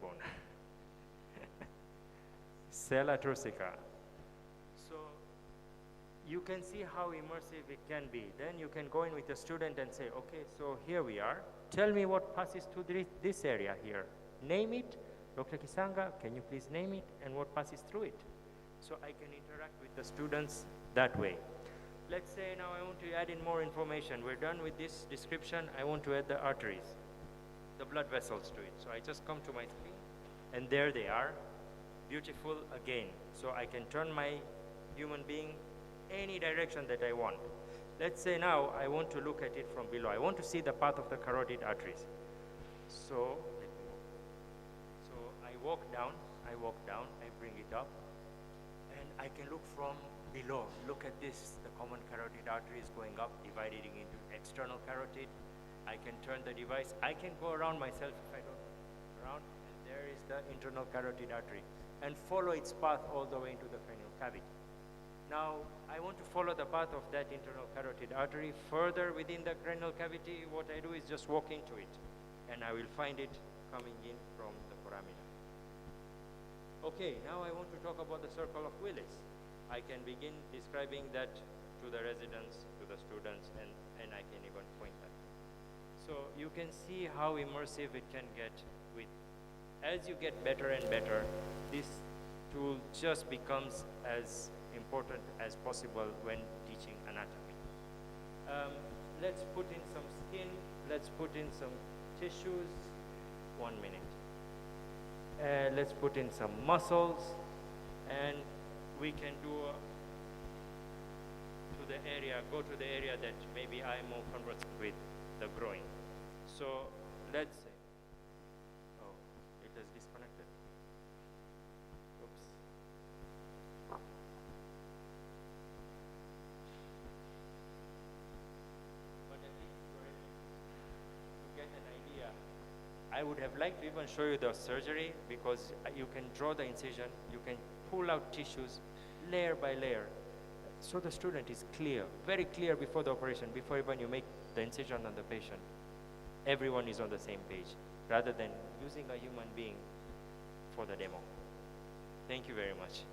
bone. Sella turcica. So you can see how immersive it can be. Then you can go in with a student and say, okay, so here we are. Tell me what passes through this area here. Name it. Dr. Kisanga, can you please name it and what passes through it? So I can interact with the students that way. Let's say now I want to add in more information. We're done with this description. I want to add the arteries, the blood vessels to it. So I just come to my screen and there they are. Beautiful again. So I can turn my human being any direction that I want. Let's say now I want to look at it from below. I want to see the path of the carotid arteries. So I walk down, I bring it up, and I can look from below. Look at this, the common carotid artery is going up, dividing into external carotid. I can turn the device. I can go around myself if I don't around, and there is the internal carotid artery, and follow its path all the way into the cranial cavity. Now, I want to follow the path of that internal carotid artery further within the cranial cavity. What I do is just walk into it, and I will find it coming in from the foramina. Okay, now I want to talk about the circle of Willis. I can begin describing that to the residents, to the students, and I can even point that. So you can see how immersive it can get with, as you get better and better, this tool just becomes as important as possible when teaching anatomy. Let's put in some skin, let's put in some tissues. 1 minute. Let's put in some muscles, and we can go to the area that maybe I'm more conversant with, the groin. So let's say, oh, it has disconnected. Oops. But at least to get an idea, I would have liked to even show you the surgery, because you can draw the incision, you can pull out tissues layer by layer. So the student is clear, very clear before the operation, before even you make the incision on the patient. Everyone is on the same page, rather than using a human being for the demo. Thank you very much.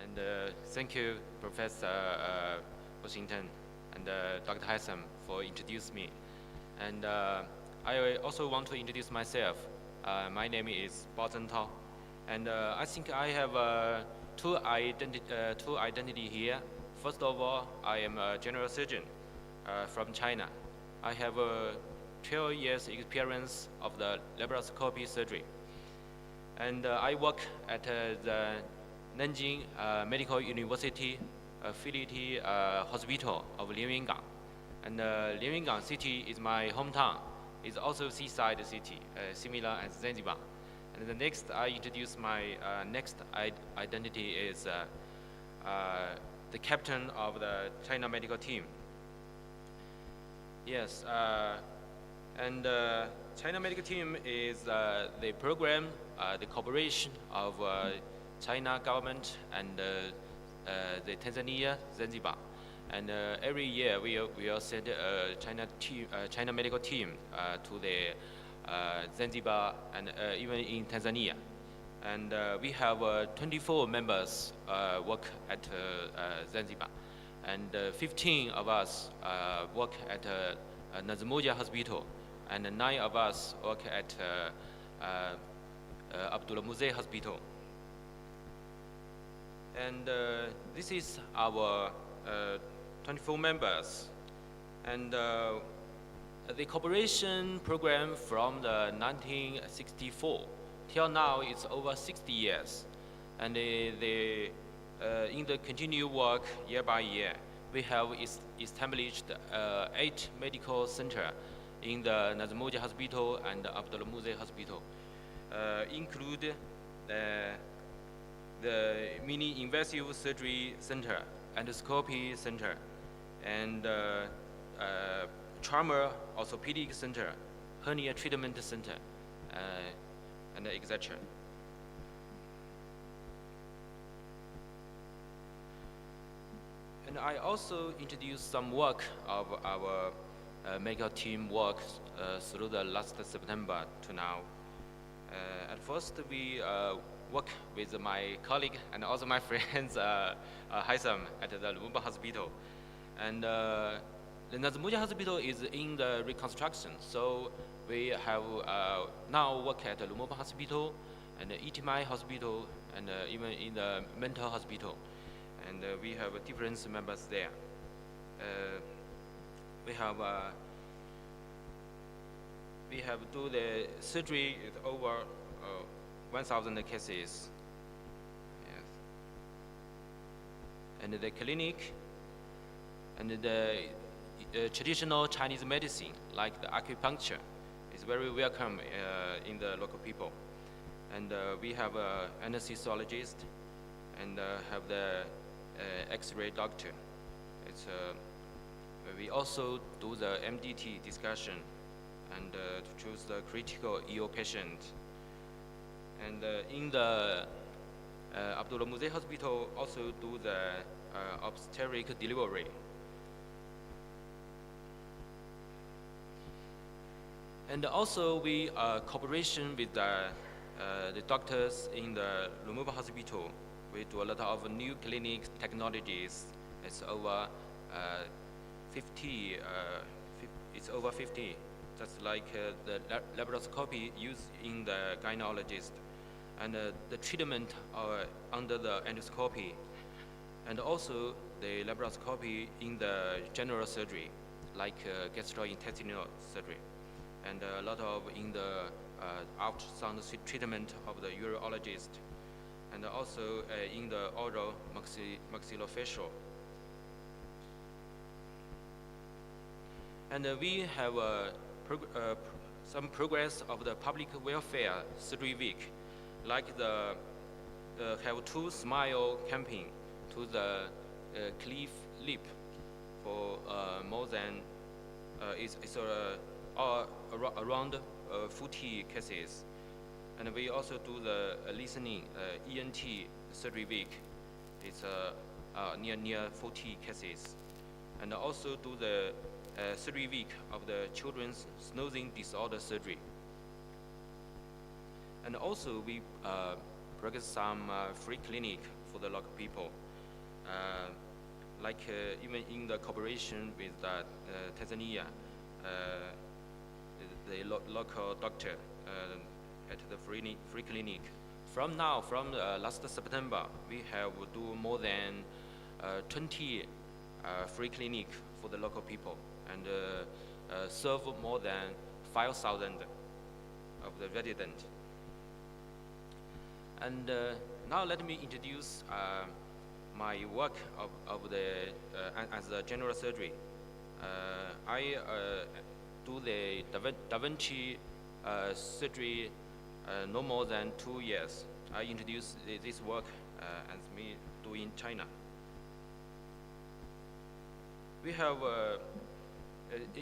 And thank you, Professor Washington and Dr. Hassan for introducing me. And I also want to introduce myself. My name is Bao Zhentao, and I think I have two identity here. First of all, I am a general surgeon from China. I have 12 years experience of the laparoscopy surgery. And I work at the Nanjing Medical University affiliate hospital of Lianyungang. And Lianyungang city is my hometown. It's also seaside city, similar as Zanzibar. And the next I introduce my next identity is the captain of the China medical team. Yes, and China medical team is the program, the cooperation of China government and the Tanzania, Zanzibar. And every year we will send a China medical team to the Zanzibar and even in Tanzania. And we have 24 members work at Zanzibar, and 15 of us work at Nazmoja Hospital, and 9 of us work at Abdullah Muzey Hospital. And this is our 24 members. And the cooperation program from the 1964 till now it's over 60 years. And in the continued work year by year, we have established 8 medical centers in the Nazmoja Hospital and Abdullah Muzey Hospital, include the mini invasive surgery center, endoscopy center, and trauma orthopedic center, hernia treatment center, and etc. And I also introduced some work of our medical team work through the last September to now. At first, we work with my colleague and also my friends, Haitham, at the Lumumba Hospital. And the Nazmoja Hospital is in the reconstruction, so we have now work at the Lumumba Hospital and the Itimai Hospital and even in the mental hospital. And we have different members there. We have do the surgery is over 1,000 cases. Yes. And the clinic and the traditional Chinese medicine, like the acupuncture, is very welcome in the local people. And we have an anesthesiologist and have the X-ray doctor. We also do the MDT discussion and to choose the critical ill patient. And in the Abdullah Muzey Hospital also do the obstetric delivery. And also we cooperation with the doctors in the Lumumba Hospital. We do a lot of new clinic technologies. It's over 50. It's over 50. Just like the laparoscopy used in the gynecologist, and the treatment under the endoscopy, and also the laparoscopy in the general surgery, like gastrointestinal surgery, and a lot of in the ultrasound treatment of the urologist, and also in the oral maxillofacial. And we have some progress of the public welfare surgery week, like the have 2 smile campaign to the cliff lip for more than it's around 40 cases. And we also do the listening ENT surgery week. It's near 40 cases. And also do the surgery week of the children's snoozing disorder surgery. And also we progress some free clinic for the local people. Like even in the cooperation with Tanzania, the local doctor at the free clinic. From last September, we have do more than 20 free clinic for the local people, and serve more than 5,000 of the residents. And now let me introduce my work of the as a general surgery. I do the Da Vinci surgery no more than 2 years. I introduced this work as me do in China. We have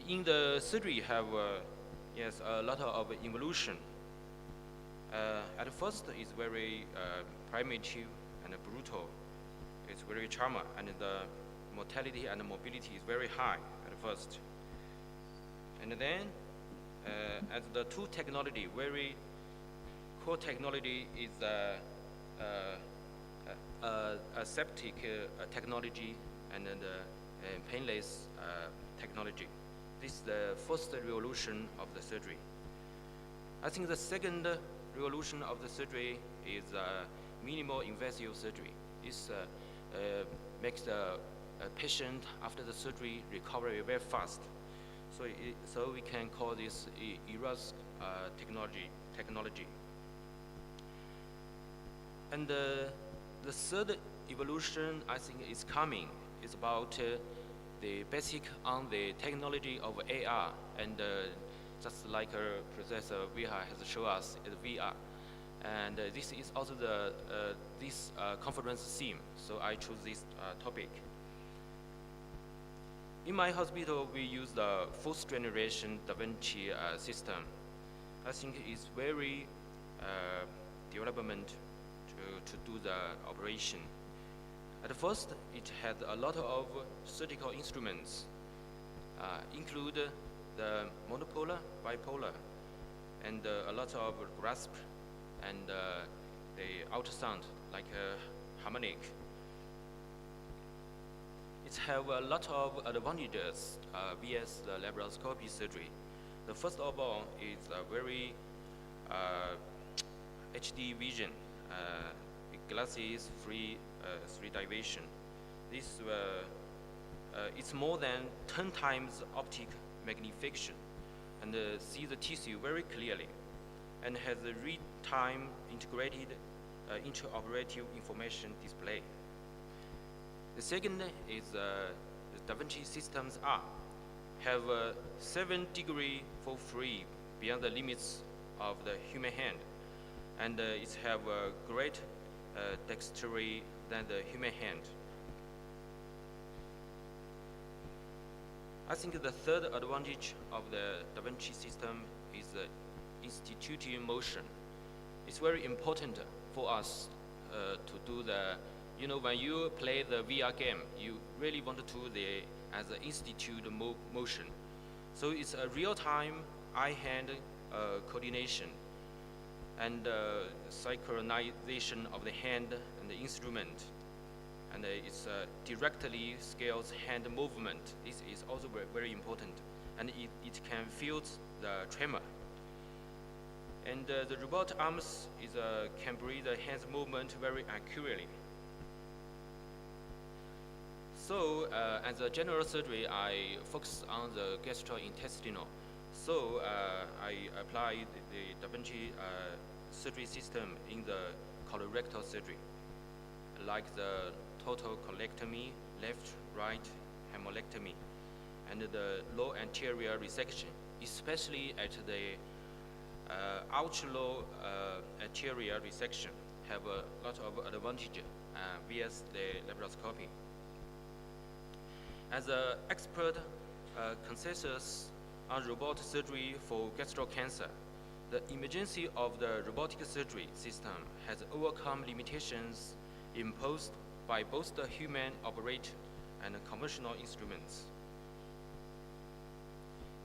in the surgery have yes a lot of evolution. At first, it's very primitive and brutal. It's very trauma, and the mortality and morbidity is very high at first. And then, as the 2 technology very core technology is aseptic technology and then the painless technology. This is the first revolution of the surgery. I think the second revolution of the surgery is minimal invasive surgery. This makes the patient after the surgery recover very fast. So we can call this ERAS technology. And the third evolution I think is coming. Is about the basic on the technology of AR, and just like Professor Viha has shown us is VR. And this is also this conference theme, so I choose this topic. In my hospital, we use the fourth generation Da Vinci system. I think it's very development to do the operation. At first, it had a lot of surgical instruments, include the monopolar, bipolar, and a lot of grasp and the ultrasound, like harmonic. It have a lot of advantages vs the laparoscopy surgery. The first of all is a very HD vision, glasses free 3 division. This it's more than 10 times optic magnification, and see the tissue very clearly, and has a real-time integrated intraoperative information display. The second is the Da Vinci systems have 7 degrees for free beyond the limits of the human hand, and it have a great dexterity than the human hand. I think the third advantage of the Da Vinci system is the institutive motion. It's very important for us to do the, when you play the VR game, you really want to do the as an institute motion. So it's a real-time eye-hand coordination and synchronization of the hand and the instrument, and it's directly scales hand movement. This is also very, very important, and it can feel the tremor. And the robot arms can bring the hands movement very accurately. So as a general surgery, I focus on the gastrointestinal. So I applied the Da Vinci surgery system in the colorectal surgery, like the total colectomy, left-right hemolectomy, and the low anterior resection, especially at the ultra-low anterior resection, have a lot of advantage vs the laparoscopy. As an expert consensus on robot surgery for gastric cancer, the emergency of the robotic surgery system has overcome limitations imposed by both the human operator and conventional instruments.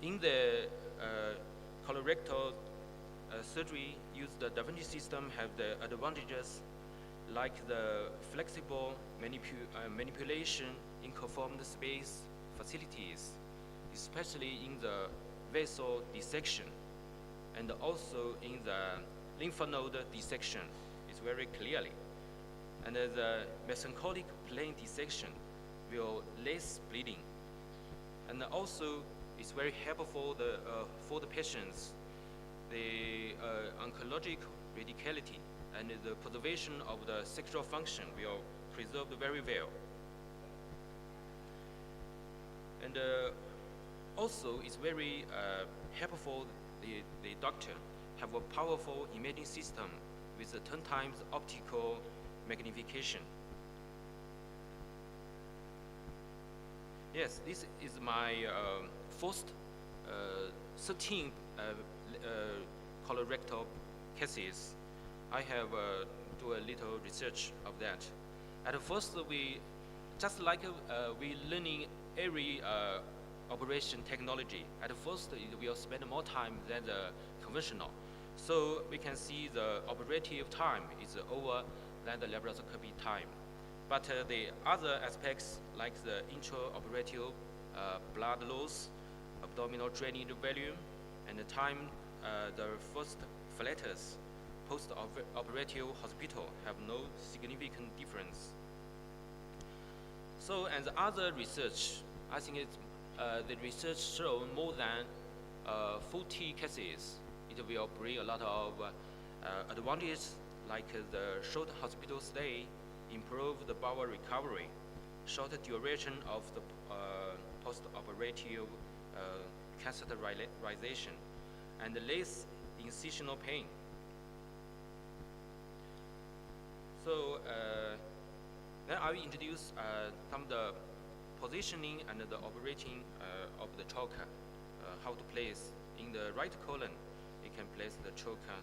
In the colorectal surgery, use the Da Vinci system have the advantages like the flexible manipulation in conformed space facilities, especially in the vessel dissection, and also in the lymph node dissection, it's very clearly. And the mesenchymal plane dissection will less bleeding, and also it's very helpful for the patients. The oncologic radicality and the preservation of the sexual function will preserved very well. And also, it's very helpful. The doctor have a powerful imaging system with a 10 times optical magnification. Yes, this is my first 13 colorectal cases. I have do a little research of that. At first, we just like we learning every operation technology. At first, it will spend more time than the conventional. So we can see the operative time is over than the laparoscopy time. But the other aspects like the intraoperative blood loss, abdominal drainage volume, and the time the first flatters post-operative hospital have no significant difference. So, and the other research, I think it's, the research show more than 40 cases. It will bring a lot of advantages like the short hospital stay, improve the bowel recovery, short duration of the post-operative catheterization, and less incisional pain. So then I will introduce some of the positioning and the operating of the choker, how to place. In the right colon, you can place the choker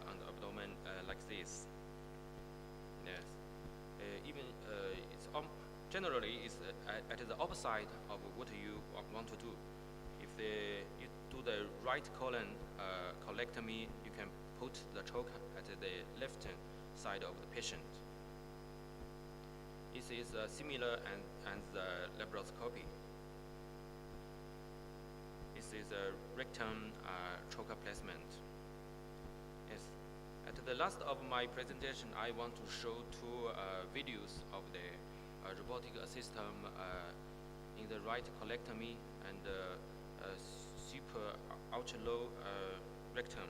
on the abdomen like this. Yes. Even it's generally it's at the opposite of what you want to do. If you do the right colon colectomy, you can put the choker at the left side of the patient. This is similar and the laparoscopy. This is a rectum choker placement. Yes. At the last of my presentation, I want to show two videos of the robotic system in the right colectomy and super ultra low rectum.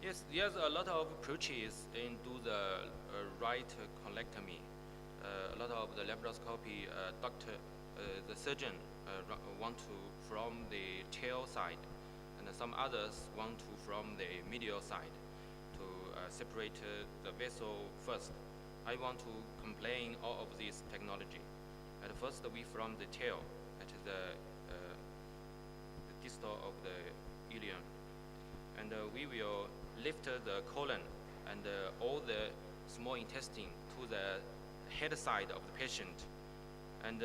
Yes, there's a lot of approaches into the right colectomy. A lot of the laparoscopy doctor, the surgeon want to from the tail side, and some others want to from the medial side to separate the vessel first. I want to combine all of this technology. At first, we from the tail at the distal of the ileum, and we will lift the colon and all the small intestine to the head side of the patient, and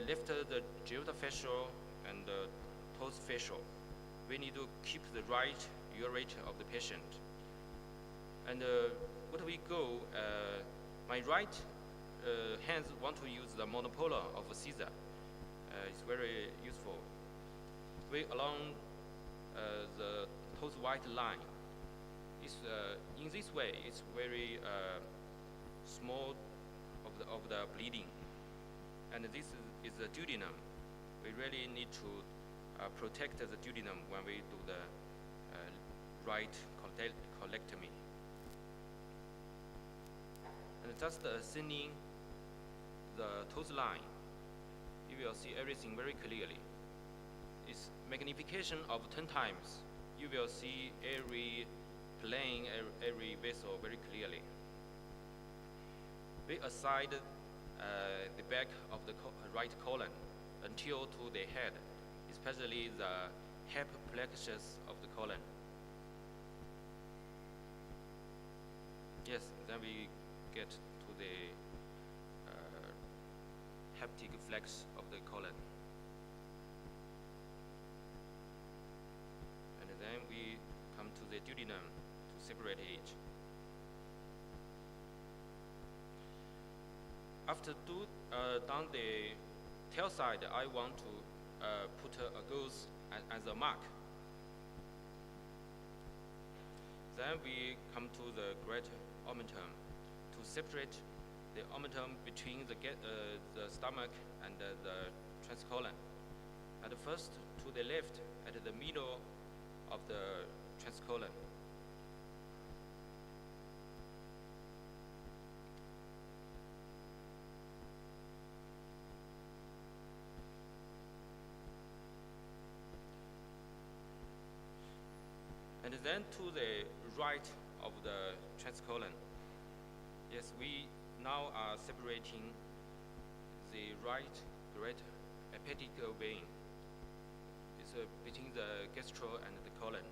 lift the gerontofascial and tosfascial. We need to keep the right ureter of the patient. And what we go, my right hands want to use the monopolar of Caesar. It's very useful. We along the toes white line. It's, in this way, it's very small of the bleeding. And this is the duodenum. We really need to protect the duodenum when we do the right colectomy. And just thinning the toes line, you will see everything very clearly. It's magnification of 10 times. You will see every plane, every vessel very clearly. We aside the back of the right colon until to the head, especially the hip plexus of the colon. Yes, then we get to the haptic flex of the colon. And then we come to the duodenum to separate it. After down the tail side, I want to put a gauze as a mark. Then we come to the great omentum to separate the omentum between the stomach and the transcolon. At first, to the left, at the middle of the transcolon. And then to the right of the transcolon. Yes, we now are separating the right great hepatic vein. It's between the gastro and the colon.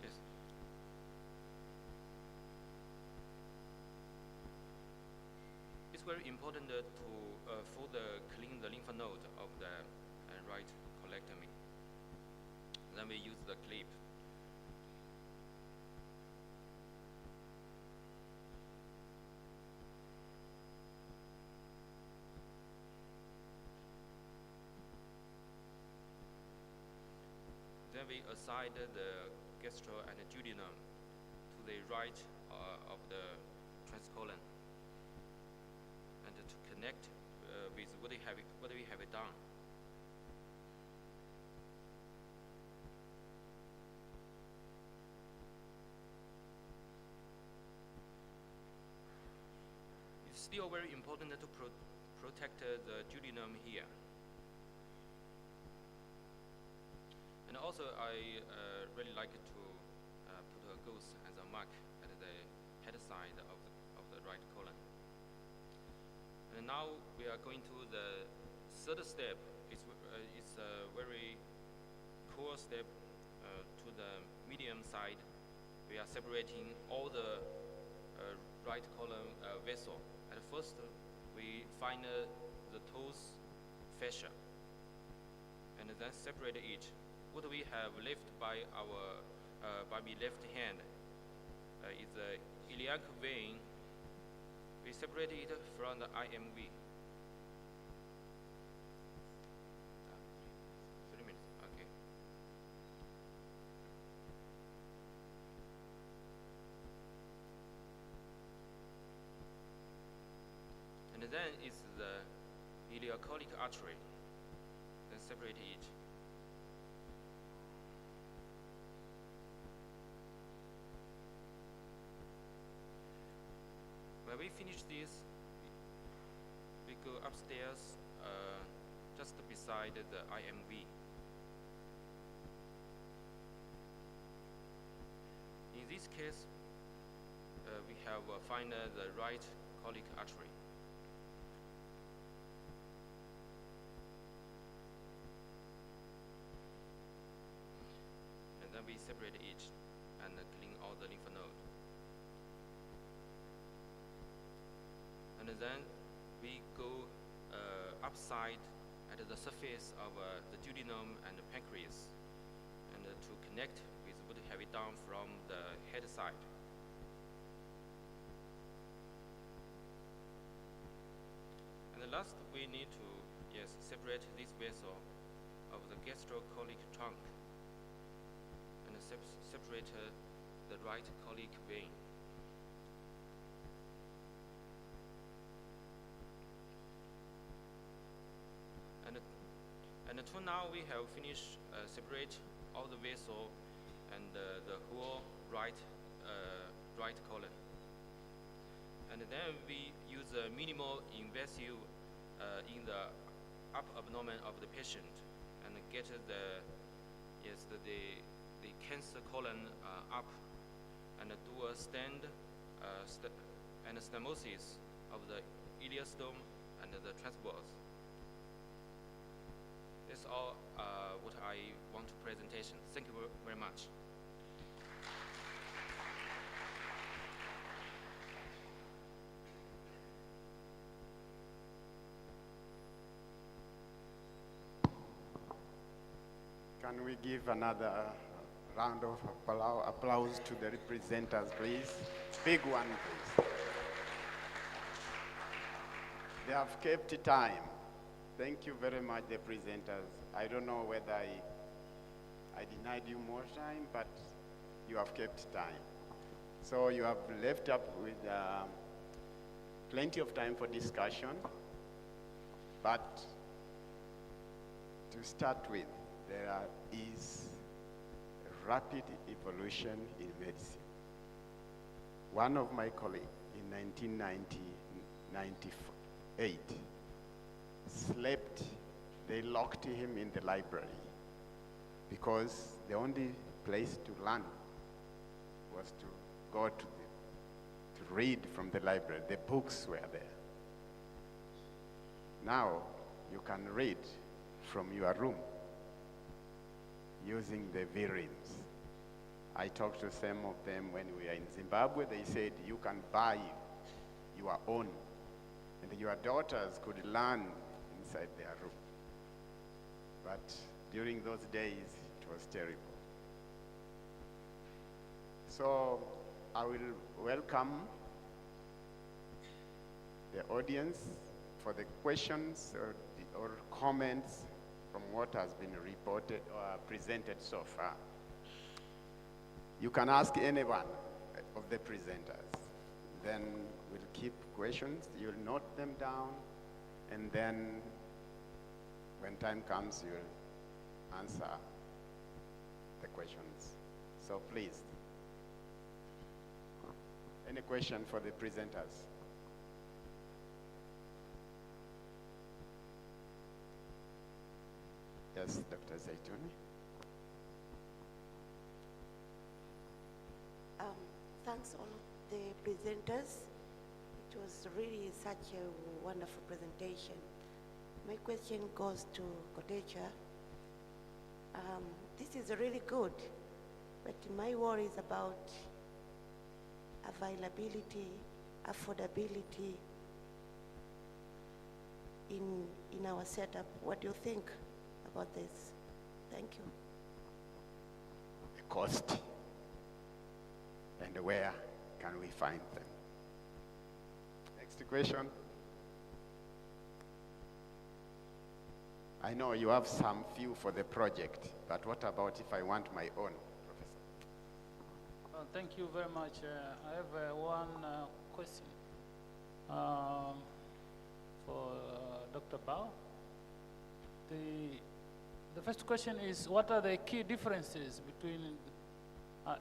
Yes. It's very important for the clean the lymph node of the right colectomy. Then we use the clip. Then we assign the gastro and the duodenum to the right of the transcolon, and to connect with what we have done. It's still very important to protect the duodenum here. And also, I really like to put a gauze as a mark at the head side of the right colon. And now we are going to the third step. It's a very cool step to the medium side. We are separating all the right colon vessel. At first, we find the toes fascia, and then separate it. What we have left by my left hand is the iliac vein. We separate it from the IMV. 3 minutes, okay. And then is the iliacotic artery. Then separate it. When we finish this, we go upstairs just beside the IMV. In this case, we have find the right colic artery. And then we separate it and clean all the lymph node. And then we go upside at the surface of the duodenum and the pancreas, and to connect with what we have done from the head side. And last, we need to separate this vessel of the gastrocolic trunk, and separate the right colic vein. And until now, we have finished separate all the vessel and the whole right colon. And then we use a minimal invasive in the upper abdomen of the patient, and get the cancer colon up, and do a anastomosis of the ileostome and the transverse. That's all what I want to presentation. Thank you very much. Can we give another round of applause to the representatives, please? Big one, please. They have kept time. Thank you very much, the presenters. I don't know whether I denied you more time, but you have kept time. So you have left up with plenty of time for discussion. But to start with, there is a rapid evolution in medicine. One of my colleagues in 1998 slept, they locked him in the library because the only place to learn was to go to to read from the library. The books were there. Now, you can read from your room using the V-Rooms. I talked to some of them when we were in Zimbabwe. They said you can buy your own, and your daughters could learn inside their room. But during those days, it was terrible. So I will welcome the audience for the questions or comments from what has been reported or presented so far. You can ask anyone of the presenters. Then we'll keep questions. You'll note them down, and then when time comes, you'll answer the questions. So please. Any question for the presenters? Yes, Dr. Zaituni. Thanks all the presenters. It was really such a wonderful presentation. My question goes to Kotecha. This is really good, but my worry is about availability, affordability in our setup. What do you think about this? Thank you. The cost, and where can we find them? Next question. I know you have some few for the project, but what about if I want my own, Professor? Thank you very much. I have one question for Dr. Bao. The first question is, what are the key differences between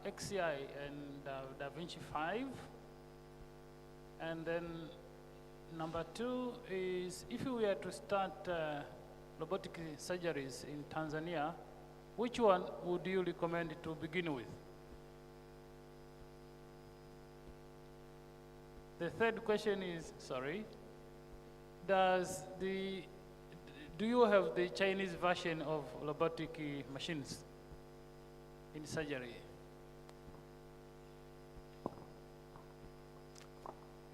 XCI and DaVinci 5? And then number two is, if we were to start robotic surgeries in Tanzania, which one would you recommend to begin with? The third question is, do you have the Chinese version of robotic machines in surgery?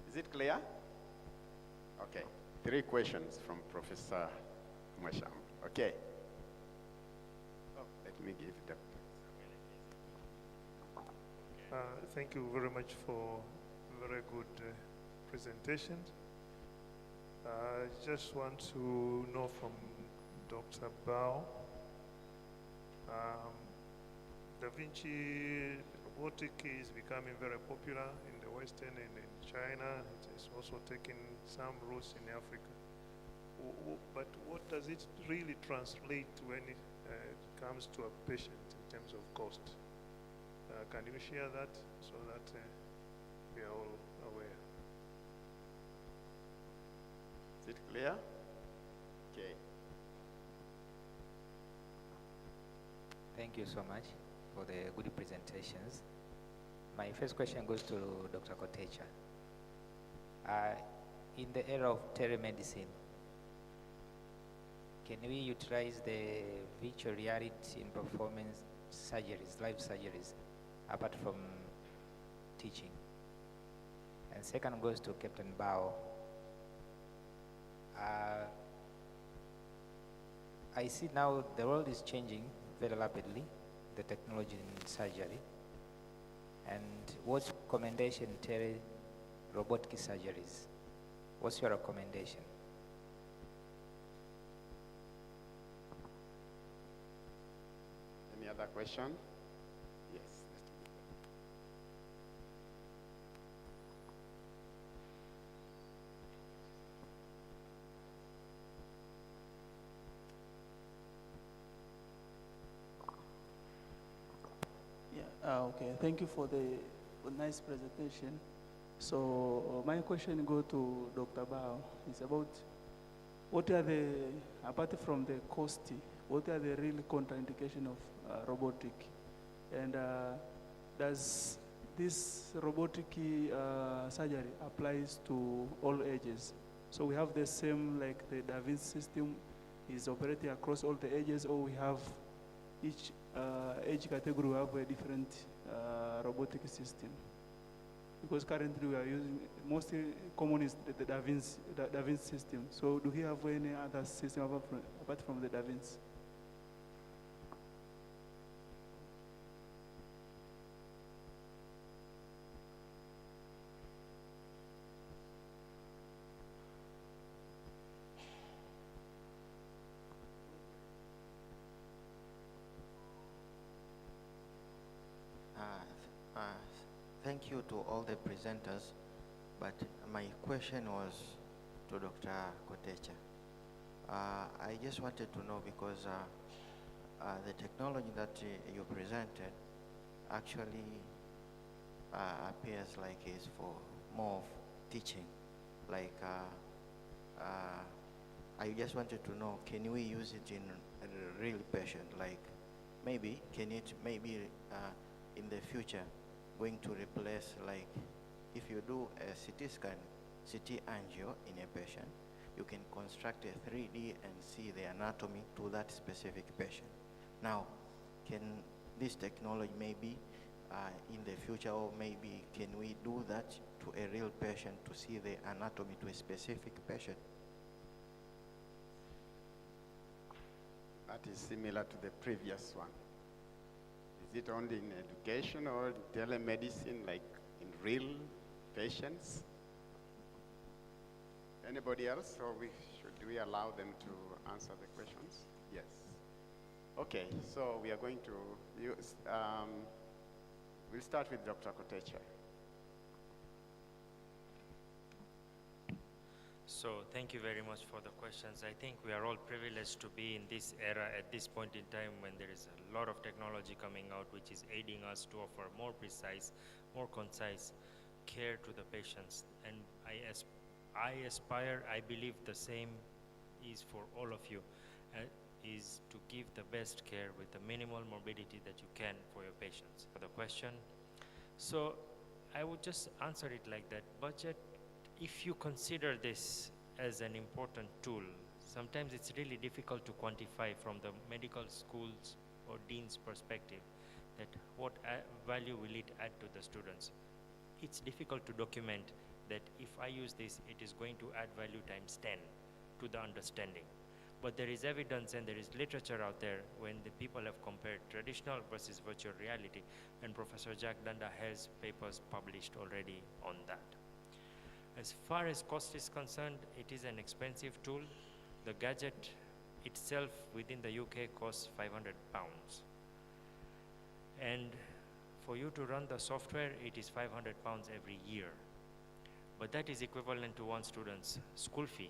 Is it clear? Okay, 3 questions from Professor Mwasham. Okay. Oh, let me give Dr. Thank you very much for very good presentation. I just want to know from Dr. Bao, DaVinci robotic is becoming very popular in the Western and in China. It is also taking some roots in Africa. But what does it really translate when it comes to a patient in terms of cost? Can you share that so that we are all aware? Is it clear? Okay. Thank you so much for the good presentations. My first question goes to Dr. Kotecha. In the era of telemedicine, can we utilize the virtual reality in performing surgeries, live surgeries, apart from teaching? And second goes to Captain Bao. I see now the world is changing very rapidly, the technology in surgery. And what's recommendation robotic surgeries? What's your recommendation? Any other question? Yes. Okay, thank you for the nice presentation. So my question go to Dr. Bao. It's about what are the, apart from the cost, what are the real contraindication of robotic? And does this robotic surgery applies to all ages. So we have the same, like the Da Vinci system is operating across all the ages, or we have each age category will have a different robotic system. Because currently we are using, mostly common is the Da Vinci system. So do we have any other system apart from the Da Vinci? Thank you to all the presenters, but my question was to Dr. Kotecha. I just wanted to know because the technology that you presented actually appears like it's for more of teaching. Like, I just wanted to know, can we use it in a real patient? Like, maybe, can it maybe in the future going to replace, like, if you do a CT scan, CT angio in a patient, you can construct a 3D and see the anatomy to that specific patient. Now, can this technology maybe in the future, or maybe can we do that to a real patient to see the anatomy to a specific patient? That is similar to the previous one. Is it only in education or in telemedicine, like in real patients? Anybody else, or should we allow them to answer the questions? Yes. Okay, so we are going to use, we'll start with Dr. Kotecha. So thank you very much for the questions. I think we are all privileged to be in this era at this point in time when there is a lot of technology coming out which is aiding us to offer more precise, more concise care to the patients. And I aspire, I believe the same is for all of you, is to give the best care with the minimal morbidity that you can for your patients. For the question, so I would just answer it like that. Budget, if you consider this as an important tool, sometimes it's really difficult to quantify from the medical schools or dean's perspective that what value will it add to the students. It's difficult to document that if I use this, it is going to add value times 10 to the understanding. But there is evidence and there is literature out there when the people have compared traditional versus virtual reality, and Professor Jack Danda has papers published already on that. As far as cost is concerned, it is an expensive tool. The gadget itself within the UK costs £500. And for you to run the software, it is £500 every year. But that is equivalent to one student's school fee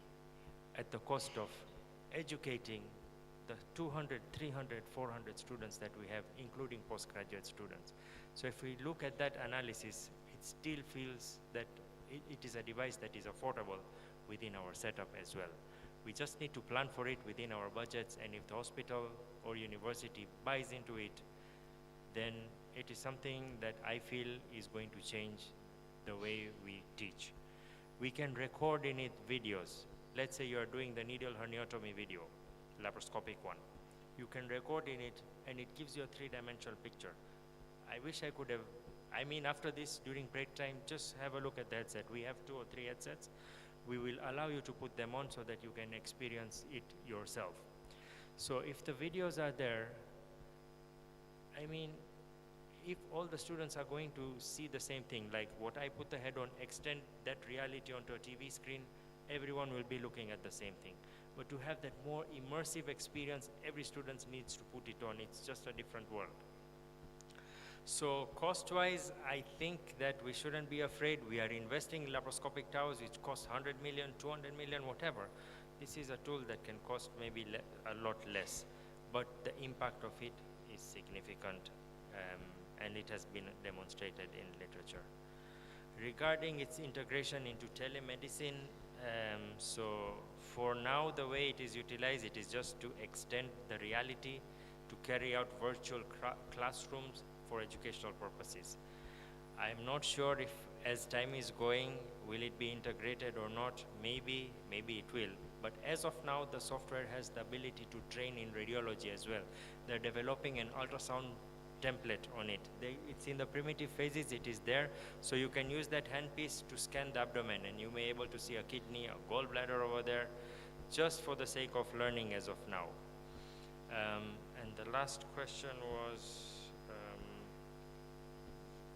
at the cost of educating the 200, 300, 400 students that we have, including postgraduate students. So if we look at that analysis, it still feels that it is a device that is affordable within our setup as well. We just need to plan for it within our budgets, and if the hospital or university buys into it, then it is something that I feel is going to change the way we teach. We can record in it videos. Let's say you are doing the needle herniatomy video, laparoscopic one. You can record in it, and it gives you a three-dimensional picture. I wish I could have, I mean, after this, during break time, just have a look at the headset. We have 2 or 3 headsets. We will allow you to put them on so that you can experience it yourself. So if the videos are there, I mean, if all the students are going to see the same thing, like what I put the head on, extend that reality onto a TV screen, everyone will be looking at the same thing. But to have that more immersive experience, every student needs to put it on. It's just a different world. So cost-wise, I think that we shouldn't be afraid. We are investing in laparoscopic towers, which cost 100 million, 200 million, whatever. This is a tool that can cost maybe a lot less, but the impact of it is significant, and it has been demonstrated in literature. Regarding its integration into telemedicine, so for now, the way it is utilized, it is just to extend the reality, to carry out virtual classrooms for educational purposes. I'm not sure if as time is going, will it be integrated or not? Maybe it will. But as of now, the software has the ability to train in radiology as well. They're developing an ultrasound template on it. It's in the primitive phases, it is there. So you can use that handpiece to scan the abdomen, and you may be able to see a kidney, a gallbladder over there, just for the sake of learning as of now. And the last question was,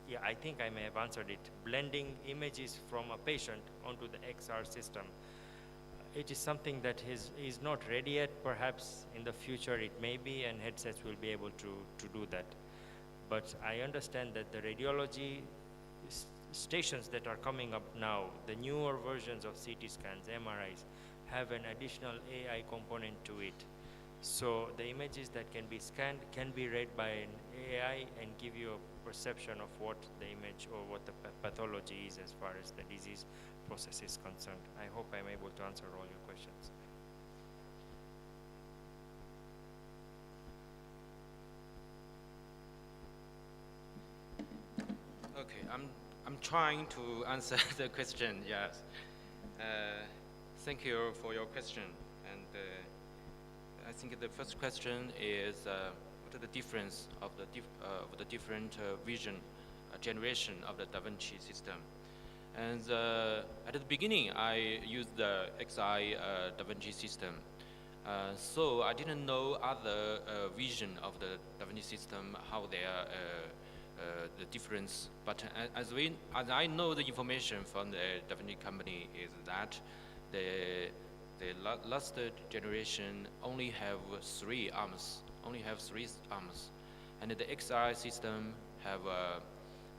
yeah, I think I may have answered it. Blending images from a patient onto the XR system. It is something that is not ready yet. Perhaps in the future it may be, and headsets will be able to do that. But I understand that the radiology stations that are coming up now, the newer versions of CT scans, MRIs, have an additional AI component to it. So the images that can be scanned can be read by an AI and give you a perception of what the image or what the pathology is as far as the disease process is concerned. I hope I'm able to answer all your questions. Okay, I'm trying to answer the question. Yes, thank you for your question. And I think the first question is what are the difference of the different vision generation of the Da Vinci system? And at the beginning, I used the XI Da Vinci system. So I didn't know other vision of the Da Vinci system, how they are the difference. But as I know the information from the Da Vinci company is that the last generation only have three arms, and the XI system have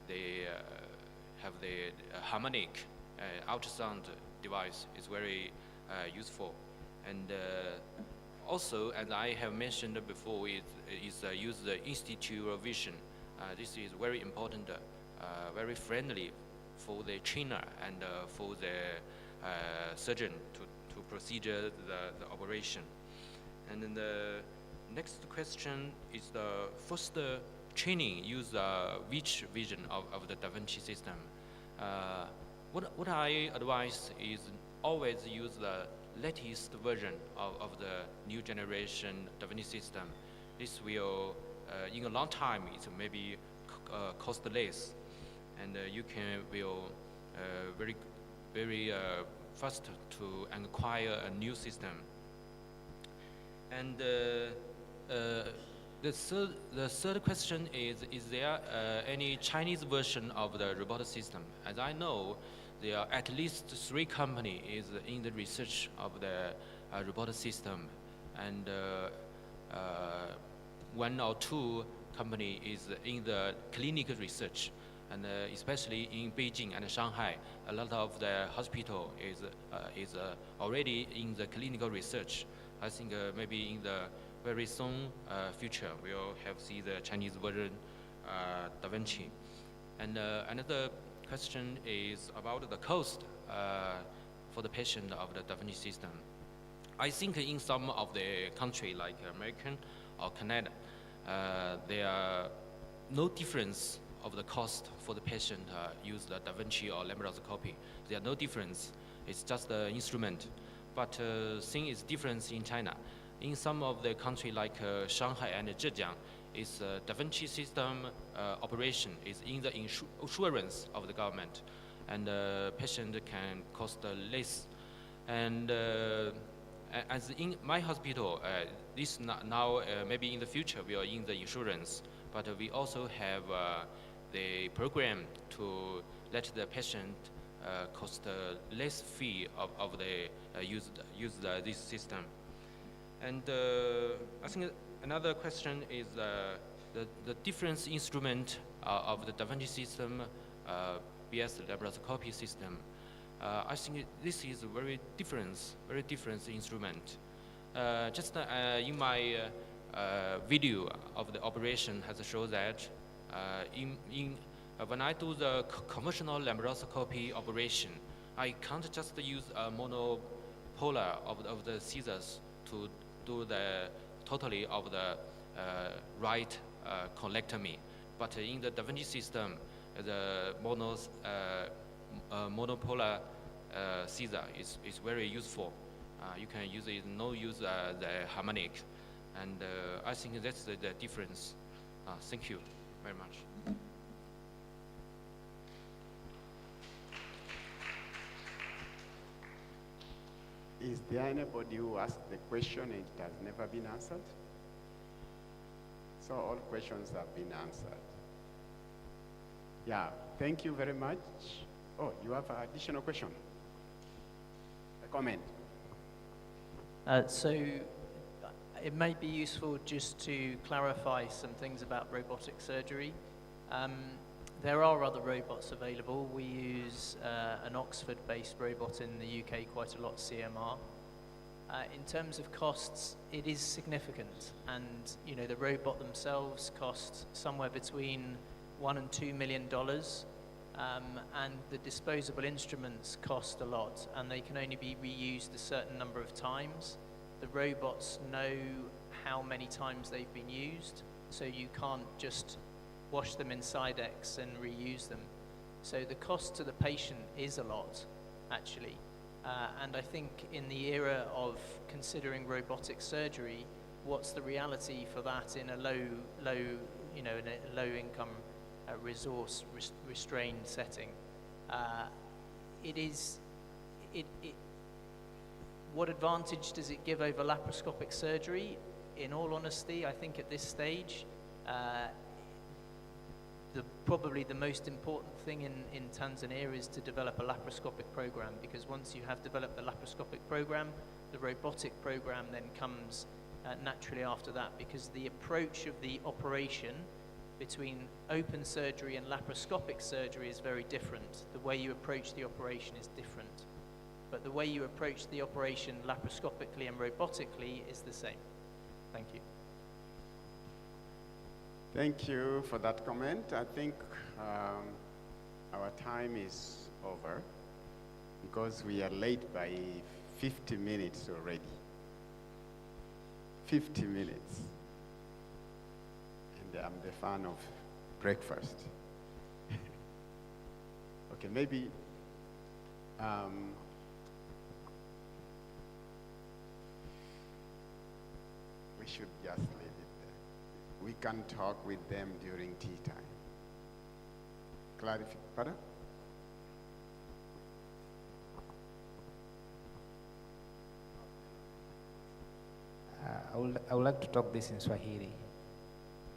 the harmonic ultrasound device is very useful, and also, as I have mentioned before, it is use the institutional vision. This is very important, very friendly for the trainer and for the surgeon to procedure the operation. And then the next question is the first training use which vision of the Da Vinci system. What I advise is always use the latest version of the new generation Da Vinci system. This will, in a long time, it may be cost less, and you will very fast to acquire a new system. And the third question is there any Chinese version of the robotic system? As I know, there are at least 3 companies in the research of the robotic system, and 1 or 2 companies is in the clinical research, and especially in Beijing and Shanghai, a lot of the hospital is already in the clinical research. I think maybe in the very soon future we'll have see the Chinese version Da Vinci. And another question is about the cost for the patient of the Da Vinci system. I think in some of the country like American or Canada, there are no difference of the cost for the patient use the Da Vinci or laparoscopy. There are no difference. It's just the instrument. But thing is difference in China. In some of the country like Shanghai and Zhejiang, is Da Vinci system operation is in the insurance of the government, and patient can cost less. And as in my hospital, this now maybe in the future we are in the insurance, but we also have the program to let the patient cost less fee of the use this system. And I think another question is the different instrument of the Da Vinci system, BS laparoscopy system. I think this is a very different instrument. Just in my video of the operation has shown that when I do the conventional laparoscopy operation, I can't just use a monopolar of the scissors to do the totally of the right colectomy. But in the Da Vinci system, the monopolar scissor is very useful. You can use it, no use the harmonic. And I think that's the difference. Thank you very much. Is there anybody who asked the question and it has never been answered? So all questions have been answered. Yeah, thank you very much. Oh, you have an additional question? A comment? So it may be useful just to clarify some things about robotic surgery. There are other robots available. We use an Oxford-based robot in the UK quite a lot, CMR. In terms of costs, it is significant, and the robot themselves cost somewhere between $1 and $2 million, and the disposable instruments cost a lot, and they can only be reused a certain number of times. The robots know how many times they've been used, so you can't just wash them in Sidex and reuse them. So the cost to the patient is a lot, actually. And I think in the era of considering robotic surgery, what's the reality for that in a in a low income resource restrained setting? What advantage does it give over laparoscopic surgery? In all honesty, I think at this stage, probably the most important thing in Tanzania is to develop a laparoscopic program, because once you have developed the laparoscopic program, the robotic program then comes naturally after that, because the approach of the operation between open surgery and laparoscopic surgery is very different. The way you approach the operation is different. But the way you approach the operation laparoscopically and robotically is the same. Thank you. Thank you for that comment. I think our time is over because we are late by 50 minutes already. 50 minutes. And I'm the fan of breakfast. Okay, maybe we should just leave it there. We can talk with them during tea time. Pardon? I would like to talk this in Swahili.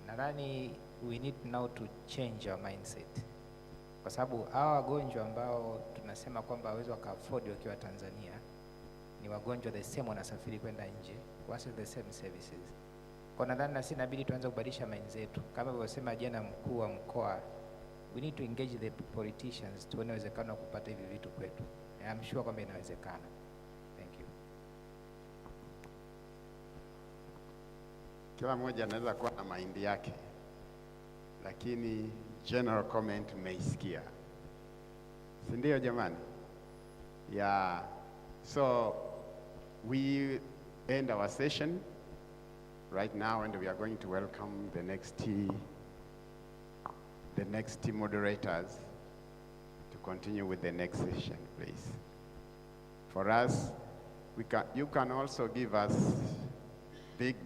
Nadhani we need now to change our mindset, kwa sababu hawa wagonjwa ambao tunasema kwamba hawezi waka-afford wakiwa Tanzania ni wagonjwa the same wanasafiri kwenda nje kwa the same services. Kwa nadhani na sisi inabidi tuanze kubadilisha mind zetu, kama alivyosema jana mkuu wa mkoa, we need to engage the politicians tuone uwezekano wa kupata hivi vitu kwetu. I'm sure kwamba inawezekana. Thank you. Kila mmoja anaweza kuwa na mind yake, lakini general comment umeisikia, si ndio jamani? Yeah. So we end our session right now, and we are going to welcome the next team moderators to continue with the next session, please. For us, you can also give us big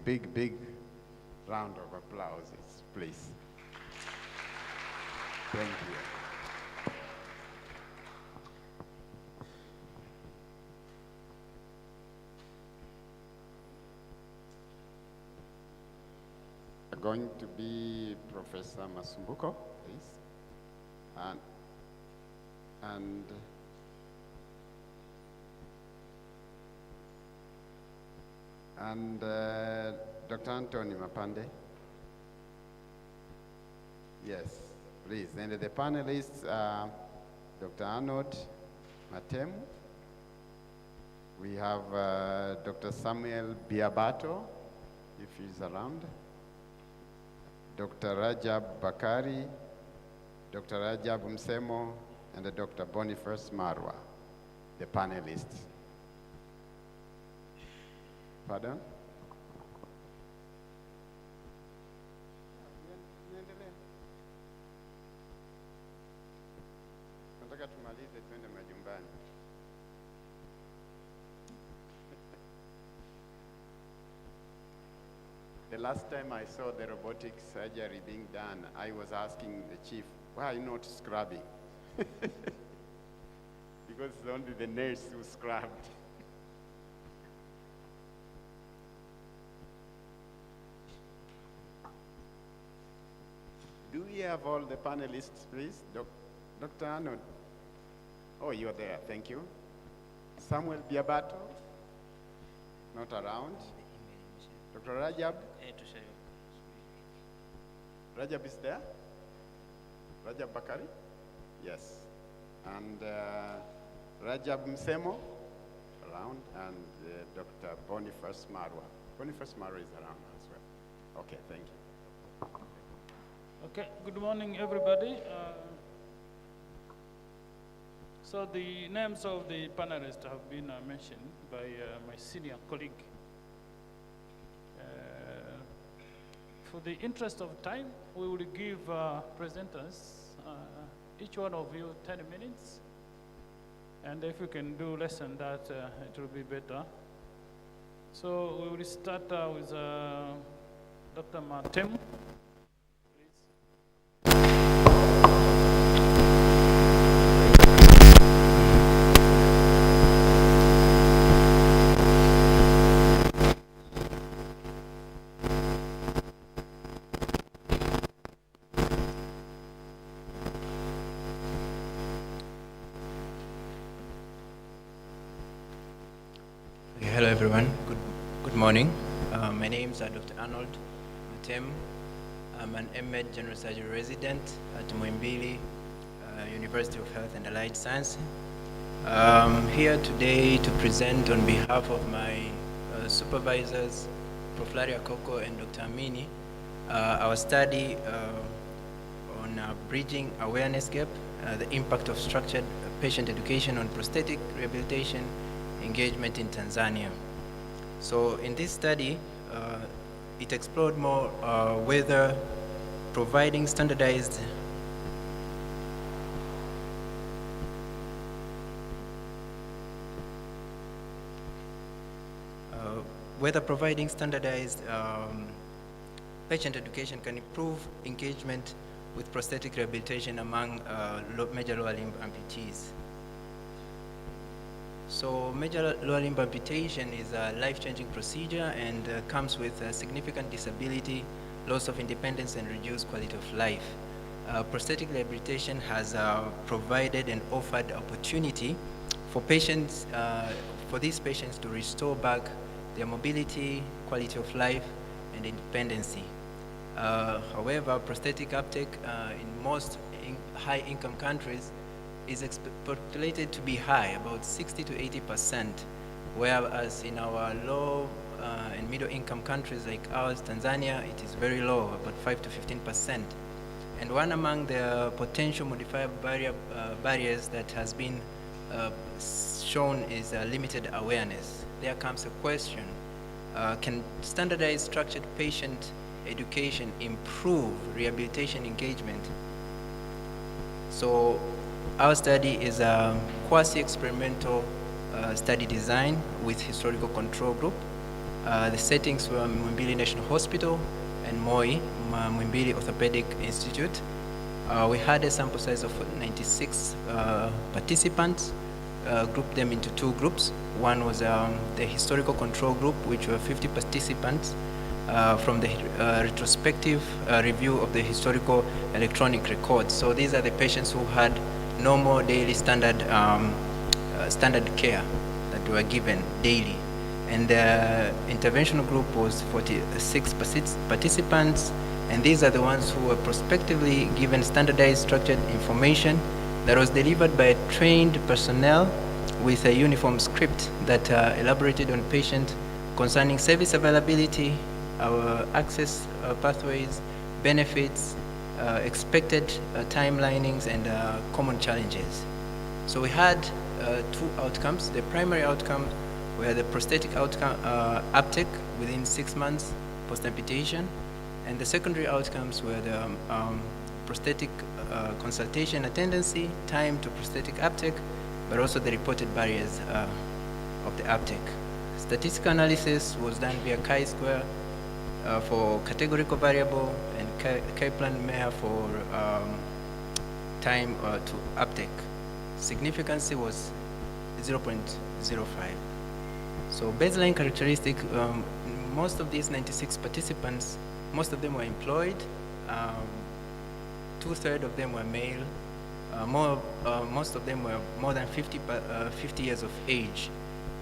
round of applauses, please. Thank you. Going to be Professor Masumbuko, please, and Dr. Anthony Mapande. Yes, please. And the panelists are Dr. Arnold Matemu. We have Dr. Samuel Biabato, if he's around. Dr. Rajab Bakari, Dr. Rajab Msemo, and Dr. Boniface Marwa, the panelists. Pardon? nataka tumalize twende majumbani. The last time I saw the robotic surgery being done, I was asking the chief, why are you not scrubbing? Because it's only the nurse who scrubbed. Do we have all the panelists, please? Dr. Arnold? Oh, you're there, thank you. Samuel Biabato? Not around. Dr. Rajab? Rajab is there? Rajab Bakari? Yes. And Rajab Msemo? Around. And Dr. Boniface Marwa. Boniface Marwa is around as well. Okay, thank you. Okay, good morning, everybody. So the names of the panelists have been mentioned by my senior colleague. For the interest of time, we will give presenters, each one of you 10 minutes. And if you can do less than that, it will be better. So we will start with Dr. Martem. Hello everyone, good morning. My name is Dr. Arnold Mutem. I'm an MEd General Surgery resident at Muhimbili University of Health and Allied Science. I'm here today to present on behalf of my supervisors, Prof. Larry Akoko and Dr. Amini, our study on bridging awareness gap, the impact of structured patient education on prosthetic rehabilitation engagement in Tanzania. So in this study, it explored more whether providing standardized patient education can improve engagement with prosthetic rehabilitation among major lower limb amputees. So major lower limb amputation is a life-changing procedure and comes with significant disability, loss of independence, and reduced quality of life. Prosthetic rehabilitation has provided and offered opportunity for patients, for these patients to restore back their mobility, quality of life, and independency. However, prosthetic uptake in most high-income countries is expected to be high, about 60 to 80%, whereas in our low and middle income countries like ours, Tanzania, it is very low, about 5 to 15%. And one among the potential modifiable barriers that has been shown is limited awareness. There comes a question, can standardized structured patient education improve rehabilitation engagement? So our study is a quasi-experimental study design with historical control group. The settings were Muhimbili National Hospital and MOI, Muhimbili Orthopedic Institute. We had a sample size of 96 participants, grouped them into two groups. One was the historical control group, which were 50 participants from the retrospective review of the historical electronic records. So these are the patients who had normal daily standard care that were given daily. And the interventional group was 46 participants, and these are the ones who were prospectively given standardized structured information that was delivered by trained personnel with a uniform script that elaborated on patient concerning service availability, our access pathways, benefits, expected timelinings, and common challenges. So we had two outcomes. The primary outcome were the prosthetic outcome uptake within 6 months post-amputation, and the secondary outcomes were the prosthetic consultation attendancy, time to prosthetic uptake, but also the reported barriers of the uptake. Statistical analysis was done via chi-square for categorical variable and Kaplan-Meier for time to uptake. Significance was 0.05. So baseline characteristic, most of these 96 participants, most of them were employed. 2/3 of them were male. Most of them were more than 50 years of age.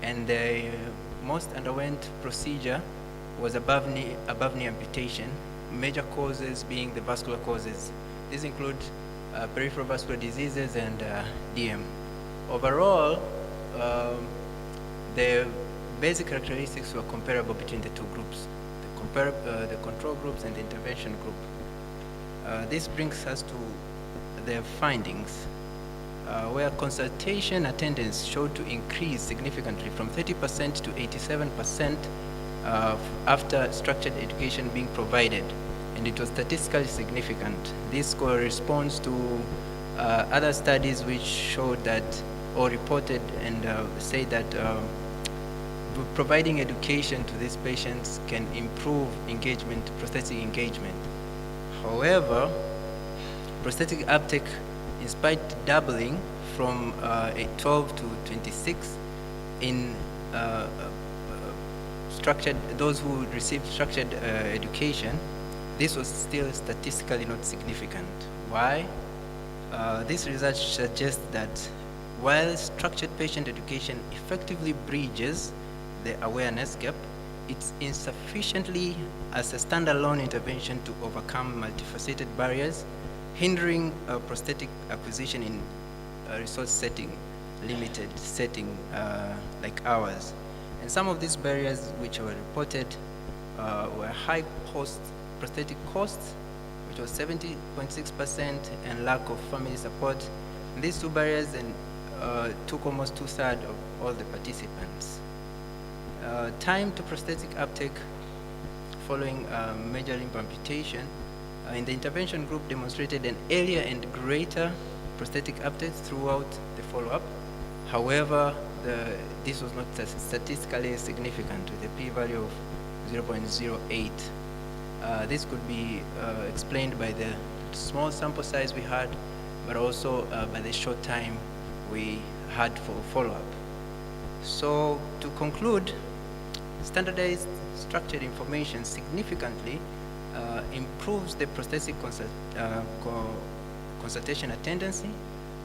And the most underwent procedure was above knee amputation, major causes being the vascular causes. These include peripheral vascular diseases and DM. Overall, the basic characteristics were comparable between the two groups, the control groups and the intervention group. This brings us to the findings, where consultation attendance showed to increase significantly from 30% to 87% after structured education being provided, and it was statistically significant. This corresponds to other studies which showed that, or reported and say that providing education to these patients can improve engagement, prosthetic engagement. However, prosthetic uptake, in spite doubling from 12 to 26 in those who received structured education, this was still statistically not significant. Why? This research suggests that while structured patient education effectively bridges the awareness gap, it's insufficiently as a standalone intervention to overcome multifaceted barriers, hindering prosthetic acquisition in a resource setting, limited setting like ours. And some of these barriers which were reported were high prosthetic costs, which was 70.6%, and lack of family support. And these two barriers took almost 2/3 of all the participants. Time to prosthetic uptake following major limb amputation in the intervention group demonstrated an earlier and greater prosthetic uptake throughout the follow-up. However, this was not statistically significant with a p-value of 0.08. This could be explained by the small sample size we had, but also by the short time we had for follow-up. So to conclude, standardized structured information significantly improves the prosthetic consultation attendancy,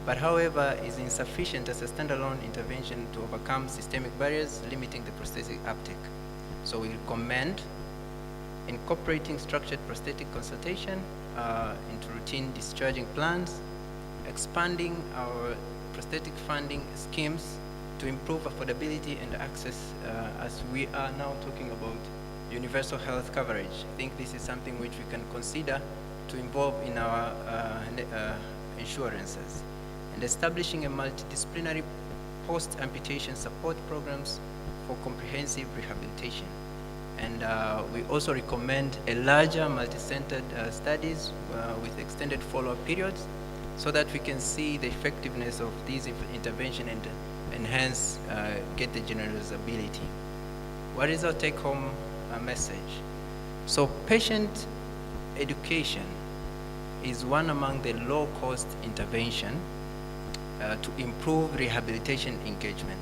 but however is insufficient as a standalone intervention to overcome systemic barriers limiting the prosthetic uptake. So we recommend incorporating structured prosthetic consultation into routine discharging plans, expanding our prosthetic funding schemes to improve affordability and access, as we are now talking about universal health coverage. I think this is something which we can consider to involve in our insurances, and establishing a multidisciplinary post-amputation support programs for comprehensive rehabilitation. And we also recommend a larger multi-centered studies with extended follow-up periods so that we can see the effectiveness of these intervention and enhance, get the generalizability. What is our take-home message? So patient education is one among the low-cost intervention to improve rehabilitation engagement.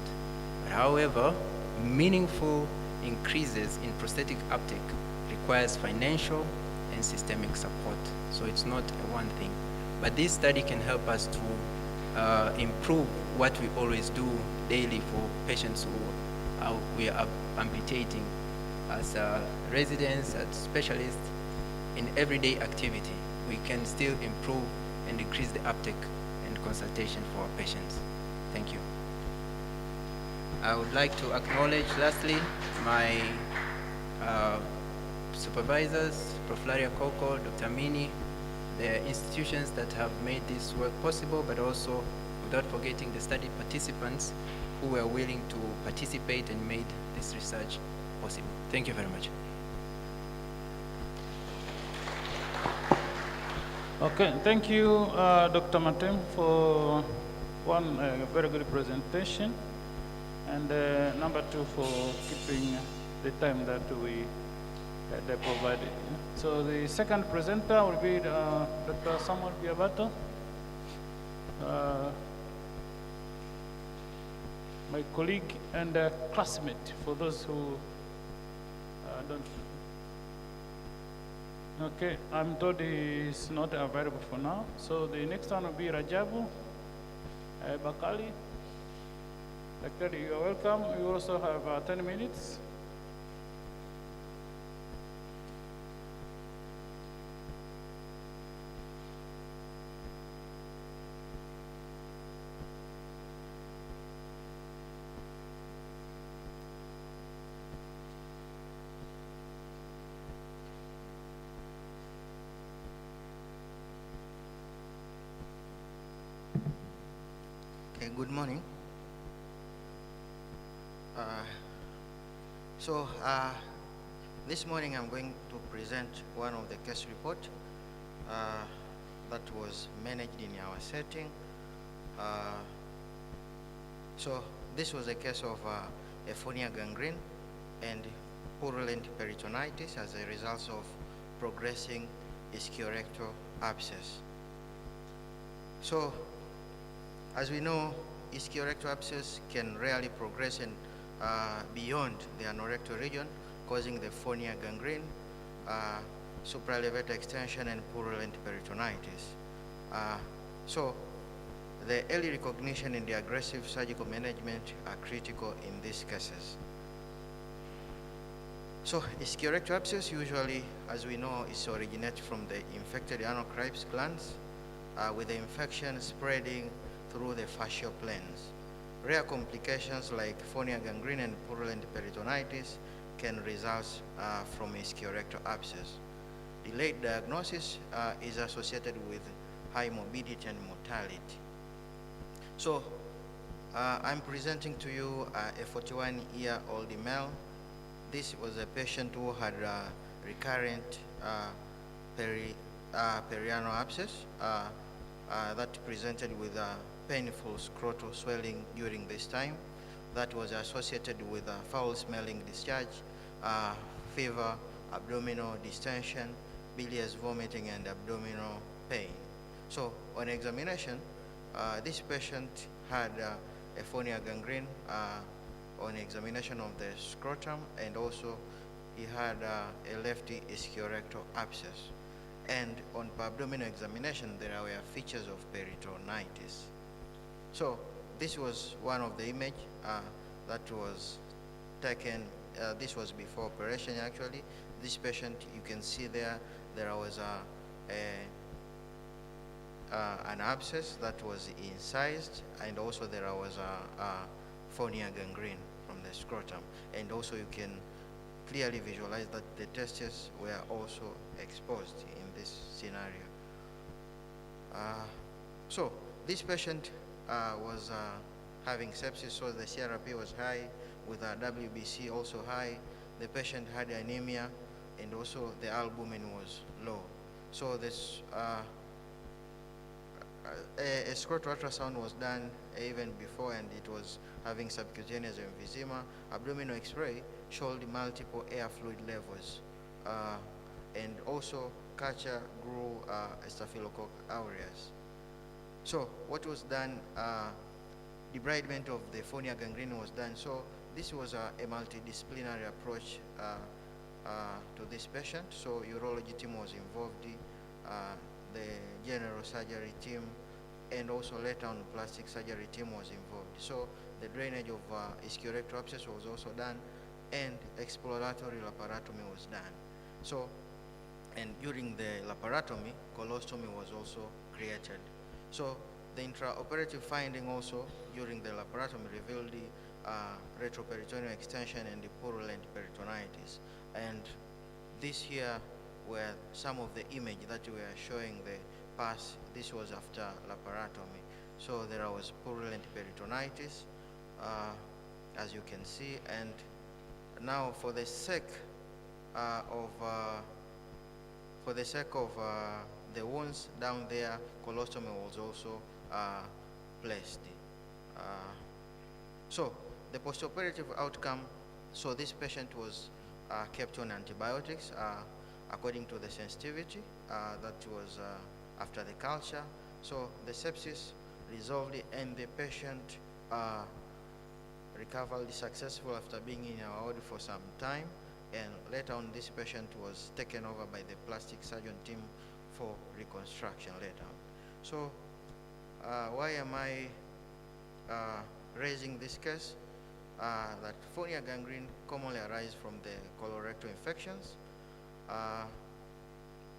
But however, meaningful increases in prosthetic uptake requires financial and systemic support. So it's not one thing. But this study can help us to improve what we always do daily for patients who we are amputating as residents, as specialists in everyday activity. We can still improve and increase the uptake and consultation for our patients. Thank you. I would like to acknowledge lastly my supervisors, Prof. Laria Koko, Dr. Mini, the institutions that have made this work possible, but also without forgetting the study participants who were willing to participate and made this research possible. Thank you very much. Okay, thank you, Dr. Matem, for one very good presentation, and number two for keeping the time that we they provided. So the second presenter will be Dr. Samuel Biabato, my colleague and classmate, for those who don't. Okay, I'm told he is not available for now. So the next one will be Rajabu Bakali. Daktari, you are welcome. You also have 10 minutes. Okay, good morning. This morning I'm going to present one of the case report that was managed in our setting. So this was a case of aphonia gangrene and purulent peritonitis as a result of progressing ischiorectal abscess. So, as we know, ischiorectal abscess can rarely progress and beyond the anorectal region, causing the aphonia gangrene, supraelevator extension, and purulent peritonitis. So, the early recognition and the aggressive surgical management are critical in these cases. So, ischiorectal abscess usually, as we know, is originated from the infected anal crypts glands, with the infection spreading through the fascial planes. Rare complications like aphonia gangrene and purulent peritonitis can result from ischiorectal abscess. Delayed diagnosis is associated with high morbidity and mortality. So, I'm presenting to you a 41-year-old male. This was a patient who had recurrent perianal abscess that presented with painful scrotal swelling during this time that was associated with foul-smelling discharge, fever, abdominal distension, bilious vomiting, and abdominal pain. So on examination, this patient had aphonia gangrene on examination of the scrotum, and also he had a lefty ischiorectal abscess. And on abdominal examination, there were features of peritonitis. So this was one of the image that was taken. This was before operation, actually. This patient, you can see there was an abscess that was incised, and also there was a aphonia gangrene from the scrotum. And also you can clearly visualize that the testes were also exposed in this scenario. So this patient was having sepsis, so the CRP was high, with a WBC also high. The patient had anemia, and also the albumin was low. So this a scrotal ultrasound was done even before, and it was having subcutaneous emphysema. Abdominal X-ray showed multiple air fluid levels, and also culture grew Staphylococcus aureus. So what was done? Debridement of the aphonia gangrene was done. So this was a multidisciplinary approach to this patient. So urology team was involved, the general surgery team, and also later on plastic surgery team was involved. So the drainage of ischiorectal abscess was also done, and exploratory laparotomy was done. So, and during the laparotomy, colostomy was also created. So the intraoperative finding also during the laparotomy revealed the retroperitoneal extension and the purulent peritonitis. And this here were some of the image that we are showing the past. This was after laparotomy. So there was purulent peritonitis, as you can see. And now for the sake of the wounds down there, colostomy was also placed. So the postoperative outcome, so this patient was kept on antibiotics according to the sensitivity that was after the culture. So the sepsis resolved and the patient recovered successful after being in our ward for some time, and later on this patient was taken over by the plastic surgeon team for reconstruction later on. So why am I raising this case? That fonia gangrene commonly arises from the colorectal infections,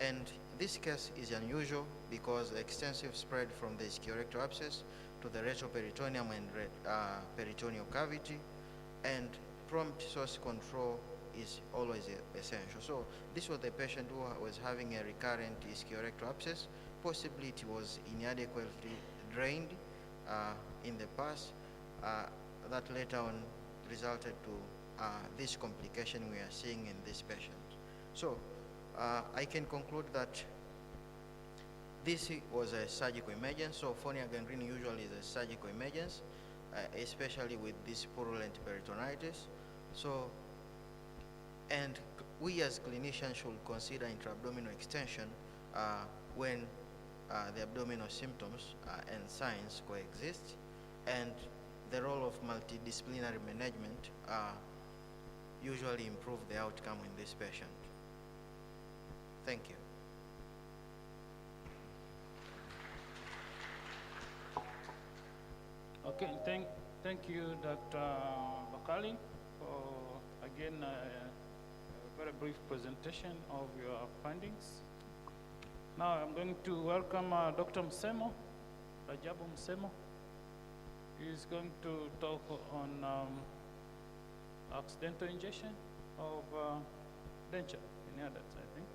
and this case is unusual because extensive spread from the ischiorectal abscess to the retroperitoneum and peritoneal cavity, and prompt source control is always essential. So this was the patient who was having a recurrent ischiorectal abscess. Possibly it was inadequately drained in the past. That later on resulted to this complication we are seeing in this patient. So I can conclude that this was a surgical emergence. So fonia gangrene usually is a surgical emergence, especially with this purulent peritonitis. So, and we as clinicians should consider intra-abdominal extension when the abdominal symptoms and signs coexist, and the role of multidisciplinary management usually improve the outcome in this patient. Thank you. Okay, thank you, Dr. Bakali, for again a very brief presentation of your findings. Now I'm going to welcome Dr. Msemo, Rajabu Msemo. He's going to talk on accidental ingestion of denture in adults, I think.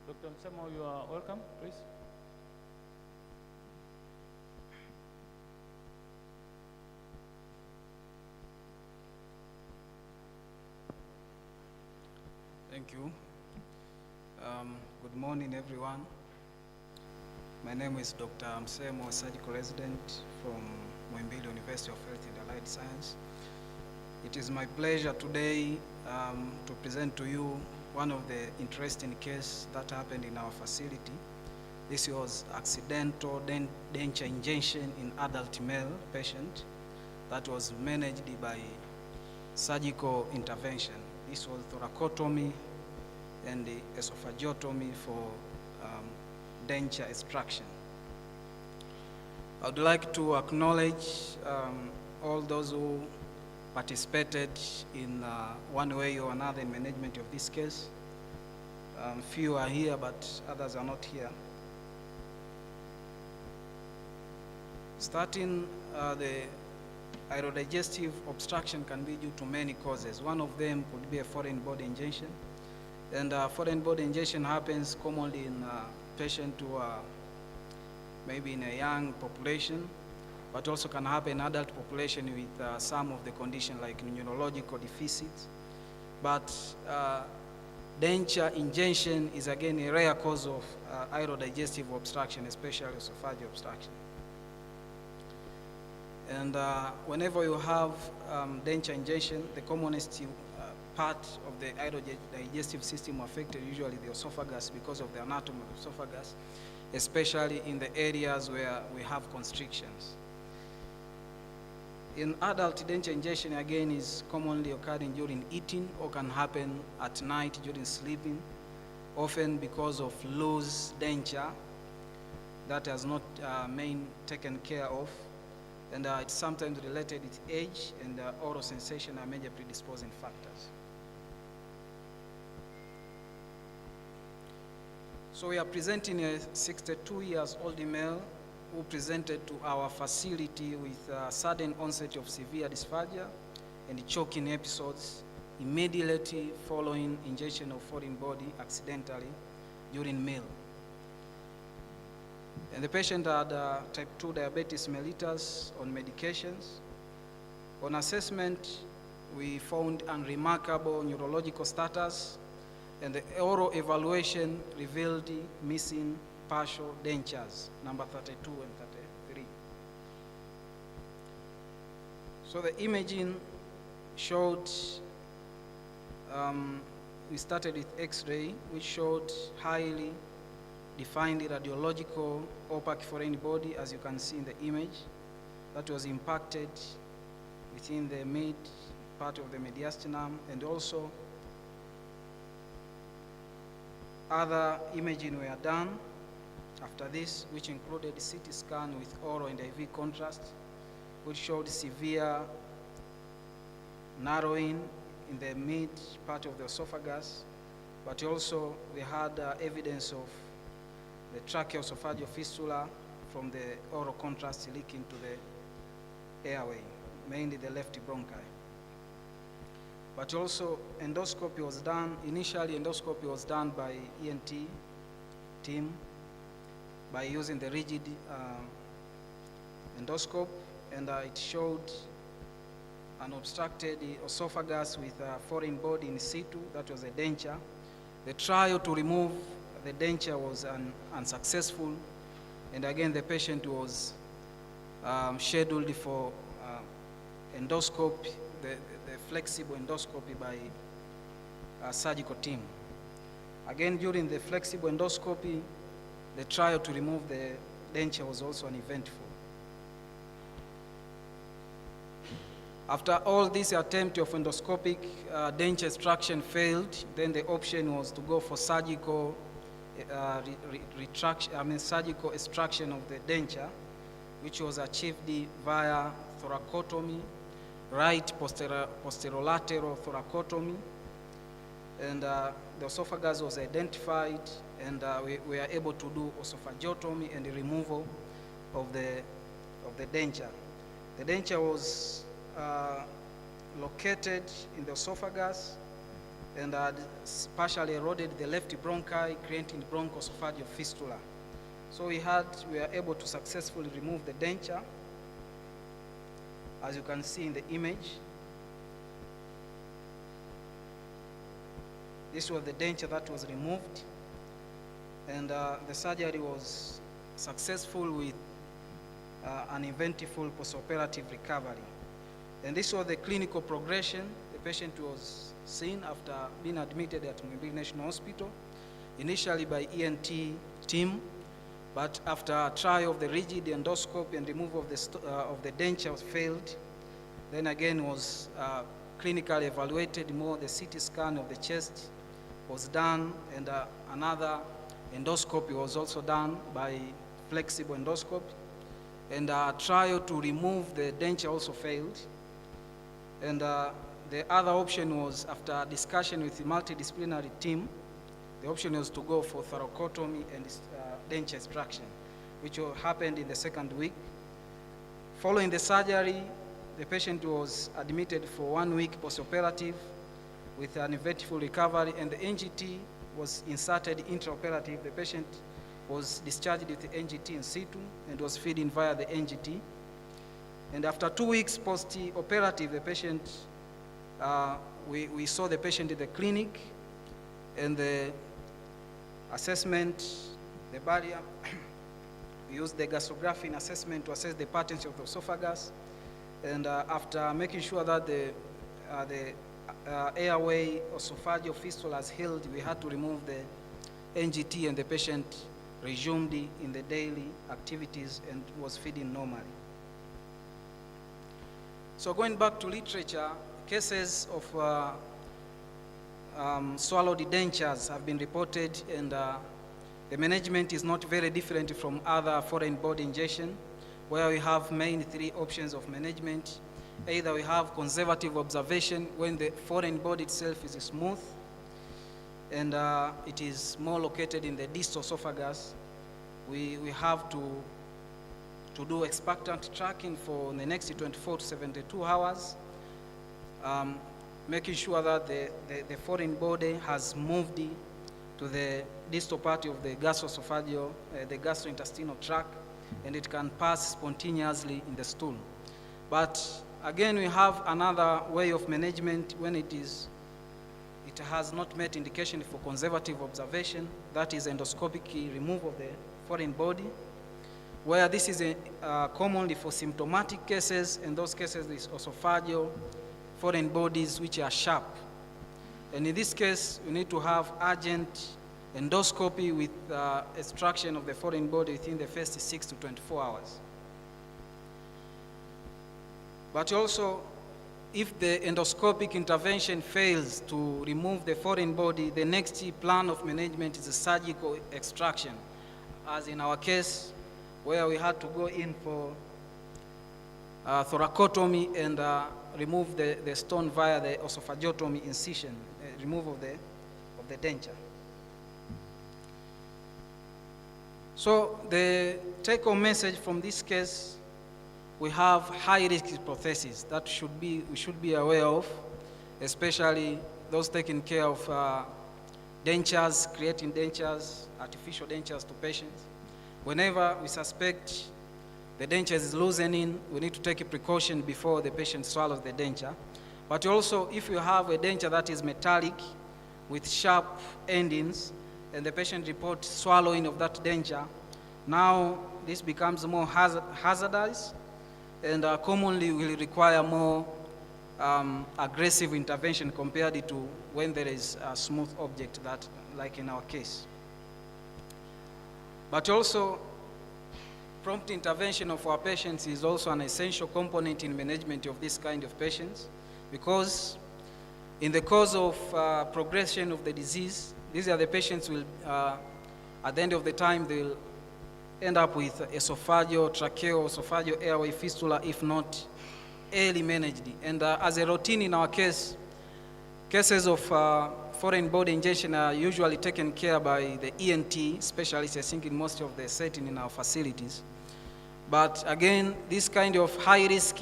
Dr. Msemo, you are welcome, please. Thank you. Good morning, everyone. My name is Dr. Msemo, surgical resident from Muhimbili University of Health and Allied Science. It is my pleasure today to present to you one of the interesting cases that happened in our facility. This was accidental denture ingestion in adult male patient that was managed by surgical intervention. This was thoracotomy and the esophageotomy for denture extraction. I would like to acknowledge all those who participated in one way or another in management of this case. Few are here, but others are not here. Starting the aerodigestive obstruction can be due to many causes. One of them could be a foreign body ingestion. And foreign body ingestion happens commonly in patients who are maybe in a young population, but also can happen in adult population with some of the conditions like neurological deficits. But denture ingestion is again a rare cause of aerodigestive obstruction, especially esophageal obstruction. And whenever you have denture ingestion, the commonest part of the aerodigestive system affected, usually the esophagus, because of the anatomy of the esophagus, especially in the areas where we have constrictions. In adult, denture ingestion again is commonly occurring during eating or can happen at night during sleeping, often because of loose denture that has not been taken care of. And it's sometimes related with age, and oral sensation are major predisposing factors. So we are presenting a 62-year-old male who presented to our facility with sudden onset of severe dysphagia and choking episodes immediately following ingestion of foreign body accidentally during meal. And the patient had type 2 diabetes mellitus on medications. On assessment, we found unremarkable neurological status And the oral evaluation revealed missing partial dentures, number 32 and 33. So the imaging showed, we started with X-ray, which showed highly defined radiological opaque foreign body, as you can see in the image, that was impacted within the mid part of the mediastinum, and also other imaging were done after this, which included CT scan with oral and IV contrast, which showed severe narrowing in the mid part of the esophagus, but also we had evidence of the tracheoesophageal fistula from the oral contrast leaking to the airway, mainly the left bronchi. But also endoscopy was done. Initially, endoscopy was done by ENT team by using the rigid endoscope, and it showed an obstructed esophagus with a foreign body in situ, that was a denture. The trial to remove the denture was unsuccessful, and again the patient was scheduled for endoscopy, the flexible endoscopy by a surgical team. Again, during the flexible endoscopy, the trial to remove the denture was also uneventful. After all this attempt of endoscopic denture extraction failed, then the option was to go for surgical surgical extraction of the denture, which was achieved via thoracotomy, right posterolateral thoracotomy, and the esophagus was identified, and we were able to do esophagotomy and the removal of the denture. The denture was located in the esophagus and had partially eroded the left bronchi, creating bronchoesophageal fistula. So we were able to successfully remove the denture, as you can see in the image. This was the denture that was removed, and the surgery was successful with an eventful postoperative recovery. And this was the clinical progression. The patient was seen after being admitted at Muhimbili National Hospital, initially by ENT team, but after a trial of the rigid endoscopy and removal of the denture failed, then again was clinically evaluated more. The CT scan of the chest was done, and another endoscopy was also done by flexible endoscopy, and a trial to remove the denture also failed. And the other option was, after discussion with the multidisciplinary team, the option was to go for thoracotomy and denture extraction, which happened in the second week. Following the surgery, the patient was admitted for 1 week postoperative with an eventful recovery, and the NGT was inserted intraoperative. The patient was discharged with the NGT in situ and was feeding via the NGT. And after 2 weeks post-operative, the patient, we saw the patient in the clinic, and the assessment, the barrier, we used the gastrography assessment to assess the patency of the esophagus. And after making sure that the airway esophageal fistula has healed, we had to remove the NGT, and the patient resumed in the daily activities and was feeding normally. So going back to literature, cases of swallowed dentures have been reported, and the management is not very different from other foreign body ingestion, where we have main 3 options of management. Either we have conservative observation when the foreign body itself is smooth and it is more located in the distal esophagus. We have to do expectant tracking for the next 24 to 72 hours, making sure that the foreign body has moved to the distal part of the gastroesophageal, the gastrointestinal tract, and it can pass spontaneously in the stool. But again, we have another way of management when it is it has not met indication for conservative observation, that is endoscopic removal of the foreign body, where this is commonly for symptomatic cases, and those cases is esophageal foreign bodies which are sharp. And in this case, we need to have urgent endoscopy with extraction of the foreign body within the first 6 to 24 hours. But also, if the endoscopic intervention fails to remove the foreign body, the next plan of management is a surgical extraction, as in our case, where we had to go in for thoracotomy and remove the stone via the esophagotomy incision, removal of the denture. So the take-home message from this case, we have high-risk hypotheses that we should be aware of, especially those taking care of dentures, creating dentures, artificial dentures to patients. Whenever we suspect the denture is loosening, we need to take a precaution before the patient swallows the denture. But also, if you have a denture that is metallic with sharp endings, and the patient reports swallowing of that denture, now this becomes more hazardous, and commonly will require more aggressive intervention compared to when there is a smooth object, that, like in our case. But also, prompt intervention of our patients is also an essential component in management of this kind of patients, because in the course of progression of the disease, these are the patients who will, at the end of the time, they'll end up with esophageal, tracheal, esophageal airway fistula, if not early managed. And as a routine in our case, cases of foreign body injection are usually taken care by the ENT specialists, I think in most of the setting in our facilities. But again, this kind of high-risk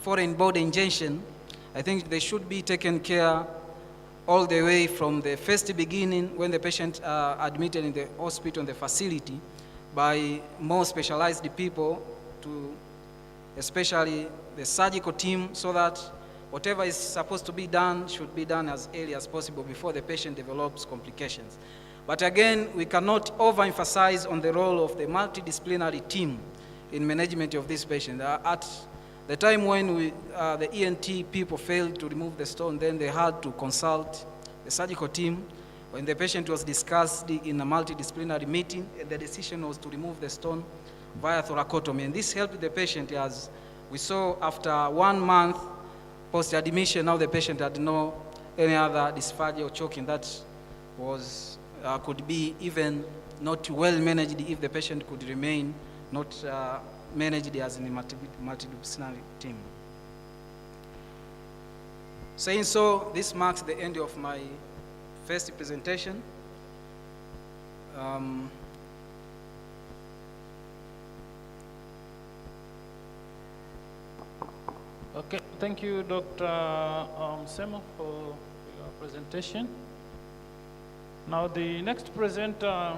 foreign body injection, I think they should be taken care all the way from the first beginning when the patient admitted in the hospital and the facility by more specialized people, to especially the surgical team, so that whatever is supposed to be done should be done as early as possible before the patient develops complications. But again, we cannot overemphasize on the role of the multidisciplinary team in management of this patient. At the time when the ENT people failed to remove the stone, then they had to consult the surgical team. When the patient was discussed in a multidisciplinary meeting, and the decision was to remove the stone via thoracotomy. And this helped the patient, as we saw after 1 month post-admission, now the patient had no any other dysphagia or choking that was, could be even not well managed if the patient could remain not managed as a multidisciplinary team. Saying so, this marks the end of my first presentation. Okay, thank you, Dr. Semo, for your presentation. Now, the next presenter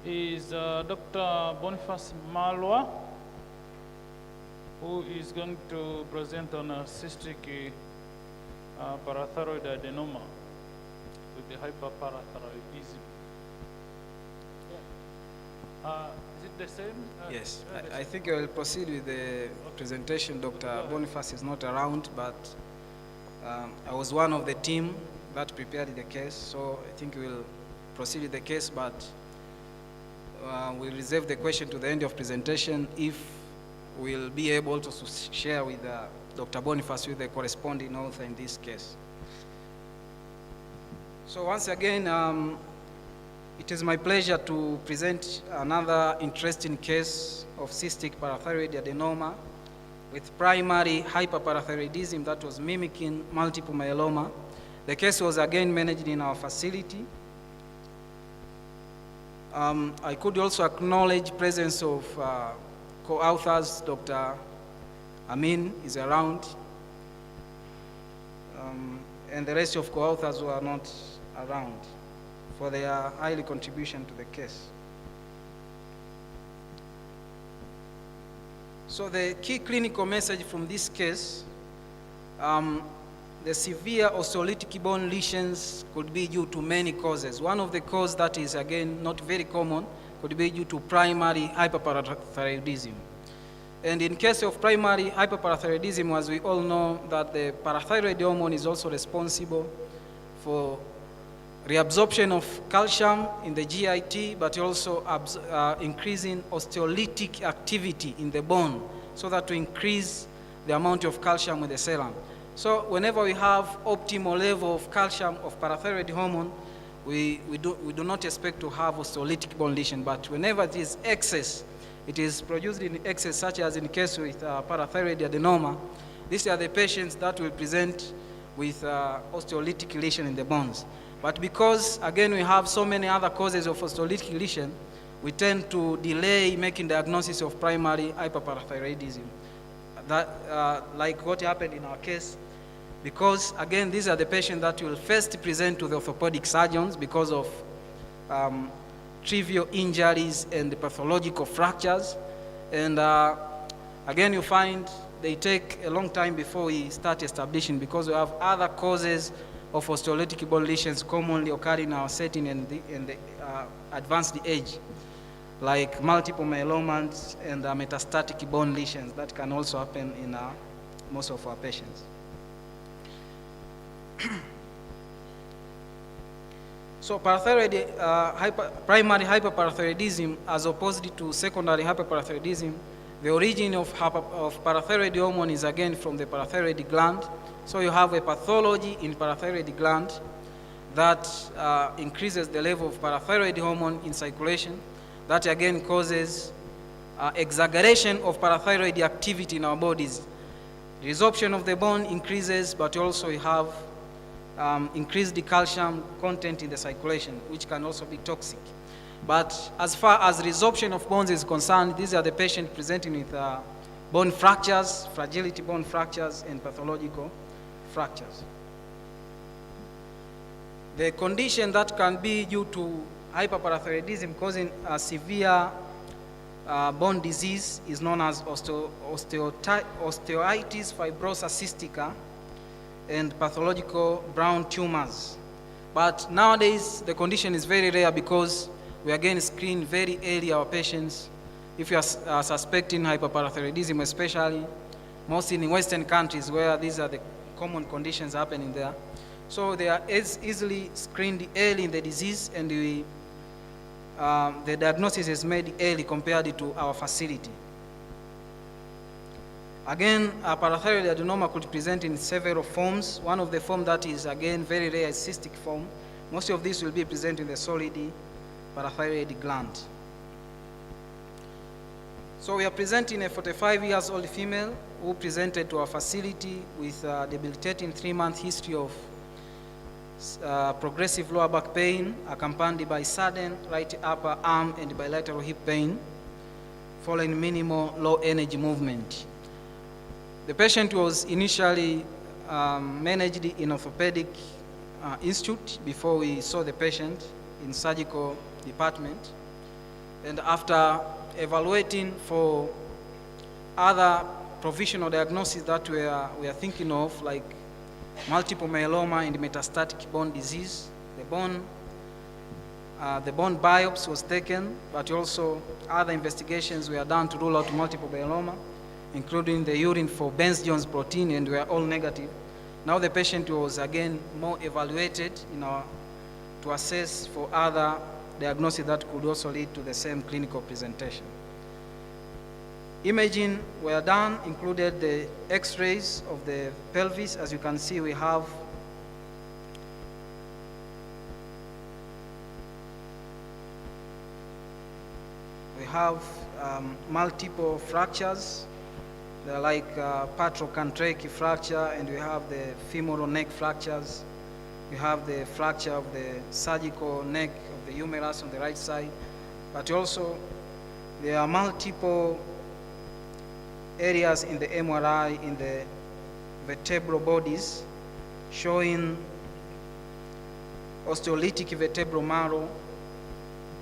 is Dr. Boniface Malwa, who is going to present on cystic parathyroid adenoma with the hyperparathyroidism. Is it the same? Yes, I think I will proceed with the presentation. Dr. Boniface is not around, but I was one of the team that prepared the case, so I think we'll proceed with the case, but we'll reserve the question to the end of presentation if we'll be able to share with Dr. Boniface, with the corresponding author in this case. So once again, it is my pleasure to present another interesting case of cystic parathyroid adenoma with primary hyperparathyroidism that was mimicking multiple myeloma. The case was again managed in our facility. I could also acknowledge presence of co-authors. Dr. Amin is around, and the rest of co-authors who are not around for their highly contribution to the case. So the key clinical message from this case, the severe osteolytic bone lesions could be due to many causes. One of the causes that is, again, not very common could be due to primary hyperparathyroidism. And in case of primary hyperparathyroidism, as we all know, that the parathyroid hormone is also responsible for reabsorption of calcium in the GIT, but also increasing osteolytic activity in the bone, so that to increase the amount of calcium in the serum. So whenever we have optimal level of calcium of parathyroid hormone, we do not expect to have osteolytic bone lesion, but whenever it is excess, it is produced in excess, such as in case with parathyroid adenoma, these are the patients that will present with osteolytic lesion in the bones. But because, again, we have so many other causes of osteolytic lesion, we tend to delay making diagnosis of primary hyperparathyroidism. That, like what happened in our case, because, again, these are the patients that will first present to the orthopedic surgeons because of trivial injuries and pathological fractures. And again, you find they take a long time before we start establishing, because we have other causes of osteolytic bone lesions commonly occurring in our setting and the advanced age, like multiple myelomas and metastatic bone lesions that can also happen in most of our patients. So parathyroid, primary hyperparathyroidism as opposed to secondary hyperparathyroidism, the origin of parathyroid hormone is again from the parathyroid gland. So you have a pathology in parathyroid gland that increases the level of parathyroid hormone in circulation. That again causes exaggeration of parathyroid activity in our bodies. Resorption of the bone increases, but also you have increased the calcium content in the circulation, which can also be toxic. But as far as resorption of bones is concerned, these are the patients presenting with bone fractures, fragility bone fractures, and pathological fractures. The condition that can be due to hyperparathyroidism causing a severe bone disease is known as osteoitis fibrosa cystica and pathological brown tumors. But nowadays, the condition is very rare because we again screen very early our patients. If you are suspecting hyperparathyroidism, especially mostly in Western countries where these are the common conditions happening there. So they are easily screened early in the disease, and the diagnosis is made early compared to our facility. Again, parathyroid adenoma could present in several forms. One of the forms that is, again, very rare is cystic form. Most of this will be present in the solid parathyroid gland. So we are presenting a 45-year-old female who presented to our facility with a debilitating 3-month history of progressive lower back pain, accompanied by sudden right upper arm and bilateral hip pain, following minimal low energy movement. The patient was initially managed in orthopedic institute before we saw the patient in surgical department. And after evaluating for other provisional diagnoses that we are thinking of, like multiple myeloma and metastatic bone disease, the bone biopsy was taken, but also other investigations were done to rule out multiple myeloma, including the urine for Benz-Jones protein, and were all negative. Now the patient was again more evaluated to assess for other diagnoses that could also lead to the same clinical presentation. Imaging were done, included the x-rays of the pelvis. As you can see, we have multiple fractures. They're like patrochantric fracture, and we have the femoral neck fractures. We have the fracture of the surgical neck of the humerus on the right side. But also, there are multiple areas in the MRI in the vertebral bodies showing osteolytic vertebral marrow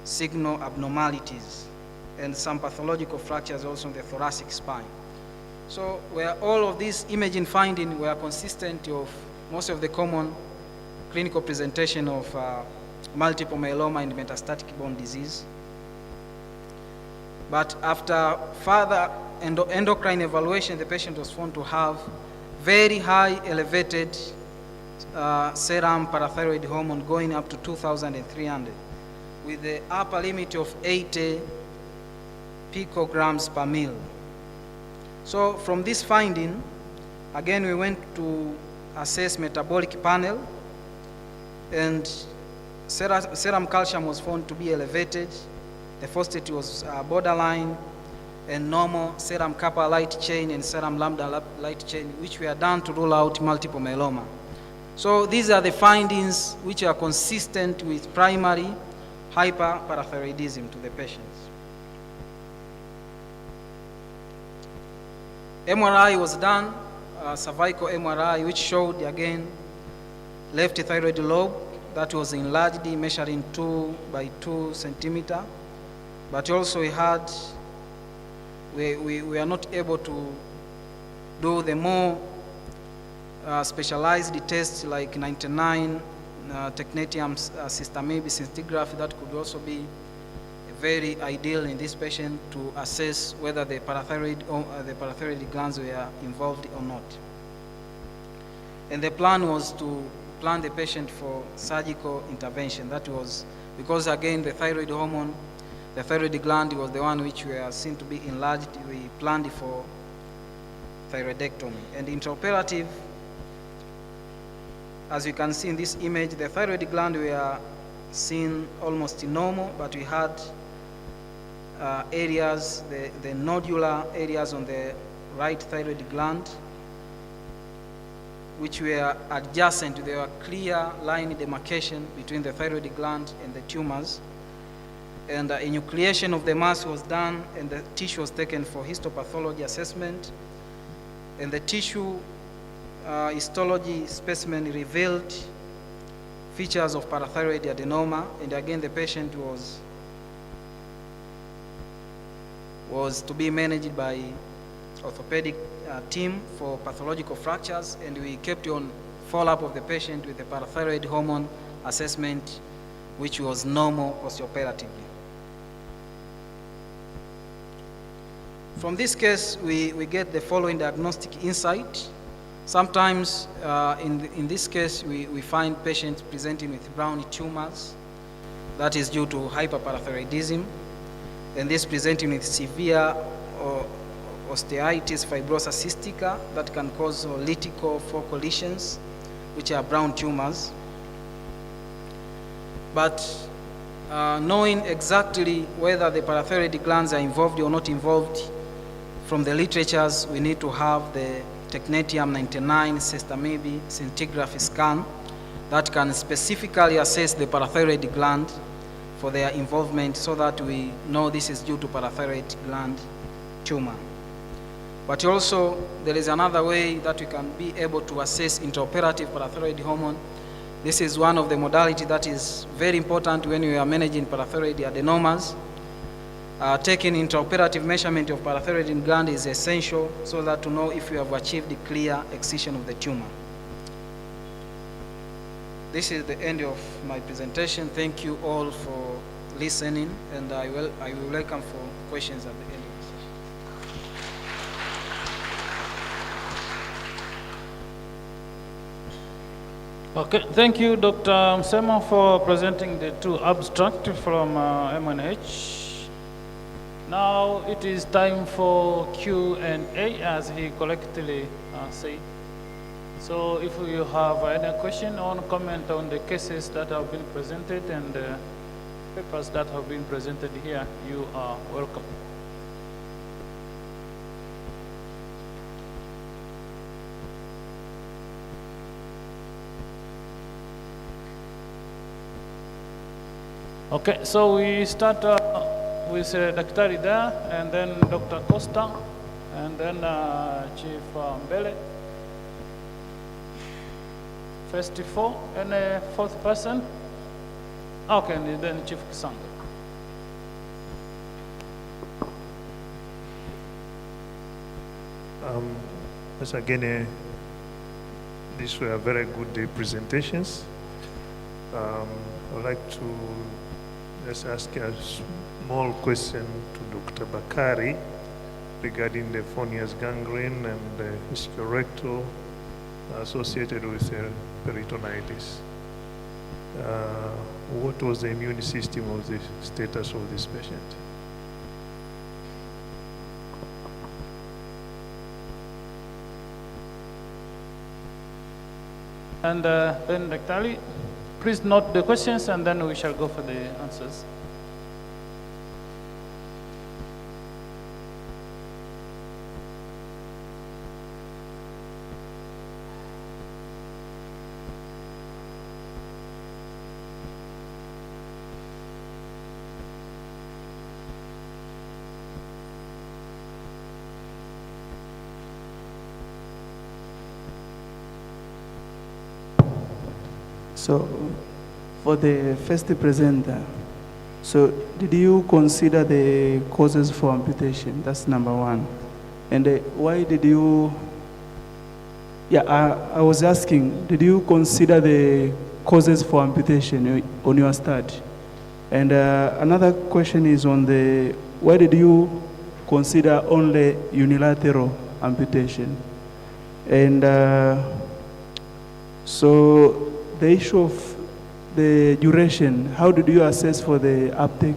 signal abnormalities, and some pathological fractures also in the thoracic spine. So where all of these imaging findings were consistent of most of the common clinical presentation of multiple myeloma and metastatic bone disease. But after further endocrine evaluation, the patient was found to have very high elevated serum parathyroid hormone going up to 2,300 with the upper limit of 80 picograms per mil. So from this finding, again we went to assess metabolic panel, and serum calcium was found to be elevated, the phosphate was borderline, and normal serum kappa light chain and serum lambda light chain, which were done to rule out multiple myeloma. So these are the findings which are consistent with primary hyperparathyroidism to the patients. MRI was done, cervical MRI, which showed again left thyroid lobe that was enlarged, measuring 2 by 2 centimeter. But also we are not able to do the more specialized tests like 99 technetium systemic scintigraphy. That could also be very ideal in this patient to assess whether the parathyroid glands were involved or not. And the plan was to plan the patient for surgical intervention. That was because, again, the thyroid hormone, the thyroid gland was the one which were seen to be enlarged. We planned for thyroidectomy. And intraoperative, as you can see in this image, the thyroid gland were seen almost normal, but we had areas, the nodular areas on the right thyroid gland, which were adjacent. There were clear line demarcation between the thyroid gland and the tumors. And enucleation of the mass was done, and the tissue was taken for histopathology assessment. And the tissue histology specimen revealed features of parathyroid adenoma. And again, the patient was to be managed by orthopedic team for pathological fractures, and we kept on follow-up of the patient with the parathyroid hormone assessment, which was normal postoperatively. From this case, we get the following diagnostic insight. Sometimes in this case, we find patients presenting with brown tumors. That is due to hyperparathyroidism, and this presenting with severe osteitis fibrosa cystica that can cause lytical focal lesions, which are brown tumors. But knowing exactly whether the parathyroid glands are involved or not involved, from the literatures, we need to have the technetium 99 sestamibi scintigraphy scan that can specifically assess the parathyroid gland for their involvement, so that we know this is due to parathyroid gland tumor. But also, there is another way that we can be able to assess intraoperative parathyroid hormone. This is one of the modalities that is very important when we are managing parathyroid adenomas. Taking intraoperative measurement of parathyroid gland is essential, so that to know if we have achieved the clear excision of the tumor. This is the end of my presentation. Thank you all for listening, and I will welcome for questions at the end of the session. Okay, thank you, Dr. Msemo, for presenting the two abstracts from MNH. Now it is time for Q&A, as he collectively said. So if you have any question or comment on the cases that have been presented and the papers that have been presented here, you are welcome. Okay, so we start with Dr. Ida, and then Dr. Costa, and then Chief Mbele. First four, and a fourth person. Okay, and then Chief Kisanga. Once again, these were very good presentations. I'd like to just ask a small question to Dr. Bakari regarding the Fournier's gangrene and the ischiorectal associated with peritonitis. What was the immune system of the status of this patient? And then Dr. Ali, please note the questions and then we shall go for the answers. So, for the first presenter, so did you consider the causes for amputation? That's number one. And why did you, I was asking, did you consider the causes for amputation on your study? And another question is on the, why did you consider only unilateral amputation? And so the issue of the duration, how did you assess for the uptake?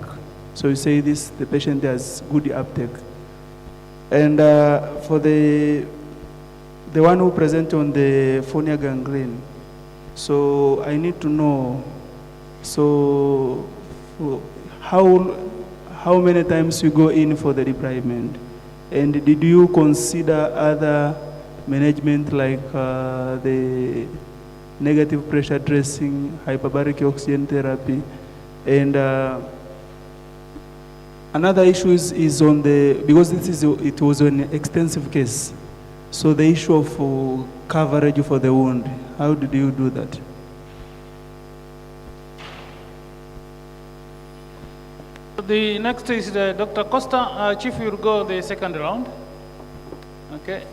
So you say the patient has good uptake. And for the one who present on the Fournier gangrene, so I need to know, so how many times you go in for the debridement? And did you consider other management like the negative pressure dressing, hyperbaric oxygen therapy? And another issue is on the, because it was an extensive case, so the issue of coverage for the wound, how did you do that? The next is Dr. Costa. Chief, you will go the second round. Okay.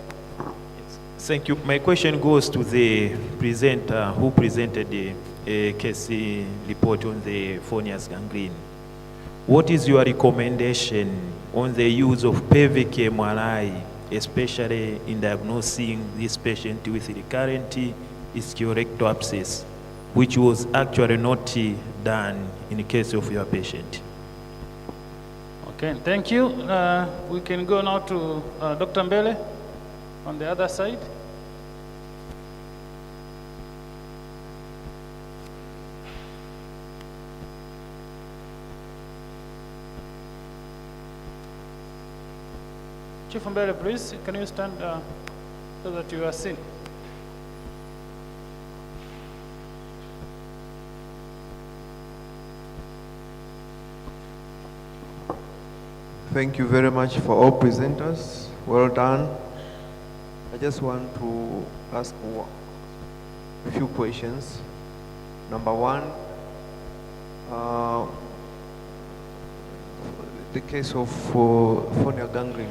Thank you. My question goes to the presenter who presented the case report on the Fournier's gangrene. What is your recommendation on the use of pelvic MRI, especially in diagnosing this patient with recurrent ischiorectal abscess, which was actually not done in the case of your patient? Okay, thank you. We can go now to Dr. Mbele on the other side. Chief Mbele, please, can you stand so that you are seen? Thank you very much for all presenters. Well done. I just want to ask a few questions. Number one, the case of Fournier gangrene.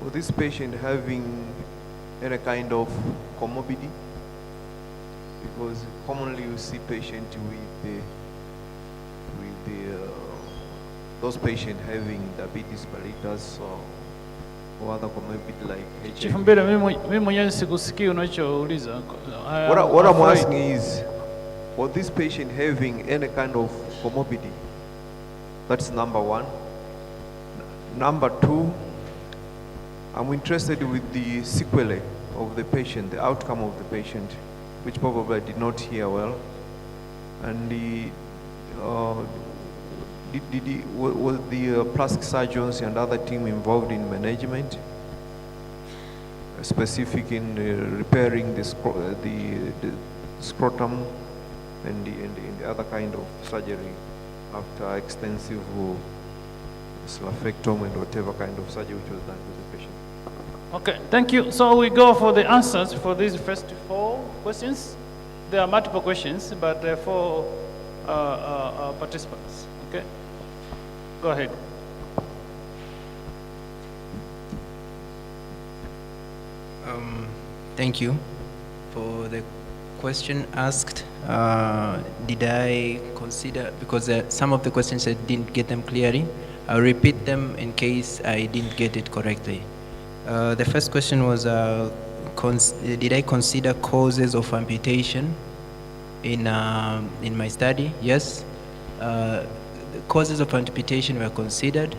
Was this patient having any kind of comorbidity? Because commonly you see patients with those patients having diabetes mellitus or other comorbidity like HIV. Chief Mbele, mimi mwenyewe sikusikii unachouliza. What I'm asking is, was this patient having any kind of comorbidity? That's number one. Number two, I'm interested with the sequelae of the patient, the outcome of the patient, which probably I did not hear well. And was the plastic surgeons and other team involved in management, specific in repairing the scrotum and the other kind of surgery after extensive splenectomy and whatever kind of surgery which was done to the patient? Okay, thank you. So we go for the answers for these first 4 questions. There are multiple questions, but there are 4 participants. Okay, go ahead. Thank you. For the question asked, did I consider, because some of the questions I didn't get them clearly, I'll repeat them in case I didn't get it correctly. The first question was, did I consider causes of amputation in my study? Yes. The causes of amputation were considered,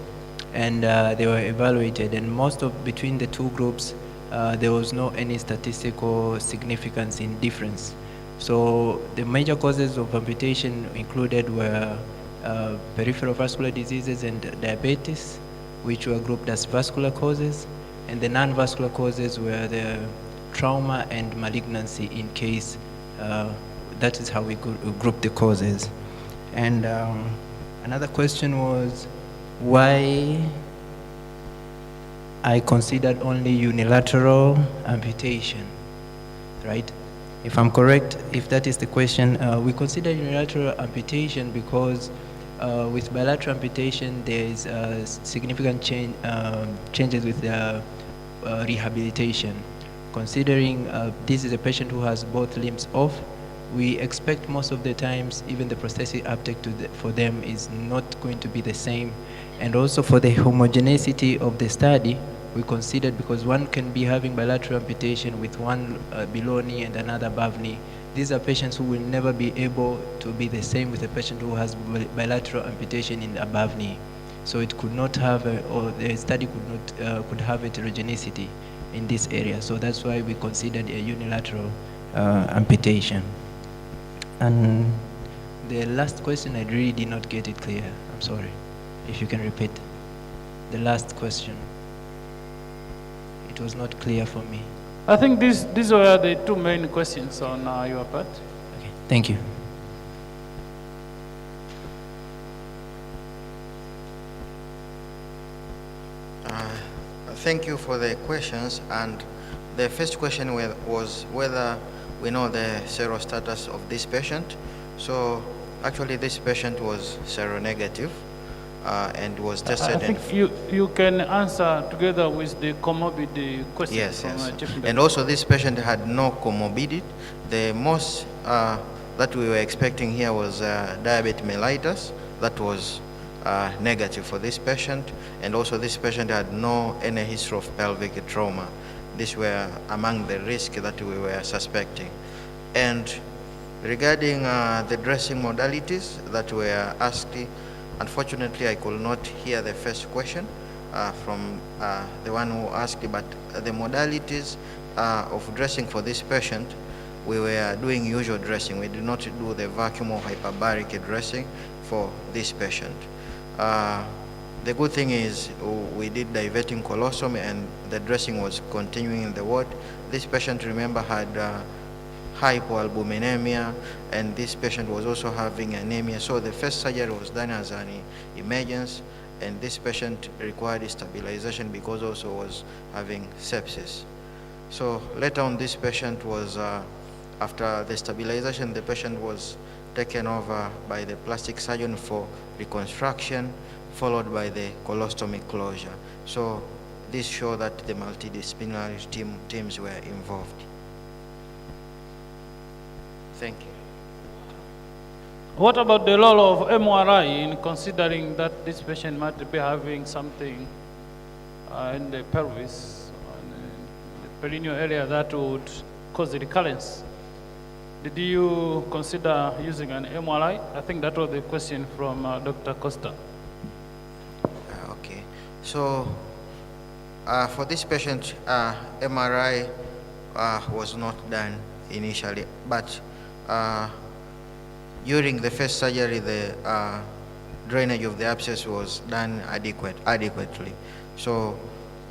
and they were evaluated, and between the two groups, there was no any statistical significance in difference. So the major causes of amputation included were peripheral vascular diseases and diabetes, which were grouped as vascular causes, and the non-vascular causes were the trauma and malignancy in case. That is how we group the causes. And another question was why I considered only unilateral amputation, right? If I'm correct, if that is the question, we consider unilateral amputation because with bilateral amputation, there is significant changes with the rehabilitation. Considering this is a patient who has both limbs off, we expect most of the times even the prosthetic uptake for them is not going to be the same. And also for the homogeneity of the study, we considered, because one can be having bilateral amputation with one below knee and another above knee. These are patients who will never be able to be the same with a patient who has bilateral amputation in the above knee. So it could not have, or the study could have heterogeneity in this area. So that's why we considered a unilateral amputation. And the last question, I really did not get it clear. I'm sorry. If you can repeat the last question. It was not clear for me. I think these were the two main questions on your part. Okay, thank you. Thank you for the questions. And the first question was whether we know the serostatus of this patient. So actually this patient was seronegative and was tested. I think you can answer together with the comorbid question. Yes, from, yes. Chief And also this patient had no comorbidity. The most that we were expecting here was diabetes mellitus. That was negative for this patient. And also this patient had any history of pelvic trauma. These were among the risks that we were suspecting. And regarding the dressing modalities that were asked, unfortunately I could not hear the first question from the one who asked, but the modalities of dressing for this patient, we were doing usual dressing. We did not do the vacuum or hyperbaric dressing for this patient. The good thing is we did diverting colostomy and the dressing was continuing in the ward. This patient, remember, had hypoalbuminemia, and this patient was also having anemia. So the first surgery was done as an emergency, and this patient required stabilization because also was having sepsis. So later on, this patient was, after the stabilization, the patient was taken over by the plastic surgeon for reconstruction, followed by the colostomy closure. So this shows that the multidisciplinary teams were involved. Thank you. What about the role of MRI in considering that this patient might be having something in the pelvis, in the perineal area that would cause recurrence? Did you consider using an MRI? I think that was the question from Dr. Costa. Okay. So for this patient, MRI was not done initially, but during the first surgery, the drainage of the abscess was done adequately. So,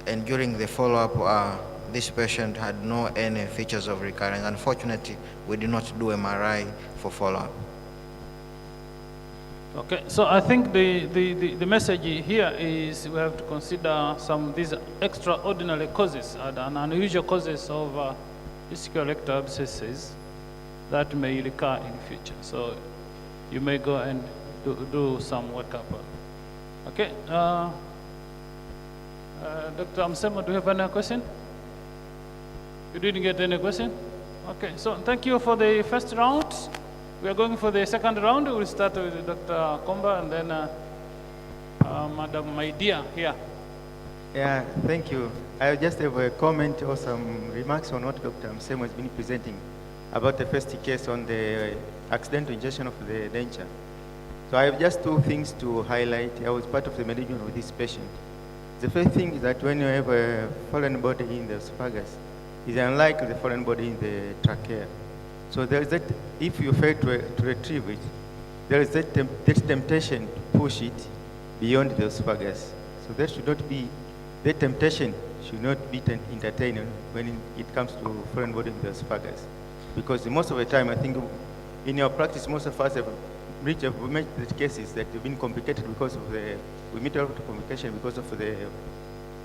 and during the follow-up, this patient had no any features of recurrence. Unfortunately, we did not do MRI for follow-up. Okay, so I think the message here is we have to consider these extraordinary causes and unusual causes of ischial rectal abscesses that may recur in the future. So you may go and do some workup. Okay, Dr. Amsemo, do you have any question? You didn't get any question? Okay, so thank you for the first round. We are going for the second round. We'll start with Dr. Komba and then Madam Maidia here. Yeah, thank you. I just have a comment or some remarks on what Dr. Msemo has been presenting about the first case on the accidental injection of the denture. So I have just two things to highlight. I was part of the management of this patient. The first thing is that when you have a foreign body in the esophagus, it's unlike the foreign body in the trachea. So there is that, if you fail to retrieve it, there is that temptation to push it beyond the esophagus. So that should not be, that temptation should not be entertained when it comes to foreign body in the esophagus. Because most of the time, I think in your practice, most of us have met the cases that have been complicated because of we meet a lot of complication because of the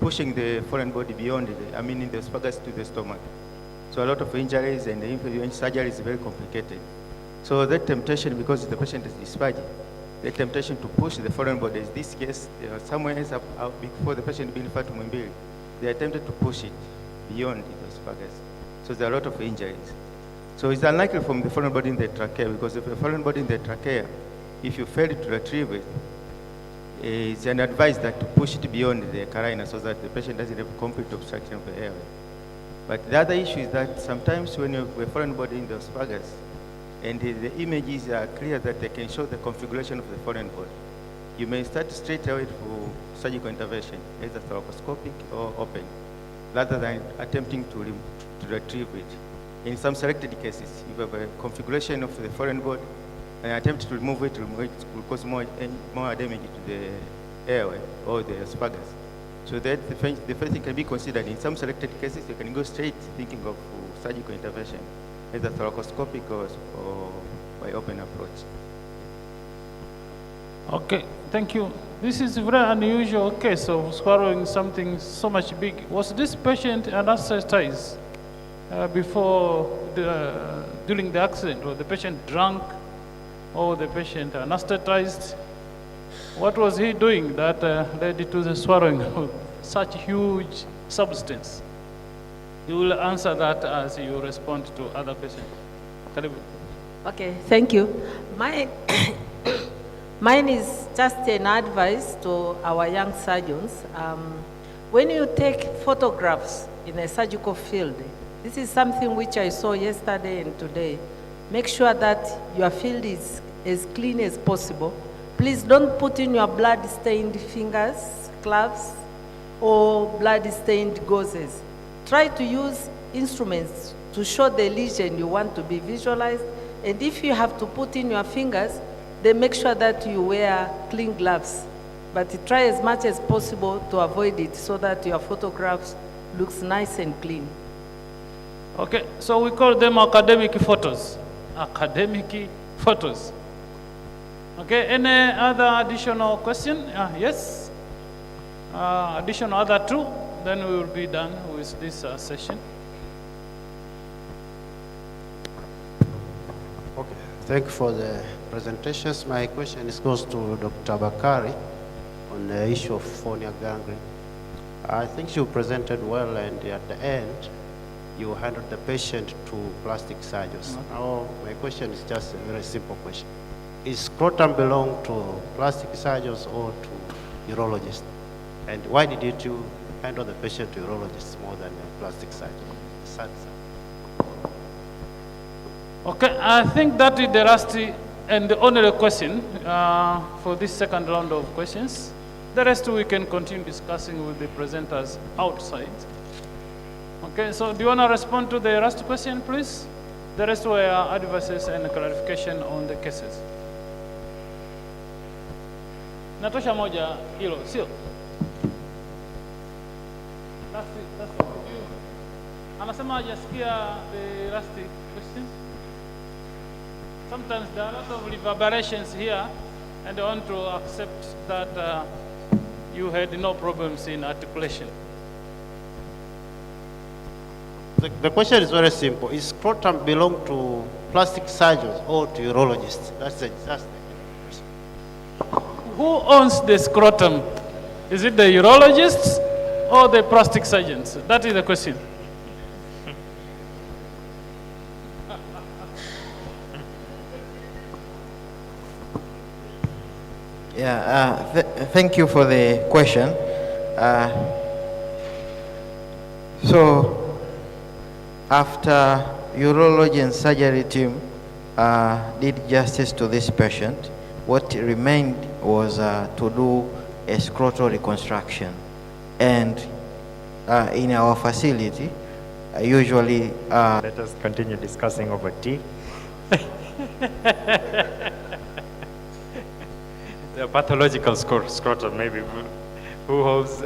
pushing the foreign body beyond in the esophagus to the stomach. So a lot of injuries and the surgery is very complicated. So that temptation, because the patient is dysphagic, the temptation to push the foreign body, in this case, somewhere else before the patient being referred to Muhimbili, they attempted to push it beyond the esophagus. So there are a lot of injuries. So it's unlikely from the foreign body in the trachea, because if a foreign body in the trachea, if you fail to retrieve it, it's advised that to push it beyond the carina so that the patient doesn't have complete obstruction of the airway. But the other issue is that sometimes when you have a foreign body in the esophagus, and the images are clear that they can show the configuration of the foreign body, you may start straight away for surgical intervention, either thoracoscopic or open, rather than attempting to retrieve it. In some selected cases, if you have a configuration of the foreign body, and attempt to remove it will cause more damage to the airway or the esophagus. So that the first thing can be considered. In some selected cases, you can go straight thinking of surgical intervention, either thoracoscopic or by open approach. Okay, thank you. This is a very unusual case of swallowing something so much big. Was this patient anesthetized during the accident? Was the patient drunk or the patient anesthetized? What was he doing that led to the swallowing of such huge substance? You will answer that as you respond to other patients. Karibu. Okay, thank you. Mine is just an advice to our young surgeons. When you take photographs in a surgical field, this is something which I saw yesterday and today. Make sure that your field is as clean as possible. Please don't put in your blood-stained fingers, gloves, or blood-stained gauzes. Try to use instruments to show the lesion you want to be visualized. And if you have to put in your fingers, then make sure that you wear clean gloves. But try as much as possible to avoid it so that your photographs looks nice and clean. Okay, so we call them academic photos. Academic photos. Okay, any other additional question? Yes? Additional other two, then we will be done with this session. Okay, thank you for the presentations. My question goes to Dr. Bakari on the issue of phonia gangrene. I think you presented well, and at the end, you handed the patient to plastic surgeons. Now, my question is just a very simple question. Is scrotum belong to plastic surgeons or to urologists? And why did you handle the patient to urologists more than a plastic surgeon? Okay, I think that is the last and the only question for this second round of questions. The rest we can continue discussing with the presenters outside. Okay, so do you want to respond to the last question, please? The rest were advices and clarification on the cases. Natosha moja hilo, sio? Anasema hajasikia the last questions. Sometimes there are a lot of reverberations here, and I want to accept that you had no problems in articulation. The question is very simple. Is scrotum belong to plastic surgeons or to urologists? That's the question. Who owns the scrotum? Is it the urologists or the plastic surgeons? That is the question. Yeah, thank you for the question. So, after urology and surgery team did justice to this patient, what remained was to do a scrotal reconstruction. And in our facility, usually... Let us continue discussing over tea. The pathological scrotum, maybe. Who wants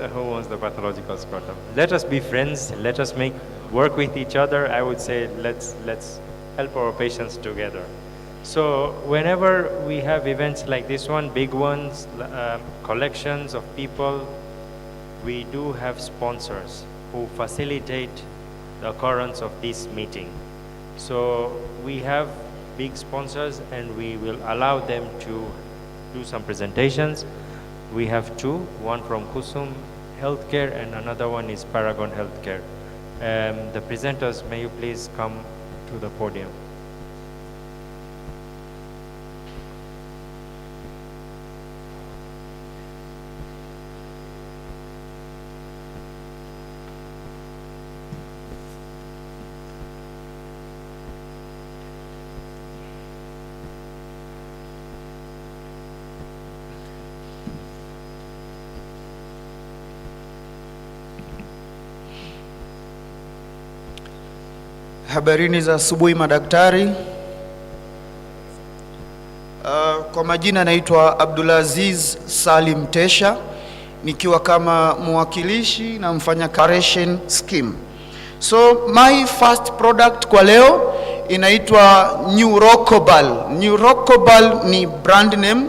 the pathological scrotum? Let us be friends. Let us work with each other. I would say let's help our patients together. So whenever we have events like this one, big ones, collections of people, we do have sponsors who facilitate the occurrence of this meeting. So we have big sponsors and we will allow them to do some presentations. We have two, one from Kusum Healthcare and another one is Paragon Healthcare. The presenters, may you please come to the podium. Habarini za asubuhi madaktari. Kwa majina naitwa Abdulaziz Salim Tesha, nikiwa kama mwakilishi na mfanya operation scheme. So my first product kwa leo inaitwa Neurocobal. Neurocobal ni brand name,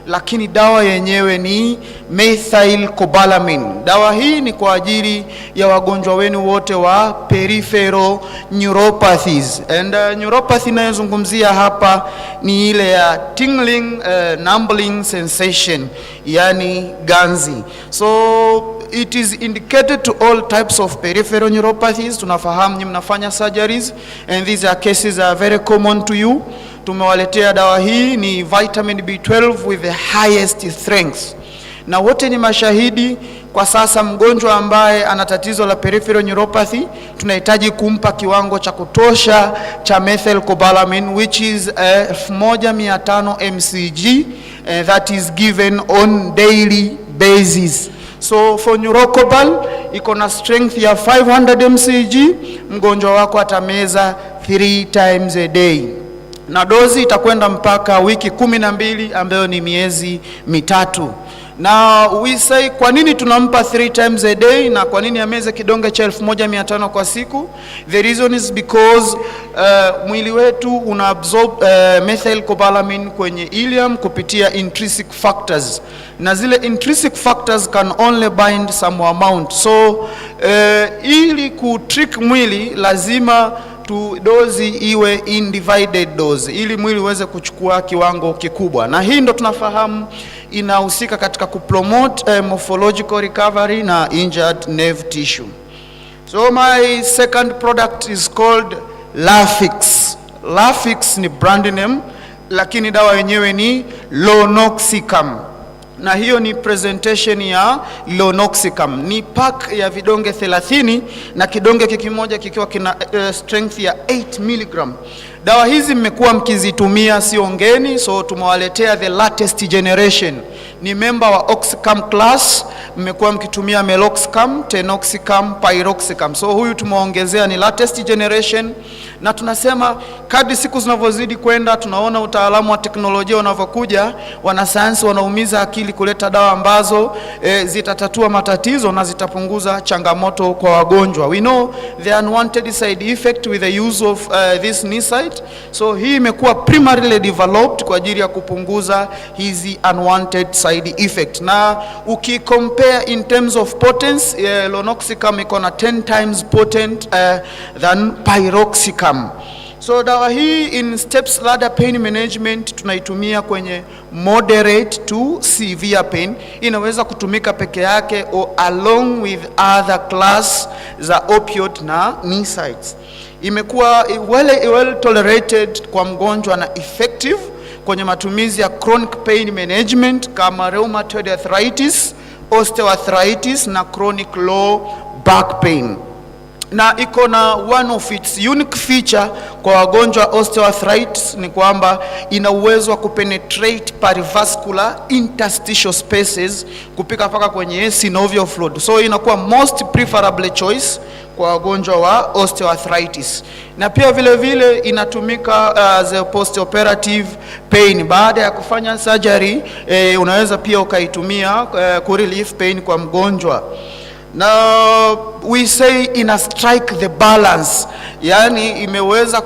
lakini dawa yenyewe ni methylcobalamin. Dawa hii ni kwa ajili ya wagonjwa wenu wote wa peripheral neuropathies. And neuropathy inayozungumzia hapa ni ile ya tingling, numbing sensation, yani ganzi. So it is indicated to all types of peripheral neuropathies. Tunafahamu ni mnafanya surgeries and these are cases are very common to you. Tumewaletea dawa hii, ni vitamin B12 with the highest strength. Na wote ni mashahidi kwa sasa, mgonjwa ambaye ana tatizo la peripheral neuropathy tunahitaji kumpa kiwango cha kutosha cha methylcobalamin, which is 1500 mcg that is given on daily basis. So for Neurocobal iko na strength ya 500 mcg, mgonjwa wako atameza 3 times a day. Na dozi itakwenda mpaka wiki 12 ambayo ni miezi mitatu. Na we say kwa nini tunampa 3 times a day na kwa nini ameze kidonge cha 1500 kwa siku? The reason is because mwili wetu unaabsorb methylcobalamin kwenye ileum kupitia intrinsic factors. Na zile intrinsic factors can only bind some amount. So ili kutrick mwili lazima dozi iwe undivided dose ili mwili uweze kuchukua kiwango kikubwa. Na hii ndo tunafahamu inahusika katika kupromote morphological recovery na injured nerve tissue. So my second product is called Lafix. Lafix ni brand name, lakini dawa yenyewe ni Lonoxicam. Na hiyo ni presentation ya Lonoxicam. Ni pack ya vidonge 30 na kidonge kimoja kikiwa kina strength ya 8 mg. Dawa hizi mmekuwa mkizitumia sio ngeni, so tumewaletea the latest generation. Ni member wa Oxicam class, mmekuwa mkitumia Meloxicam, Tenoxicam, Piroxicam. So huyu tumeongezea ni latest generation, na tunasema kadri siku zinavyozidi kwenda tunaona utaalamu wa teknolojia unavyokuja, wanasayansi wanaumiza akili kuleta dawa ambazo zitatatua matatizo na zitapunguza changamoto kwa wagonjwa. We know the unwanted side effect with the use of this NSAID. So hii imekuwa primarily developed kwa ajili ya kupunguza hizi unwanted side effect. Na ukicompare in terms of potency, Lonoxicam iko na 10 times potent than Piroxicam. So dawa hii in steps ladder pain management tunaitumia kwenye moderate to severe pain. Inaweza kutumika peke yake or along with other class za opioid na NSAIDs. Imekuwa well tolerated kwa mgonjwa na effective kwenye matumizi ya chronic pain management kama rheumatoid arthritis, osteoarthritis na chronic low back pain. Na iko na one of its unique feature kwa wagonjwa osteoarthritis ni kwamba ina uwezo wa kupenetrate perivascular interstitial spaces kupika paka kwenye synovial fluid. So inakuwa most preferable choice kwa wagonjwa wa osteoarthritis. Na pia vile vile inatumika as a postoperative pain. Baada ya kufanya surgery, unaweza pia ukaitumia kurelieve pain kwa mgonjwa. Now we say ina strike the balance, yani imeweza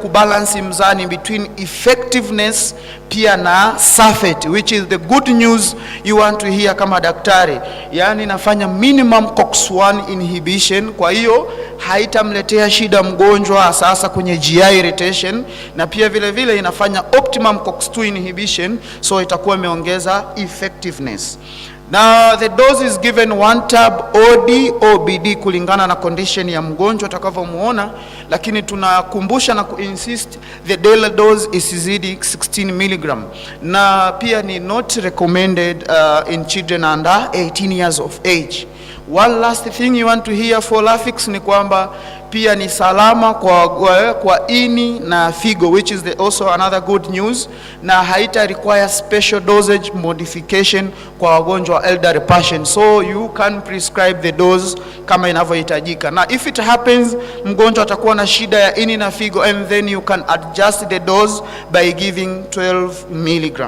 kubalance mzani between effectiveness pia na safety, which is the good news you want to hear kama daktari. Yani inafanya minimum COX-1 inhibition, kwa hiyo haitamletea shida mgonjwa sasa kwenye GI irritation, na pia vile vile inafanya optimum COX-2 inhibition, so itakuwa imeongeza effectiveness. Now the dose is given 1 tab OD OBD kulingana na condition ya mgonjwa utakavyomuona, lakini tunakumbusha na kuinsist the daily dose isizidi 16 mg, na pia ni not recommended in children under 18 years of age. One last thing you want to hear for Lafix ni kwamba pia ni salama kwa ini na figo, which is also another good news, na haita require special dosage modification kwa wagonjwa elderly patient, so you can prescribe the dose kama inavyohitajika. Na if it happens mgonjwa atakuwa na shida ya ini na figo, and then you can adjust the dose by giving 12 mg.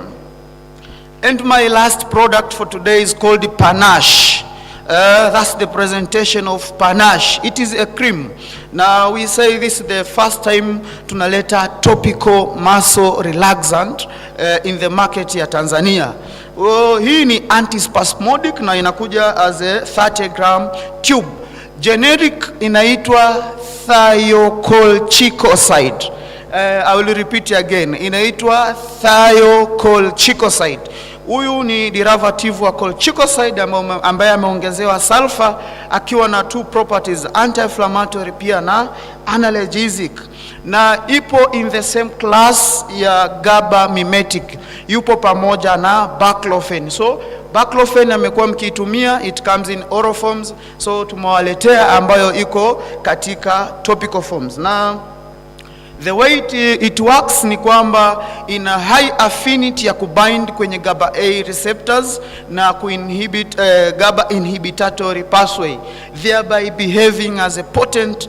And my last product for today is called Panache. That's the presentation of Panache. It is a cream. Now we say this is the first time tunaleta topical muscle relaxant in the market ya Tanzania. Hii ni antispasmodic na inakuja as a 30-gram tube. Generic inaitwa thiocholchicoside. I will repeat again. Inaitwa thiocholchicoside. Huyu ni derivative wa colchicoside ambaye ameongezewa sulfur, akiwa na two properties, anti-inflammatory pia na analgesic, na ipo in the same class ya GABA mimetic, yupo pamoja na baclofen. So baclofen amekuwa mkiitumia, it comes in oral forms, so tumewaletea ambayo iko katika topical forms. Na the way it works ni kwamba ina high affinity ya kubind kwenye GABA A receptors na kuinhibit GABA inhibitory pathway, thereby behaving as a potent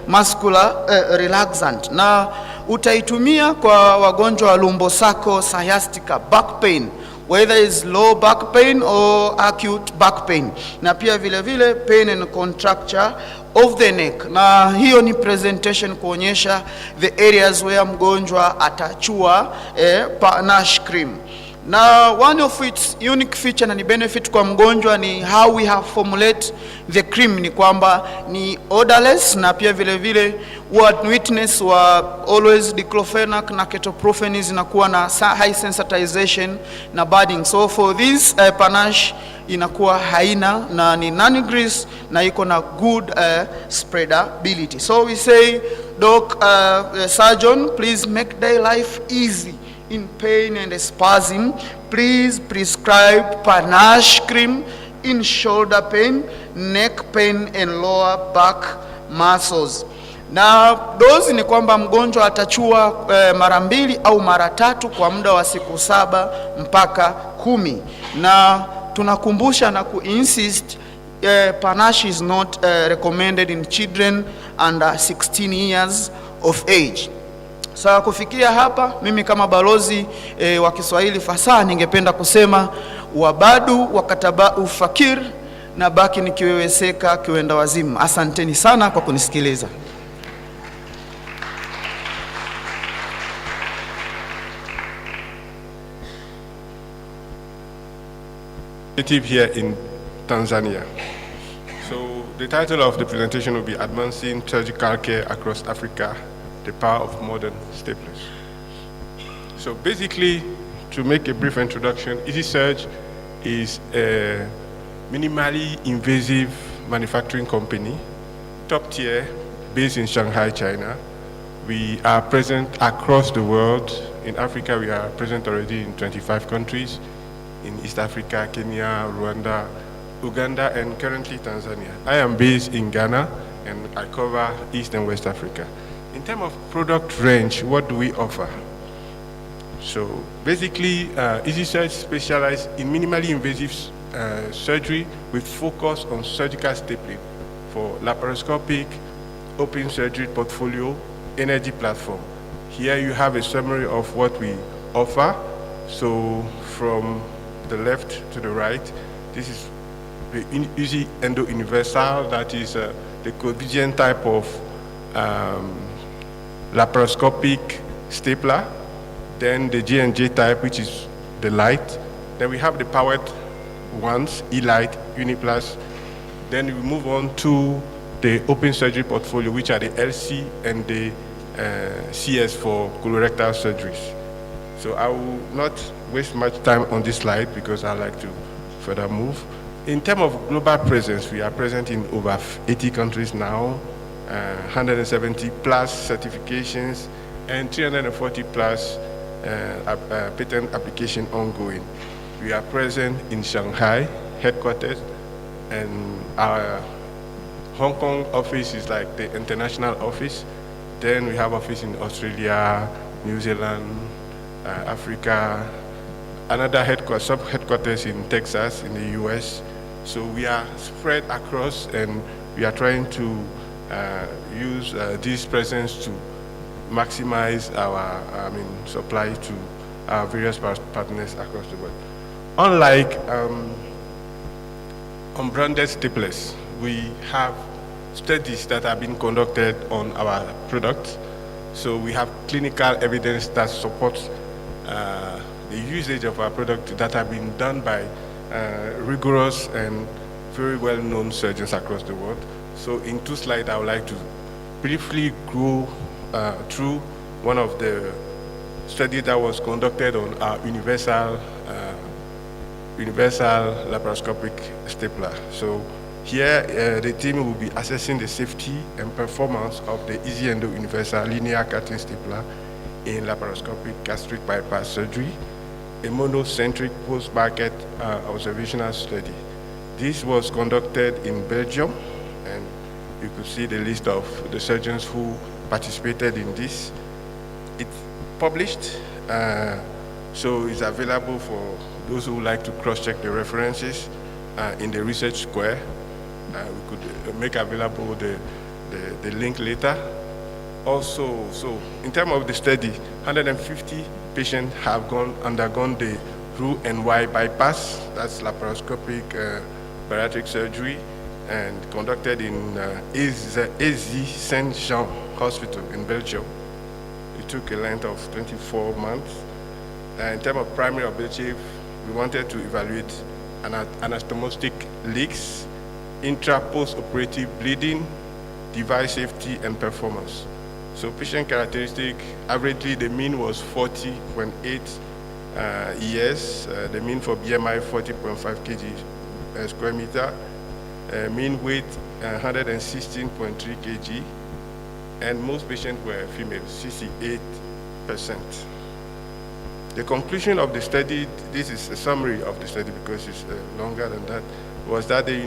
muscular relaxant. Na utaitumia kwa wagonjwa wa lumbosacral sciatica, back pain, whether is low back pain or acute back pain, na pia vile vile pain and contracture of the neck. Na hiyo ni presentation kuonyesha the areas where mgonjwa atachua Panache cream. Na one of its unique feature na ni benefit kwa mgonjwa ni how we have formulate the cream, ni kwamba ni odorless, na pia vile vile witness wa always diclofenac na ketoprofen zinakuwa na high sensitization na budding. So for this Panache inakuwa haina na ni non-grease na iko na good spreadability. So we say, doc, surgeon, please make their life easy in pain and spasm. Please prescribe Panache cream in shoulder pain, neck pain and lower back muscles. Na dozi ni kwamba mgonjwa atachua mara 2 au mara 3 kwa muda wa siku 7 mpaka 10. Na tunakumbusha na kuinsist, Panache is not recommended in children under 16 years of age. Sasa kufikia hapa, mimi kama balozi wa Kiswahili fasaha ningependa kusema wabadu wakataba ufakir na baki nikiweweseka kiwenda wazimu. Asanteni sana kwa kunisikiliza. Native here in Tanzania. So the title of the presentation will be Advancing Surgical Care Across Africa, the Power of Modern Staplers. So basically, to make a brief introduction, EasySurg is a minimally invasive manufacturing company, top tier, based in Shanghai, China. We are present across the world In Africa, we are present already in 25 countries. In East Africa, Kenya, Rwanda, Uganda, and currently Tanzania. I am based in Ghana, and I cover East and West Africa. In terms of product range, what do we offer? So basically, EasySearch specializes in minimally invasive surgery with focus on surgical stapling for laparoscopic, open surgery portfolio, energy platform. Here you have a summary of what we offer. So from the left to the right, this is the Easy Endo Universal, that is the convenient type of laparoscopic stapler. Then the J&J type, which is the light. Then we have the powered ones, E-Light, Uniplus. Then we move on to the open surgery portfolio, which are the LC and the CS for colorectal surgeries. So I will not waste much time on this slide because I like to further move. In terms of global presence, we are present in over 80 countries now, 170 plus certifications, and 340 plus patent application ongoing. We are present in Shanghai, headquarters, and our Hong Kong office is like the international office. Then we have office in Australia, New Zealand, Africa, another headquarters, sub-headquarters in Texas, in the US. So we are spread across, and we are trying to use this presence to maximize our supply to our various partners across the world. Unlike unbranded staplers, we have studies that have been conducted on our products. So we have clinical evidence that supports the usage of our product that have been done by rigorous and very well-known surgeons across the world. So in 2 slides, I would like to briefly go through one of the studies that was conducted on our universal laparoscopic stapler. So here, the team will be assessing the safety and performance of the Easy Endo Universal Linear Cutting Stapler in laparoscopic gastric bypass surgery, a monocentric post-market observational study. This was conducted in Belgium, and you could see the list of the surgeons who participated in this. It's published, so it's available for those who like to cross-check the references in the research square. We could make available the link later. Also, so in terms of the study, 150 patients have undergone the Roux-en-Y bypass, that's laparoscopic bariatric surgery, and conducted in AZ Saint-Jean Hospital in Belgium. It took a length of 24 months. In terms of primary objective, we wanted to evaluate anastomotic leaks, intra-post-operative bleeding, device safety, and performance. So patient characteristic, averagely the mean was 40.8 years, the mean for BMI 40.5 kg per square meter, mean weight 116.3 kg, and most patients were female, 68%. The conclusion of the study, this is a summary of the study because it's longer than that, was that the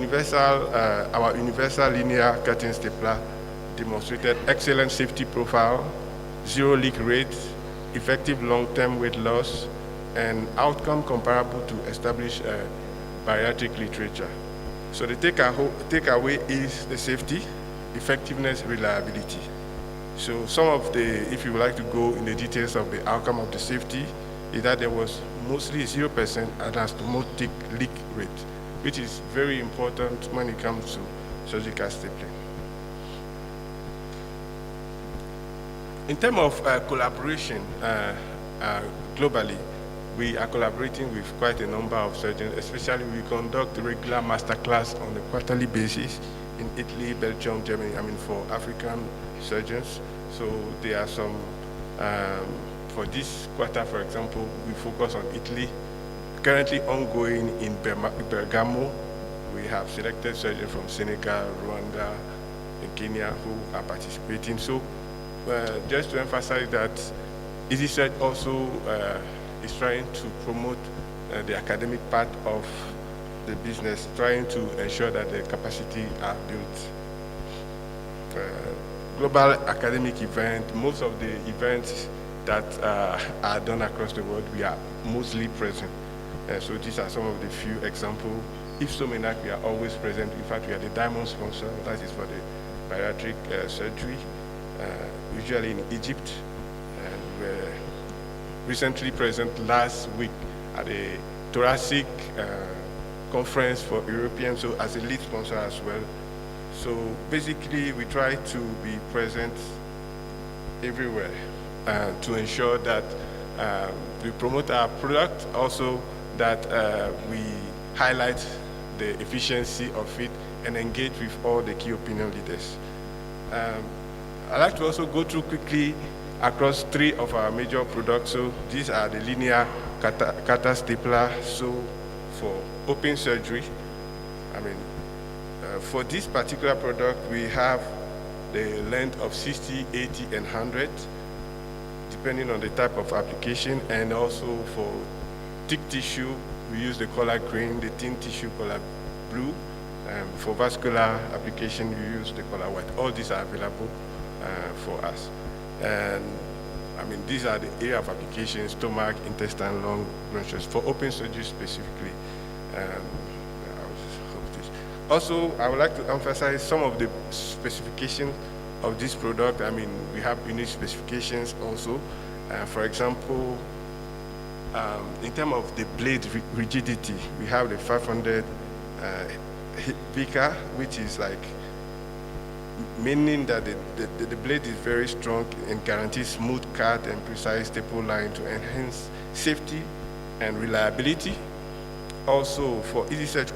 our universal linear cutting stapler demonstrated excellent safety profile, 0 leak rate, effective long-term weight loss, and outcome comparable to established bariatric literature. So the takeaway is the safety, effectiveness, reliability. So some of the, if you would like to go in the details of the outcome of the safety, is that there was mostly 0% anastomotic leak rate, which is very important when it comes to surgical stapling. In terms of collaboration globally, we are collaborating with quite a number of surgeons, especially we conduct regular masterclass on a quarterly basis in Italy, Belgium, Germany, for African surgeons. So there are some, for this quarter, for example, we focus on Italy. Currently ongoing in Bergamo, we have selected surgeons from Senegal, Rwanda, and Kenya who are participating. So just to emphasize that EasySearch also is trying to promote the academic part of the business, trying to ensure that the capacity are built. Global academic event, most of the events that are done across the world, we are mostly present. So these are some of the few examples. If so many, we are always present. In fact, we are the diamond sponsor, that is for the bariatric surgery, usually in Egypt. And we're recently present last week at a thoracic conference for Europeans, so as a lead sponsor as well. So basically, we try to be present everywhere to ensure that we promote our product, also that we highlight the efficiency of it and engage with all the key opinion leaders. I'd like to also go through quickly across 3 of our major products. So these are the linear cutter stapler. So for open surgery, for this particular product, we have the length of 60, 80, and 100, depending on the type of application. And also for thick tissue, we use the color green, the thin tissue color blue. For vascular application, we use the color white. All these are available for us. And these are the area of application: stomach, intestine, lung, bronchus. For open surgery specifically, also, I would like to emphasize some of the specifications of this product. We have unique specifications also. For example, in terms of the blade rigidity, we have the 500 Pica, which is like, meaning that the blade is very strong and guarantees smooth cut and precise staple line to enhance safety and reliability. Also, for EasySearch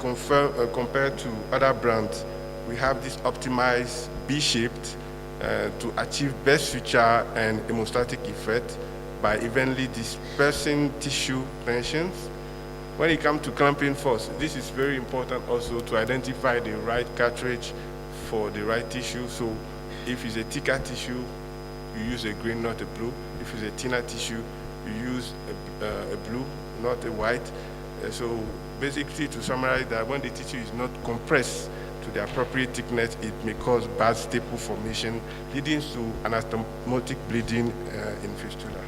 compared to other brands, we have this optimized B-shaped to achieve best feature and hemostatic effect by evenly dispersing tissue tensions. When it comes to clamping force, this is very important also to identify the right cartridge for the right tissue. So if it's a thicker tissue, you use a green, not a blue. If it's a thinner tissue, you use a blue, not a white. So basically, to summarize that, when the tissue is not compressed to the appropriate thickness, it may cause bad staple formation, leading to anastomotic bleeding in fistula.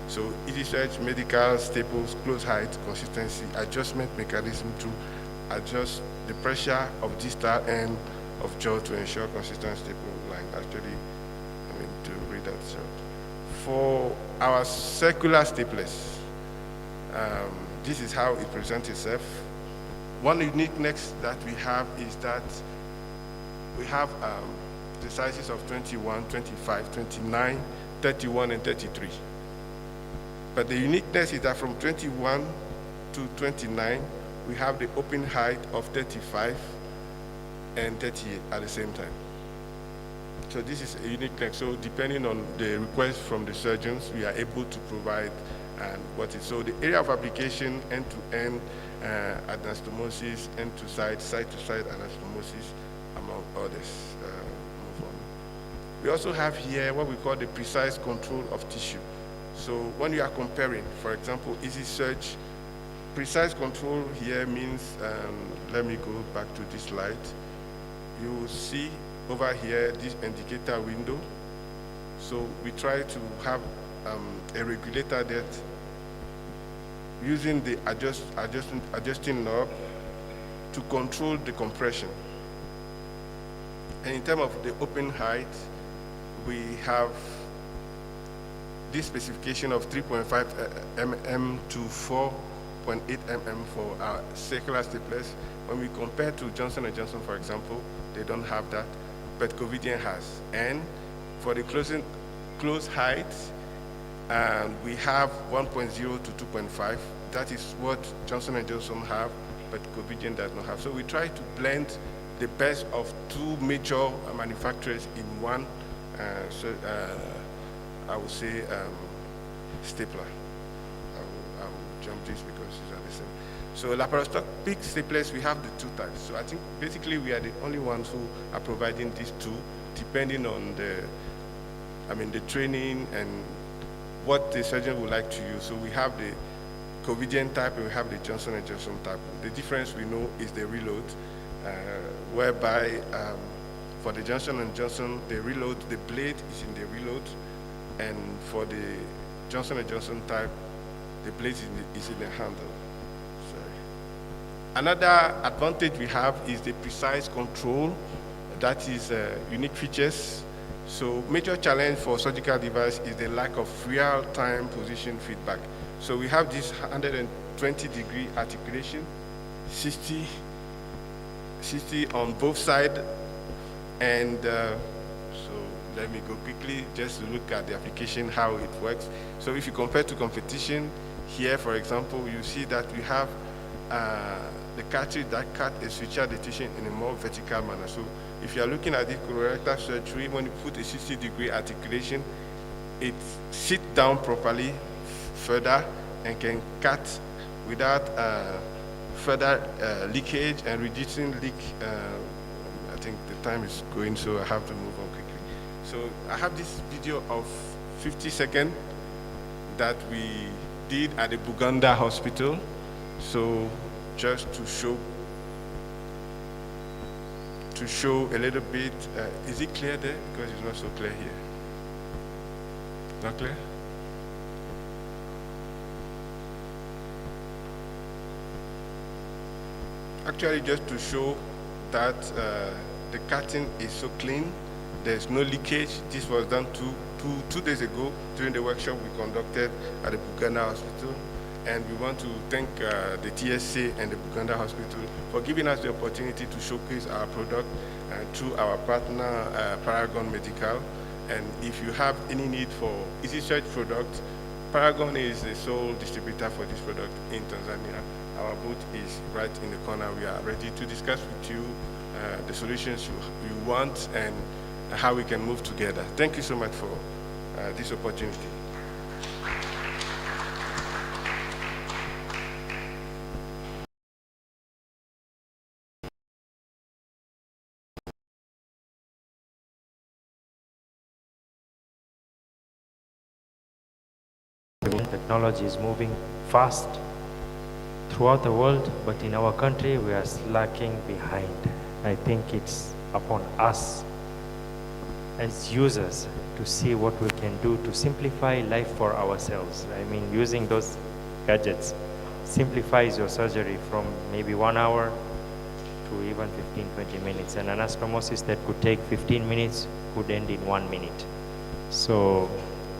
So EasySearch medical staples, close height, consistency, adjustment mechanism to adjust the pressure of distal end of jaw to ensure consistent staple line. Actually, to read that short. For our circular staplers, this is how it presents itself. One uniqueness that we have is that we have the sizes of 21, 25, 29, 31, and 33. But the uniqueness is that from 21 to 29, we have the open height of 35 and 38 at the same time. So this is a uniqueness. So depending on the request from the surgeons, we are able to provide so the area of application, end-to-end anastomosis, end-to-side, side-to-side anastomosis, among others. Move on. We also have here what we call the precise control of tissue. So when you are comparing, for example, EasySearch, precise control here means, let me go back to this slide. You will see over here this indicator window. So we try to have a regulator that using the adjusting knob to control the compression. And in terms of the open height, we have this specification of 3.5 mm to 4.8 mm for our circular staplers. When we compare to Johnson & Johnson, for example, they don't have that, but Covidien has. And for the close height, we have 1.0 to 2.5. That is what Johnson & Johnson have, but Covidien does not have. So we try to blend the best of 2 major manufacturers in one, I would say, stapler. I will jump this because it's the same. So laparoscopic staplers, we have the 2 types. So I think basically we are the only ones who are providing these 2, depending on the training and what the surgeon would like to use. So we have the Covidien type and we have the Johnson & Johnson type. The difference we know is the reload, whereby for the Johnson & Johnson, the reload, the blade is in the reload, and for the Johnson & Johnson type, the blade is in the handle. Another advantage we have is the precise control. That is unique features. So major challenge for surgical device is the lack of real-time position feedback. So we have this 120-degree articulation, 60 on both sides, and so let me go quickly just to look at the application, how it works. So if you compare to competition, here, for example, you see that we have the cartridge that cut a suture dentition in a more vertical manner. So if you are looking at the colorectal surgery, when you put a 60-degree articulation, it sits down properly further and can cut without further leakage and reducing leak. I think the time is going, so I have to move on quickly. So I have this video of 50 seconds that we did at the Buganda Hospital. So just to show a little bit, is it clear there? Because it's not so clear here. Not clear? Actually, just to show that the cutting is so clean, there's no leakage. This was done two days ago during the workshop we conducted at the Buganda Hospital. And we want to thank the TSA and the Buganda Hospital for giving us the opportunity to showcase our product through our partner, Paragon Medical. And if you have any need for Easy Search product, Paragon is the sole distributor for this product in Tanzania. Our booth is right in the corner. We are ready to discuss with you the solutions you want and how we can move together. Thank you so much for this opportunity. Technology is moving fast throughout the world, but in our country we are slacking behind. I think it's upon us as users to see what we can do to simplify life for ourselves. I mean, using those gadgets simplifies your surgery from maybe 1 hour to even 15-20 minutes. And anastomosis that could take 15 minutes could end in 1 minute. So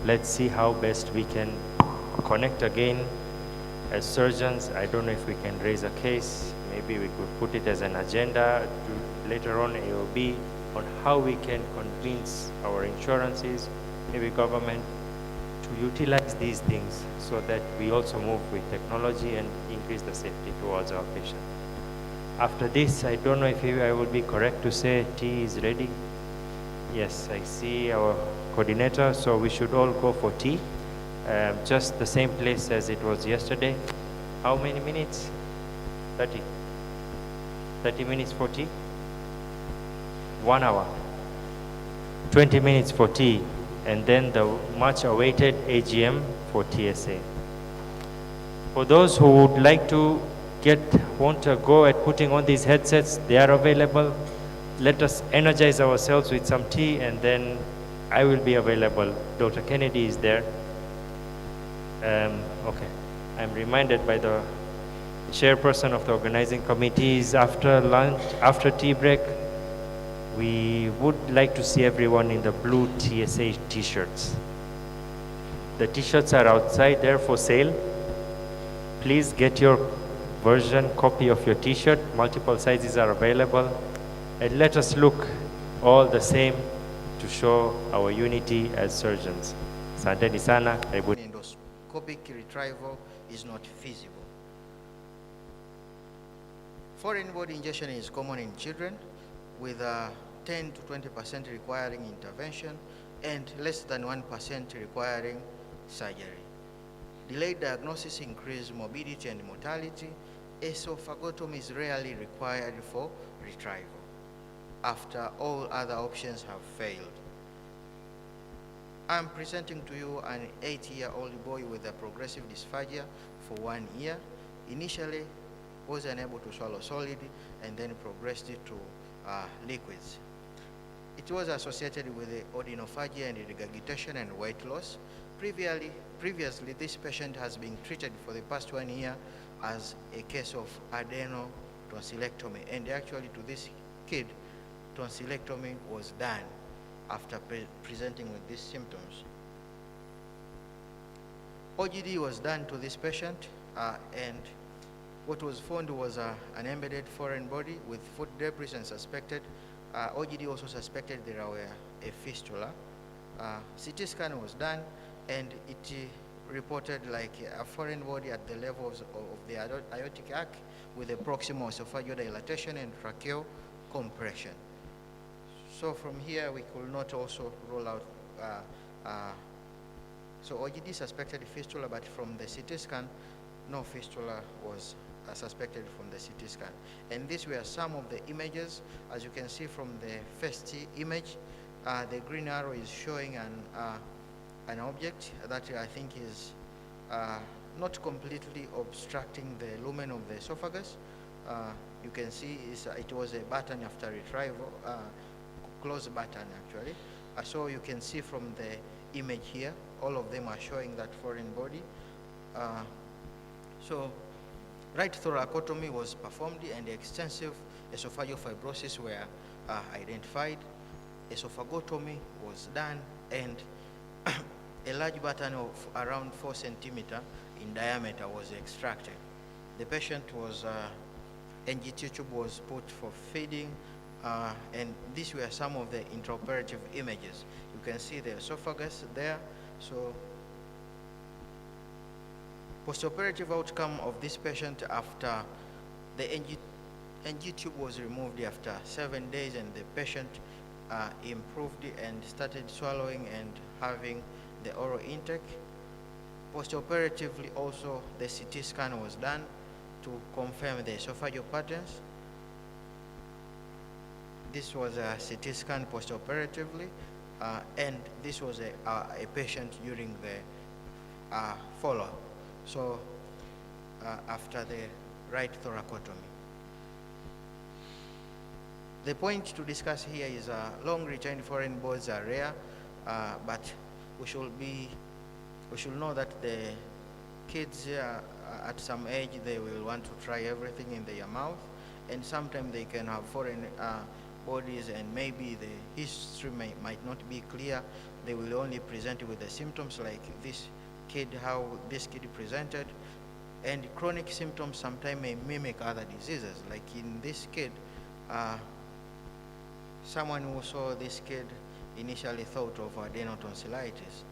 let's see how best we can connect again as surgeons. I don't know if we can raise a case. Maybe we could put it as an agenda to later on AOB on how we can convince our insurances, maybe government, to utilize these things so that we also move with technology and increase the safety towards our patient. After this, I don't know if I will be correct to say tea is ready. Yes, I see our coordinator, so we should all go for tea. Just the same place as it was yesterday. How many minutes? 30. 30 minutes for tea? 1 hour. 20 minutes for tea, and then the much awaited AGM for TSA. For those who would like to want to go at putting on these headsets, they are available. Let us energize ourselves with some tea, and then I will be available. Dr. Kennedy is there. Okay. I'm reminded by the chairperson of the organizing committees after lunch, after tea break, we would like to see everyone in the blue TSA t-shirts. The t-shirts are outside there for sale. Please get your copy of your t-shirt. Multiple sizes are available. And let us look all the same to show our unity as surgeons. Asanteni sana. Endoscopic retrieval is not feasible. Foreign body injection is common in children, with 10 to 20% requiring intervention and less than 1% requiring surgery. Delayed diagnosis increases morbidity and mortality. Esophagotomy is rarely required for retrieval after all other options have failed. I'm presenting to you an 8-year-old boy with a progressive dysphagia for 1 year. Initially, was unable to swallow solid and then progressed to liquids. It was associated with the odinophagia and regurgitation and weight loss. Previously, this patient has been treated for the past 1 year as a case of adenotonsillectomy. And actually to this kid, tonsillectomy was done after presenting with these symptoms. OGD was done to this patient, and what was found was an embedded foreign body with food debris and suspected. OGD also suspected there were a fistula. CT scan was done, and it reported like a foreign body at the levels of the aortic arc with a proximal esophageal dilatation and tracheal compression. So from here, we could not also rule out, so OGD suspected fistula, but from the CT scan, no fistula was suspected from the CT scan. And these were some of the images. As you can see from the first image, the green arrow is showing an object that I think is not completely obstructing the lumen of the esophagus. You can see it was a button after retrieval, closed button actually. So you can see from the image here, all of them are showing that foreign body. So right thoracotomy was performed and extensive esophageal fibrosis were identified. Esophagotomy was done and a large button of around 4 centimeters in diameter was extracted. The patient was, NGT tube was put for feeding, and these were some of the intraoperative images. You can see the esophagus there. So postoperative outcome of this patient after the NG tube was removed after 7 days, and the patient improved and started swallowing and having the oral intake. Postoperatively also the CT scan was done to confirm the esophageal patterns. This was a CT scan postoperatively, and this was a patient during the follow-up. So after the right thoracotomy. The point to discuss here is long retained foreign bodies are rare, but we should know that the kids at some age, they will want to try everything in their mouth, and sometimes they can have foreign bodies and maybe the history might not be clear. They will only present with the symptoms like this kid, how this kid presented, and chronic symptoms sometimes may mimic other diseases. Like in this kid, someone who saw this kid initially thought of adenotonsillitis.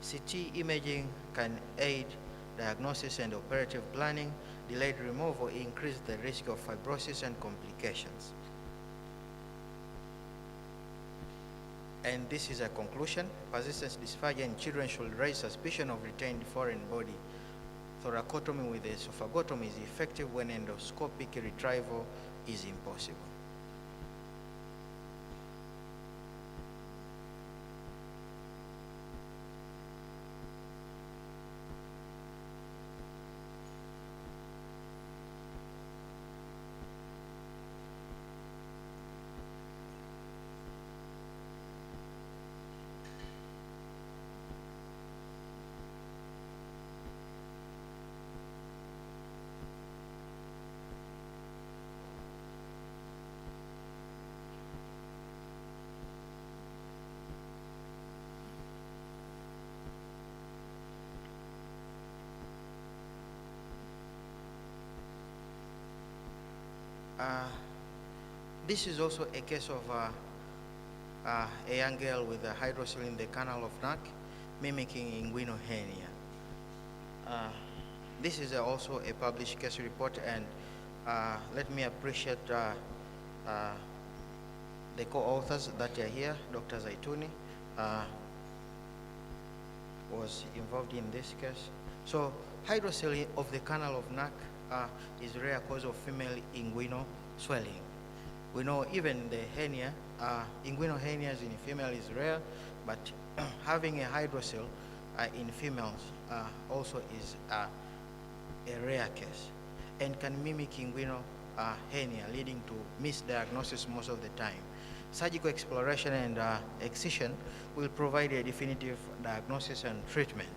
CT imaging can aid diagnosis and operative planning. Delayed removal increase the risk of fibrosis and complications. And this is a conclusion. Persistent dysphagia in children should raise suspicion of retained foreign body. Thoracotomy with esophagotomy is effective when endoscopic retrieval is impossible. This is also a case of a young girl with a hydrocele in the canal of neck, mimicking inguinal hernia. This is also a published case report, and let me appreciate the co-authors that are here. Dr. Zaituni was involved in this case. So hydrocele of the canal of neck is a rare cause of female inguinal swelling. We know even the hernia, inguinal hernias in female is rare, but having a hydrocele in females also is a rare case and can mimic inguinal hernia, leading to misdiagnosis most of the time. Surgical exploration and excision will provide a definitive diagnosis and treatment.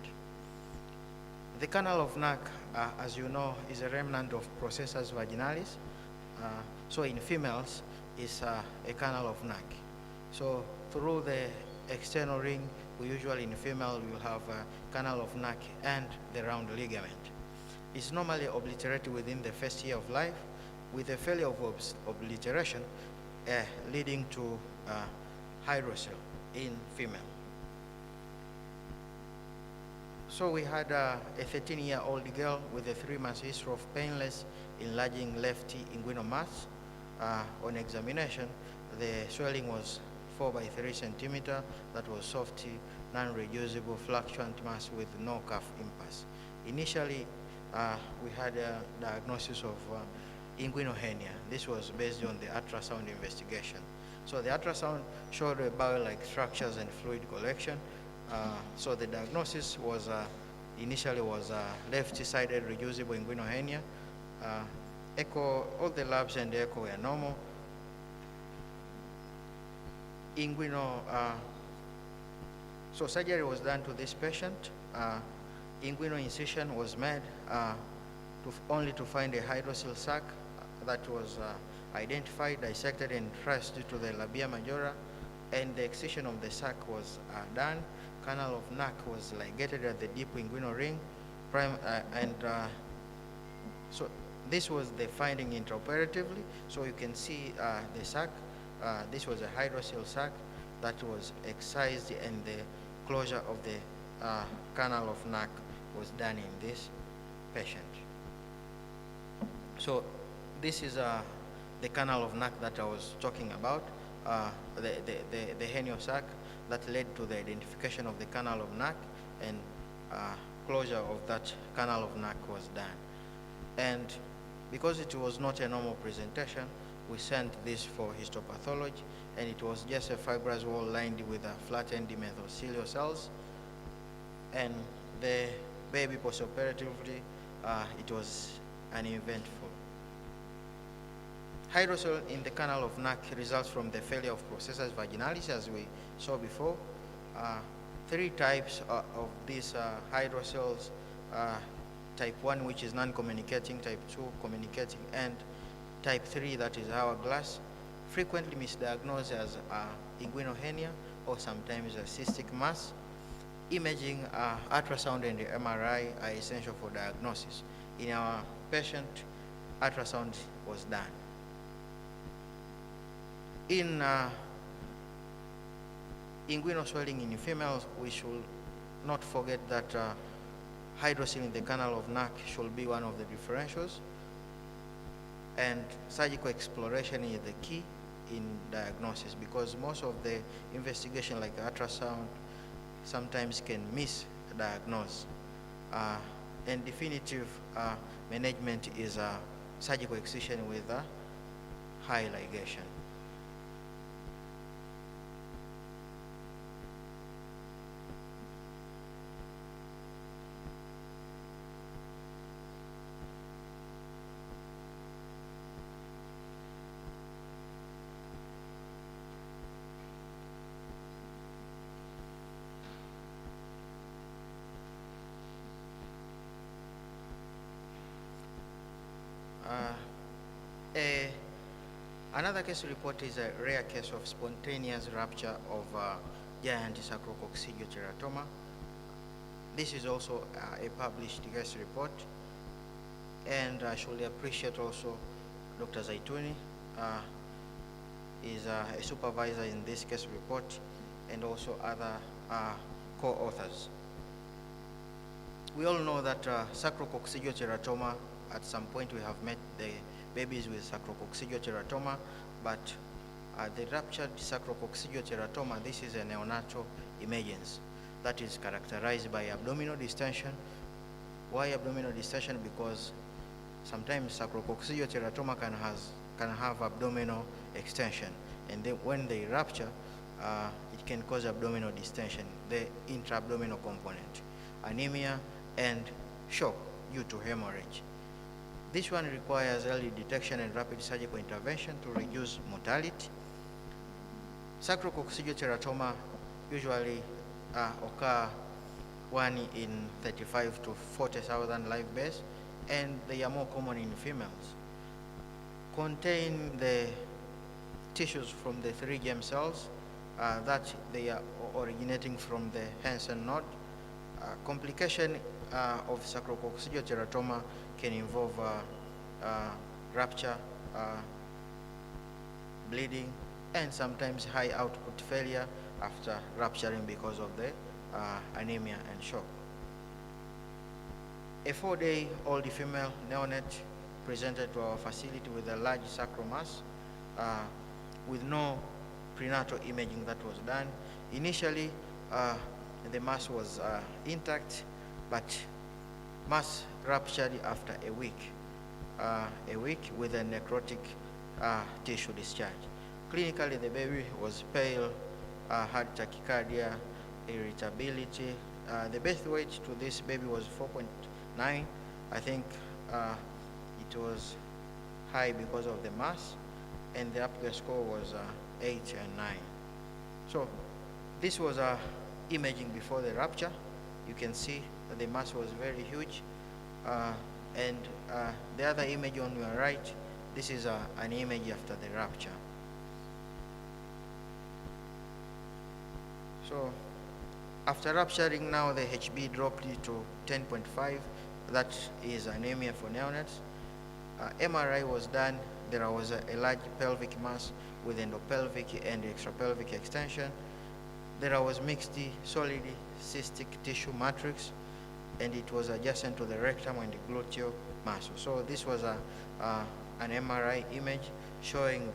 The canal of Nack, as you know, is a remnant of processus vaginalis. So in females, is a canal of Nack. So through the external ring, we usually in female will have a canal of Nack and the round ligament. It's normally obliterated within the first year of life, with a failure of obliteration leading to hydrocele in female. So we had a 13-year-old girl with a 3-month history of painless enlarging left inguinal mass. On examination, the swelling was 4 by 3 centimeter. That was soft, non-reducible, fluctuant mass with no calf impasse. Initially, we had a diagnosis of inguinal hernia. This was based on the ultrasound investigation. So the ultrasound showed bowel-like structures and fluid collection. So the diagnosis was initially was left-sided reducible inguinal hernia. Echo, all the labs and the echo were normal. Inguinal, so surgery was done to this patient. Inguinal incision was made only to find a hydrocele sac that was identified, dissected, and traced to the labia majora, and the excision of the sac was done. Canal of Nack was ligated at the deep inguinal ring, so this was the finding intraoperatively. So you can see the sac. This was a hydrocele sac that was excised, and the closure of the canal of Nack was done in this patient. So this is the canal of Nack that I was talking about, the hernia sac that led to the identification of the canal of Nack, and closure of that canal of Nack was done. And because it was not a normal presentation, we sent this for histopathology, and it was just a fibrous wall lined with flattened mesothelial cells. And the baby postoperatively, it was uneventful. Hydrocele in the canal of Nack results from the failure of processus vaginalis, as we saw before. 3 types of these hydroceles: type 1, which is non-communicating, type 2, communicating, and type 3, that is hourglass, frequently misdiagnosed as inguinal hernia or sometimes a cystic mass. Imaging, ultrasound, and MRI are essential for diagnosis. In our patient, ultrasound was done. In inguinal swelling in females, we should not forget that hydrocele in the canal of Nack should be one of the differentials, and surgical exploration is the key in diagnosis, because most of the investigation, like ultrasound, sometimes can misdiagnose. And definitive management is surgical excision with high ligation. Another case report is a rare case of spontaneous rupture of giant sacrococcygeal teratoma. This is also a published case report, and I should appreciate also Dr. Zaituni is a supervisor in this case report, and also other co-authors. We all know that sacrococcygeal teratoma, at some point we have met the babies with sacrococcygeal teratoma, but the ruptured sacrococcygeal teratoma, this is a neonatal emergence that is characterized by abdominal distension. Why abdominal distension? Because sometimes sacrococcygeal teratoma can have abdominal extension, and then when they rupture, it can cause abdominal distension, the intra-abdominal component, anemia, and shock due to hemorrhage. This one requires early detection and rapid surgical intervention to reduce mortality. Sacrococcygeal teratoma usually occur 1 in 35 to 40,000 live births, and they are more common in females. Contain the tissues from the 3 germ cells that they are originating from the Hansen node. Complication of sacrococcygeal teratoma can involve rupture, bleeding, and sometimes high output failure after rupturing because of the anemia and shock. A 4-day-old female neonate presented to our facility with a large sacral mass with no prenatal imaging that was done. Initially, the mass was intact, but mass ruptured after a week with a necrotic tissue discharge. Clinically, the baby was pale, had tachycardia, irritability. The birth weight to this baby was 4.9. I think it was high because of the mass, and the Apgar score was 8 and 9. So this was imaging before the rupture. You can see that the mass was very huge. And the other image on your right, this is an image after the rupture. So after rupturing now, the HB dropped to 10.5. That is anemia for neonates. MRI was done. There was a large pelvic mass with endopelvic and extrapelvic extension. There was mixed solid cystic tissue matrix, and it was adjacent to the rectum and the gluteal muscle. So this was an MRI image showing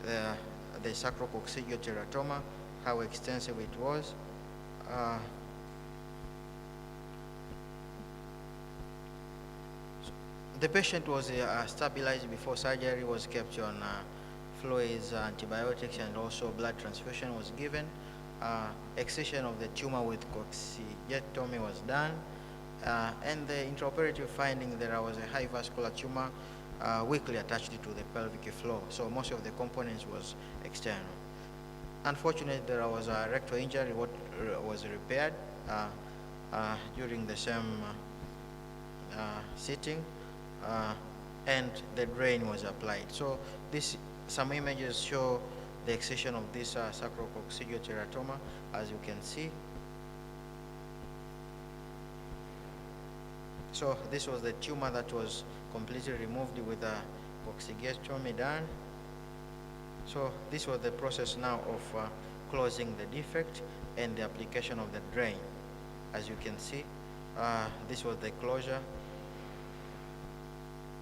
the sacrococcygeal teratoma, how extensive it was. The patient was stabilized before surgery, was kept on fluids, antibiotics, and also blood transfusion was given. Excision of the tumor with coccygectomy was done. And the intraoperative finding, there was a high vascular tumor weakly attached to the pelvic floor. So most of the components was external. Unfortunately, there was a rectal injury what was repaired during the same sitting, and the drain was applied. So some images show the excision of this sacrococcygeal teratoma, as you can see. So this was the tumor that was completely removed with a coccygectomy done. So this was the process now of closing the defect and the application of the drain. As you can see, this was the closure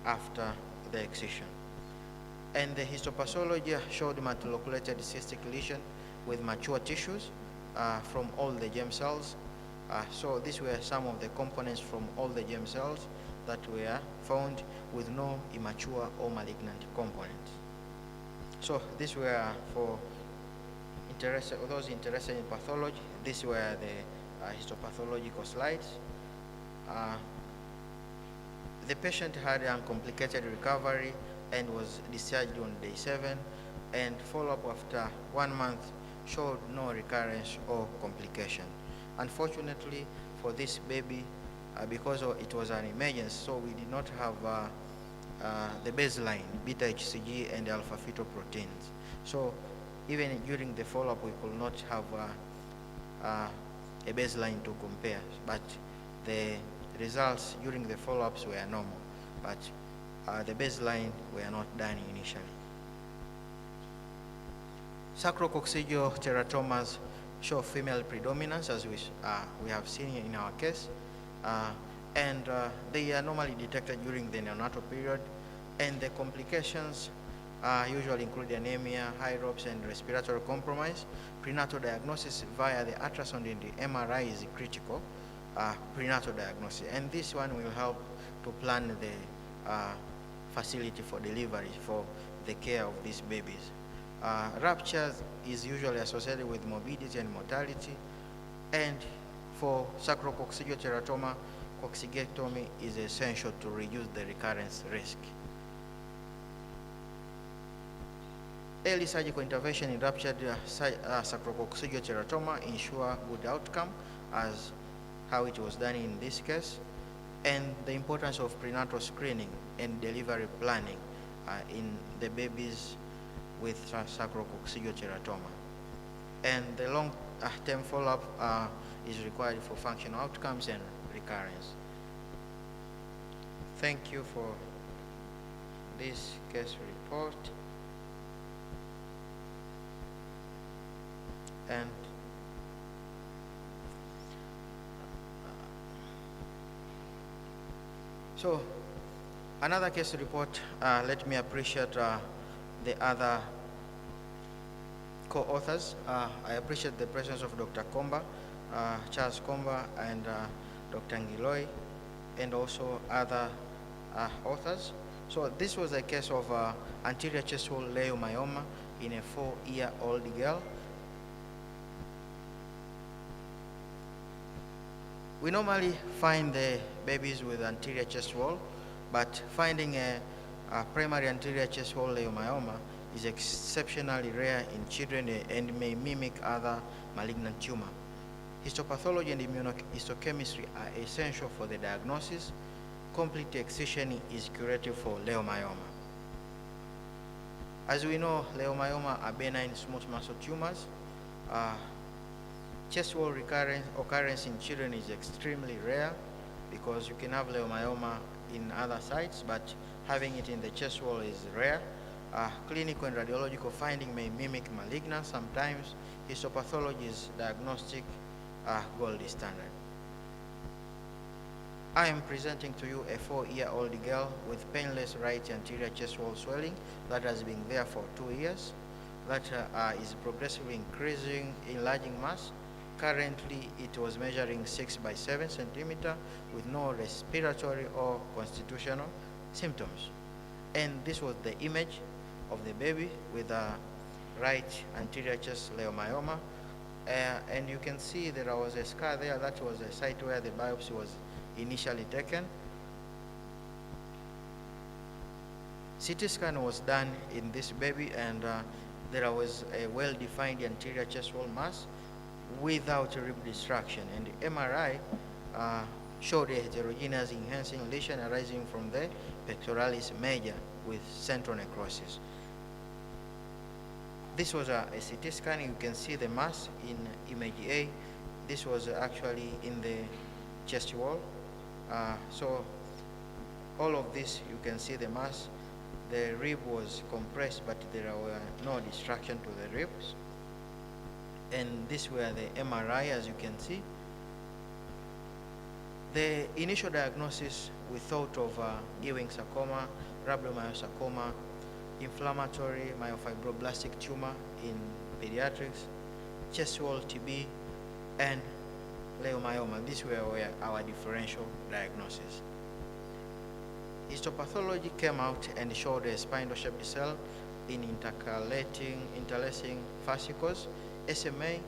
after the excision. And the histopathology showed multiloculated cystic lesion with mature tissues from all the germ cells. So these were some of the components from all the germ cells that were found with no immature or malignant components. So these were for those interested in pathology. These were the histopathological slides. The patient had a uncomplicated recovery and was discharged on day 7, and follow-up after 1 month showed no recurrence or complication. Unfortunately for this baby, because it was an emergency, so we did not have the baseline beta HCG and alpha fetoproteins. So even during the follow-up, we could not have a baseline to compare, but the results during the follow-ups were normal, but the baseline were not done initially. Sacrococcygeal teratomas show female predominance, as we have seen in our case, and they are normally detected during the neonatal period, and the complications usually include anemia, high ropes, and respiratory compromise. Prenatal diagnosis via the ultrasound and the MRI is critical, prenatal diagnosis, and this one will help to plan the facility for delivery for the care of these babies. Rupture is usually associated with morbidity and mortality, and for sacrococcygeal teratoma, coccygectomy is essential to reduce the recurrence risk. Early surgical intervention in ruptured sacrococcygeal teratoma ensure good outcome, as how it was done in this case, and the importance of prenatal screening and delivery planning in the babies with sacrococcygeal teratoma. And the long-term follow-up is required for functional outcomes and recurrence. Thank you for this case report. And so another case report, let me appreciate the other co-authors. I appreciate the presence of Dr. Komba, Charles Komba, and Dr. Ngiloi, and also other authors. So this was a case of anterior chest wall leiomyoma in a 4-year-old girl. We normally find the babies with anterior chest wall, but finding a primary anterior chest wall leiomyoma is exceptionally rare in children and may mimic other malignant tumor. Histopathology and immunohistochemistry are essential for the diagnosis. Complete excision is curative for leiomyoma. As we know, leiomyoma are benign smooth muscle tumors. Chest wall occurrence in children is extremely rare because you can have leiomyoma in other sites, but having it in the chest wall is rare. Clinical and radiological finding may mimic malignance sometimes. Histopathology is diagnostic gold standard. I am presenting to you a 4-year-old girl with painless right anterior chest wall swelling that has been there for 2 years, that is progressively increasing, enlarging mass. Currently, it was measuring 6 by 7 centimeter with no respiratory or constitutional symptoms. And this was the image of the baby with a right anterior chest leiomyoma. And you can see there was a scar there. That was the site where the biopsy was initially taken. CT scan was done in this baby, and there was a well-defined anterior chest wall mass without rib destruction, and the MRI showed a heterogeneous enhancing lesion arising from the pectoralis major with central necrosis. This was a CT scan. You can see the mass in image A. This was actually in the chest wall. So all of this, you can see the mass. The rib was compressed, but there were no destruction to the ribs. And these were the MRI, as you can see. The initial diagnosis, we thought of Ewing sarcoma, rhabdomyosarcoma, inflammatory myofibroblastic tumor in pediatrics, chest wall TB, and leiomyoma. These were our differential diagnosis. Histopathology came out and showed a spindle-shaped cell in interlacing fascicles. SMA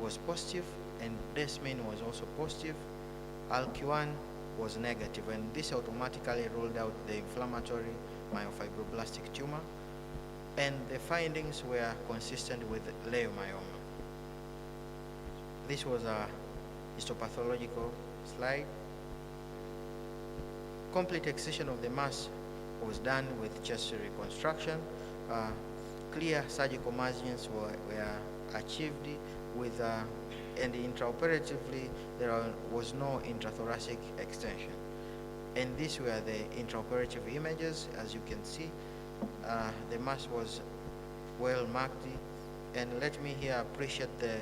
was positive, and desmin was also positive. ALK1 was negative, and this automatically ruled out the inflammatory myofibroblastic tumor, and the findings were consistent with leiomyoma. This was a histopathological slide. Complete excision of the mass was done with chest reconstruction. Clear surgical margins were achieved with, and intraoperatively there was no intrathoracic extension. And these were the intraoperative images. As you can see, the mass was well marked. And let me here appreciate the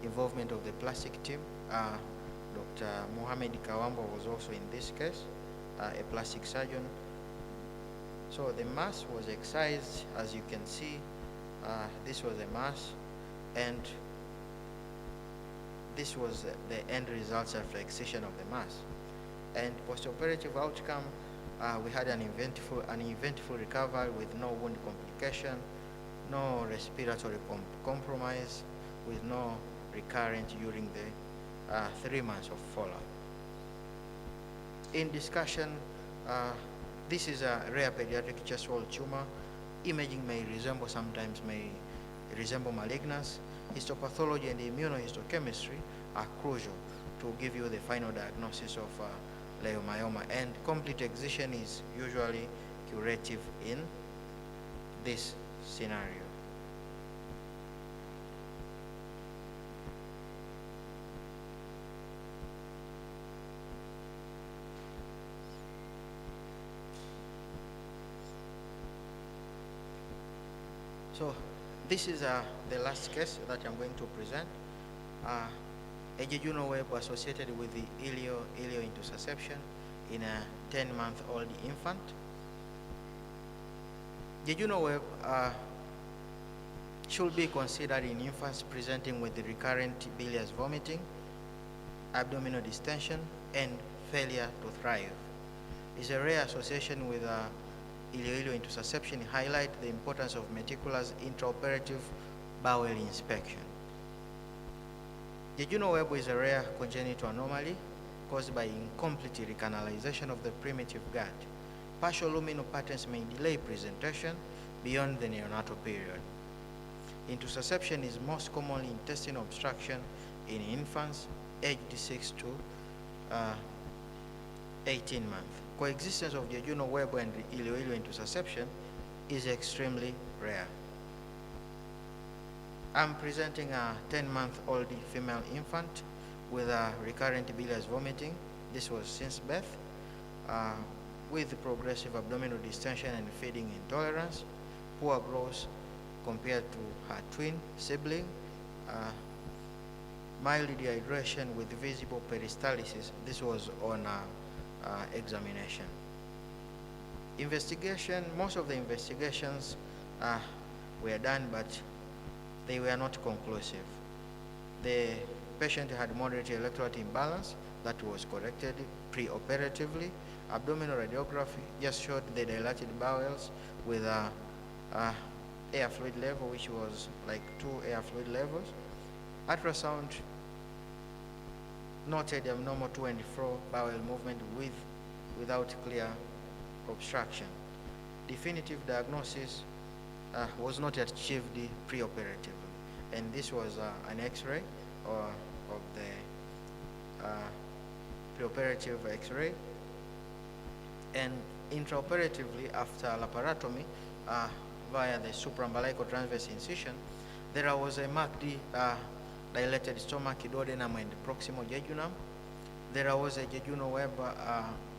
involvement of the plastic team. Dr. Mohamed Kawamba was also in this case, a plastic surgeon. So the mass was excised, as you can see. This was a mass, and this was the end results of the excision of the mass. And postoperative outcome, we had an eventful recovery with no wound complication. no respiratory compromise, with no recurrent during the 3 months of follow-up. In discussion, this is a rare pediatric chest wall tumor. Imaging may resemble, sometimes may resemble malignancy. Histopathology and immunohistochemistry are crucial to give you the final diagnosis of leiomyoma, and complete excision is usually curative in this scenario. So this is the last case that I'm going to present. A jejunal web associated with the ilio intussusception in a 10-month-old infant. Jejunal web should be considered in infants presenting with the recurrent bilious vomiting, abdominal distension, and failure to thrive. It's a rare association with ilio intussusception. Highlight the importance of meticulous intraoperative bowel inspection. Jejunal web is a rare congenital anomaly caused by incomplete recanalization of the primitive gut. Partial luminal patterns may delay presentation beyond the neonatal period. Intussusception is most commonly intestinal obstruction in infants aged 6 to 18 months. Coexistence of jejunal web and ilio intussusception is extremely rare. I'm presenting a 10-month-old female infant with a recurrent bilious vomiting. This was since birth, with progressive abdominal distension and feeding intolerance, poor growth compared to her twin sibling, mild dehydration with visible peristalsis. This was on examination. Investigation, most of the investigations were done, but they were not conclusive. The patient had moderate electrolyte imbalance that was corrected pre-operatively. Abdominal radiography just showed the dilated bowels with air fluid level, which was like 2 air fluid levels. Ultrasound noted abnormal to and fro bowel movement without clear obstruction. Definitive diagnosis was not achieved pre-operatively, and this was an X-ray of the preoperative X-ray, and intraoperatively after laparotomy via the supraumbilical transverse incision, there was a marked dilated stomach, duodenum, and proximal jejunum. There was a jejunal web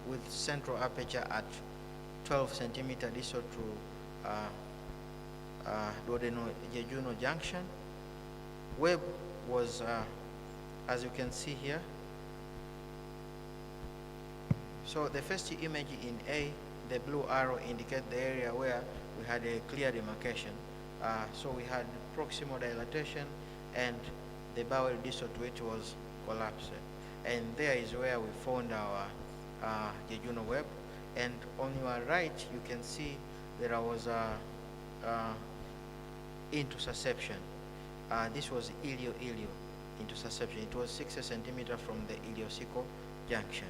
with central aperture at 12 centimeter distal to duodenojejunal junction. Web was, as you can see here. So the first image in A, the blue arrow indicates the area where we had a clear demarcation. So we had proximal dilatation, and the bowel distal to it was collapsed. And there is where we found our jejunal web. And on your right, you can see there was intussusception. This was ilio intussusception. It was 6 centimeters from the ileocecal junction.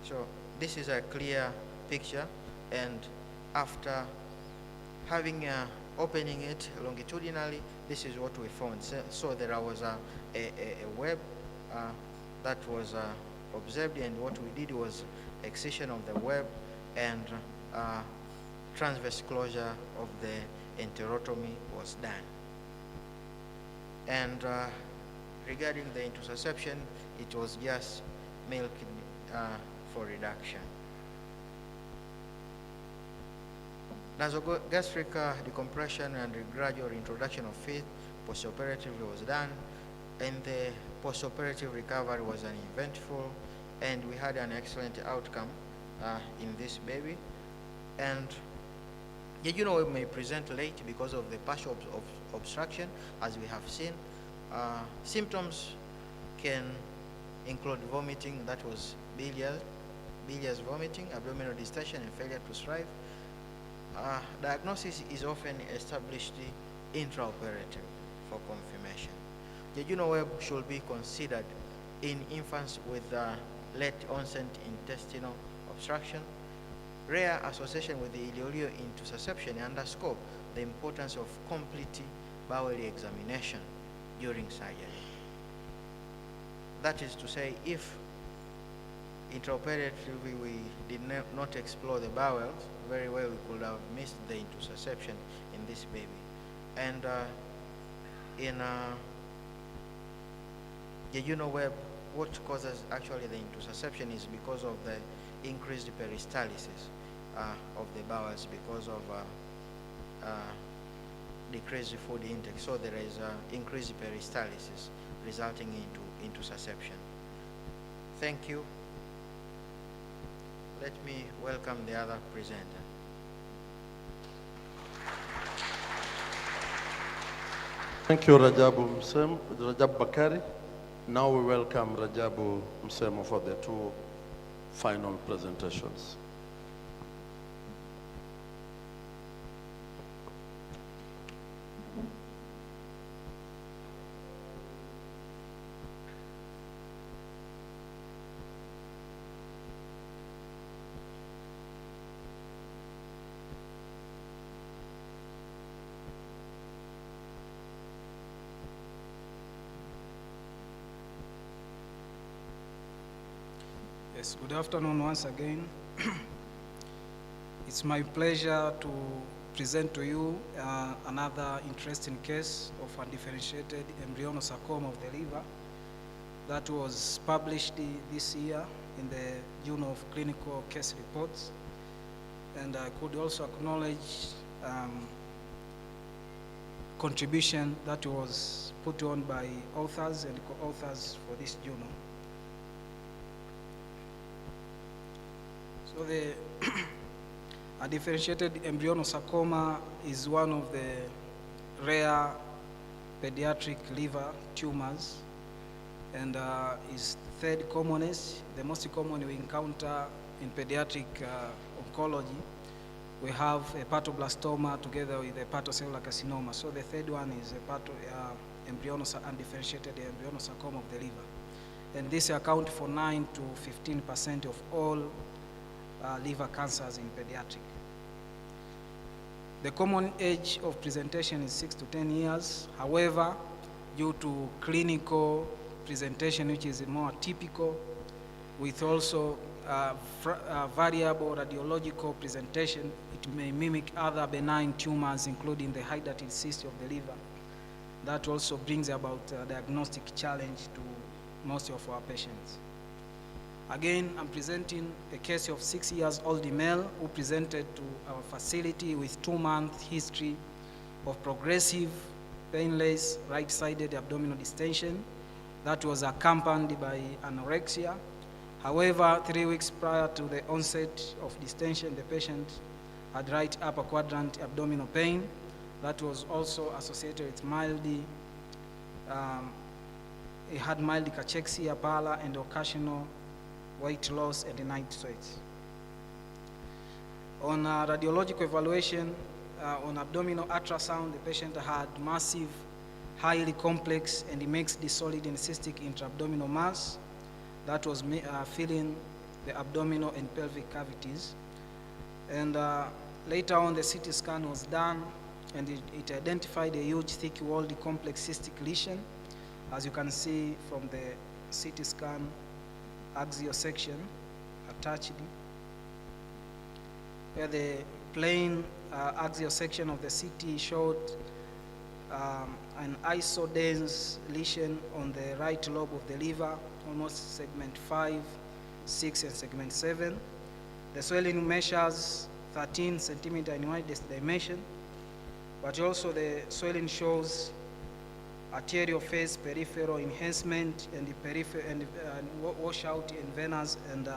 So this is a clear picture, and after having opening it longitudinally, this is what we found. So there was a web that was observed, and what we did was excision of the web and transverse closure of the enterotomy was done. And regarding the intussusception, it was just milk for reduction. Nasogastric decompression and gradual introduction of feed postoperatively was done, and the postoperative recovery was uneventful, and we had an excellent outcome in this baby. And jejunal web may present late because of the partial obstruction, as we have seen. Symptoms can include vomiting, that was bilious vomiting, abdominal distension, and failure to thrive. Diagnosis is often established intraoperatively for confirmation. Jejunal web should be considered in infants with late onset intestinal obstruction. Rare association with the ileoleo intussusception underscore the importance of complete bowel examination during surgery. That is to say, if intraoperatively we did not explore the bowels very well, we could have missed the intussusception in this baby. And in jejunal web, what causes actually the intussusception is because of the increased peristalsis of the bowels because of decreased food intake. So there is increased peristalsis resulting into intussusception. Thank you. Let me welcome the other presenter. Thank you, Rajabu Msemo, Rajab Bakari. Now we welcome Rajabu Msemo for the two final presentations. Yes, good afternoon once again. It's my pleasure to present to you another interesting case of undifferentiated embryonosarcoma of the liver that was published this year in the Journal of Clinical Case Reports. And I could also acknowledge contribution that was put on by authors and co-authors for this journal. So the undifferentiated embryonosarcoma is one of the rare pediatric liver tumors and is the third commonest. The most common we encounter in pediatric oncology, we have hepatoblastoma together with hepatocellular carcinoma. So the third one is undifferentiated embryonosarcoma of the liver. And this accounts for 9 to 15% of all liver cancers in pediatric. The common age of presentation is 6 to 10 years. However, due to clinical presentation, which is more typical, with also variable radiological presentation, it may mimic other benign tumors, including the hydatid cyst of the liver. That also brings about a diagnostic challenge to most of our patients. Again, I'm presenting a case of 6-year-old male who presented to our facility with 2-month history of progressive, painless, right-sided abdominal distension that was accompanied by anorexia. However, 3 weeks prior to the onset of distension, the patient had right upper quadrant abdominal pain that was also associated with he had mild cachexia, pallor, and occasional weight loss and night sweats. On radiological evaluation, on abdominal ultrasound, the patient had massive, highly complex and mixed solid and cystic intra-abdominal mass that was filling the abdominal and pelvic cavities. And later on, the CT scan was done, and it identified a huge, thick-walled, complex cystic lesion, as you can see from the CT scan axial section attached, where the plain axial section of the CT showed an isodense lesion on the right lobe of the liver, almost segment 5, 6, and segment 7. The swelling measures 13 centimeter in wide dimension, but also the swelling shows arterial phase, peripheral enhancement, and the peripheral and washout in venous and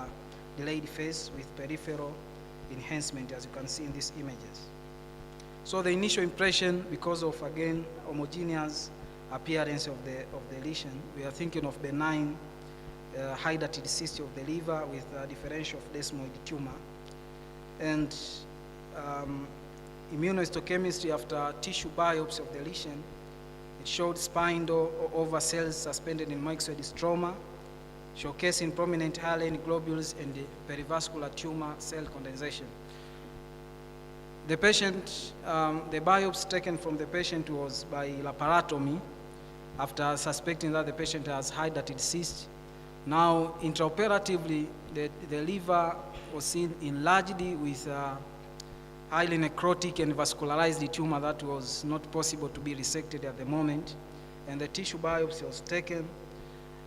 delayed phase with peripheral enhancement, as you can see in these images. So the initial impression, because of again homogeneous appearance of the lesion, we are thinking of benign hydatid cyst of the liver with differential of desmoid tumor. And immunohistochemistry after tissue biopsy of the lesion. It showed spindle or over cells suspended in myxoid stroma, showcasing prominent hyaline globules and the perivascular tumor cell condensation. The patient, the biopsy taken from the patient was by laparotomy after suspecting that the patient has hydatid cyst. Now, intraoperatively, the liver was seen enlarged with highly necrotic and vascularized tumor that was not possible to be resected at the moment, and the tissue biopsy was taken,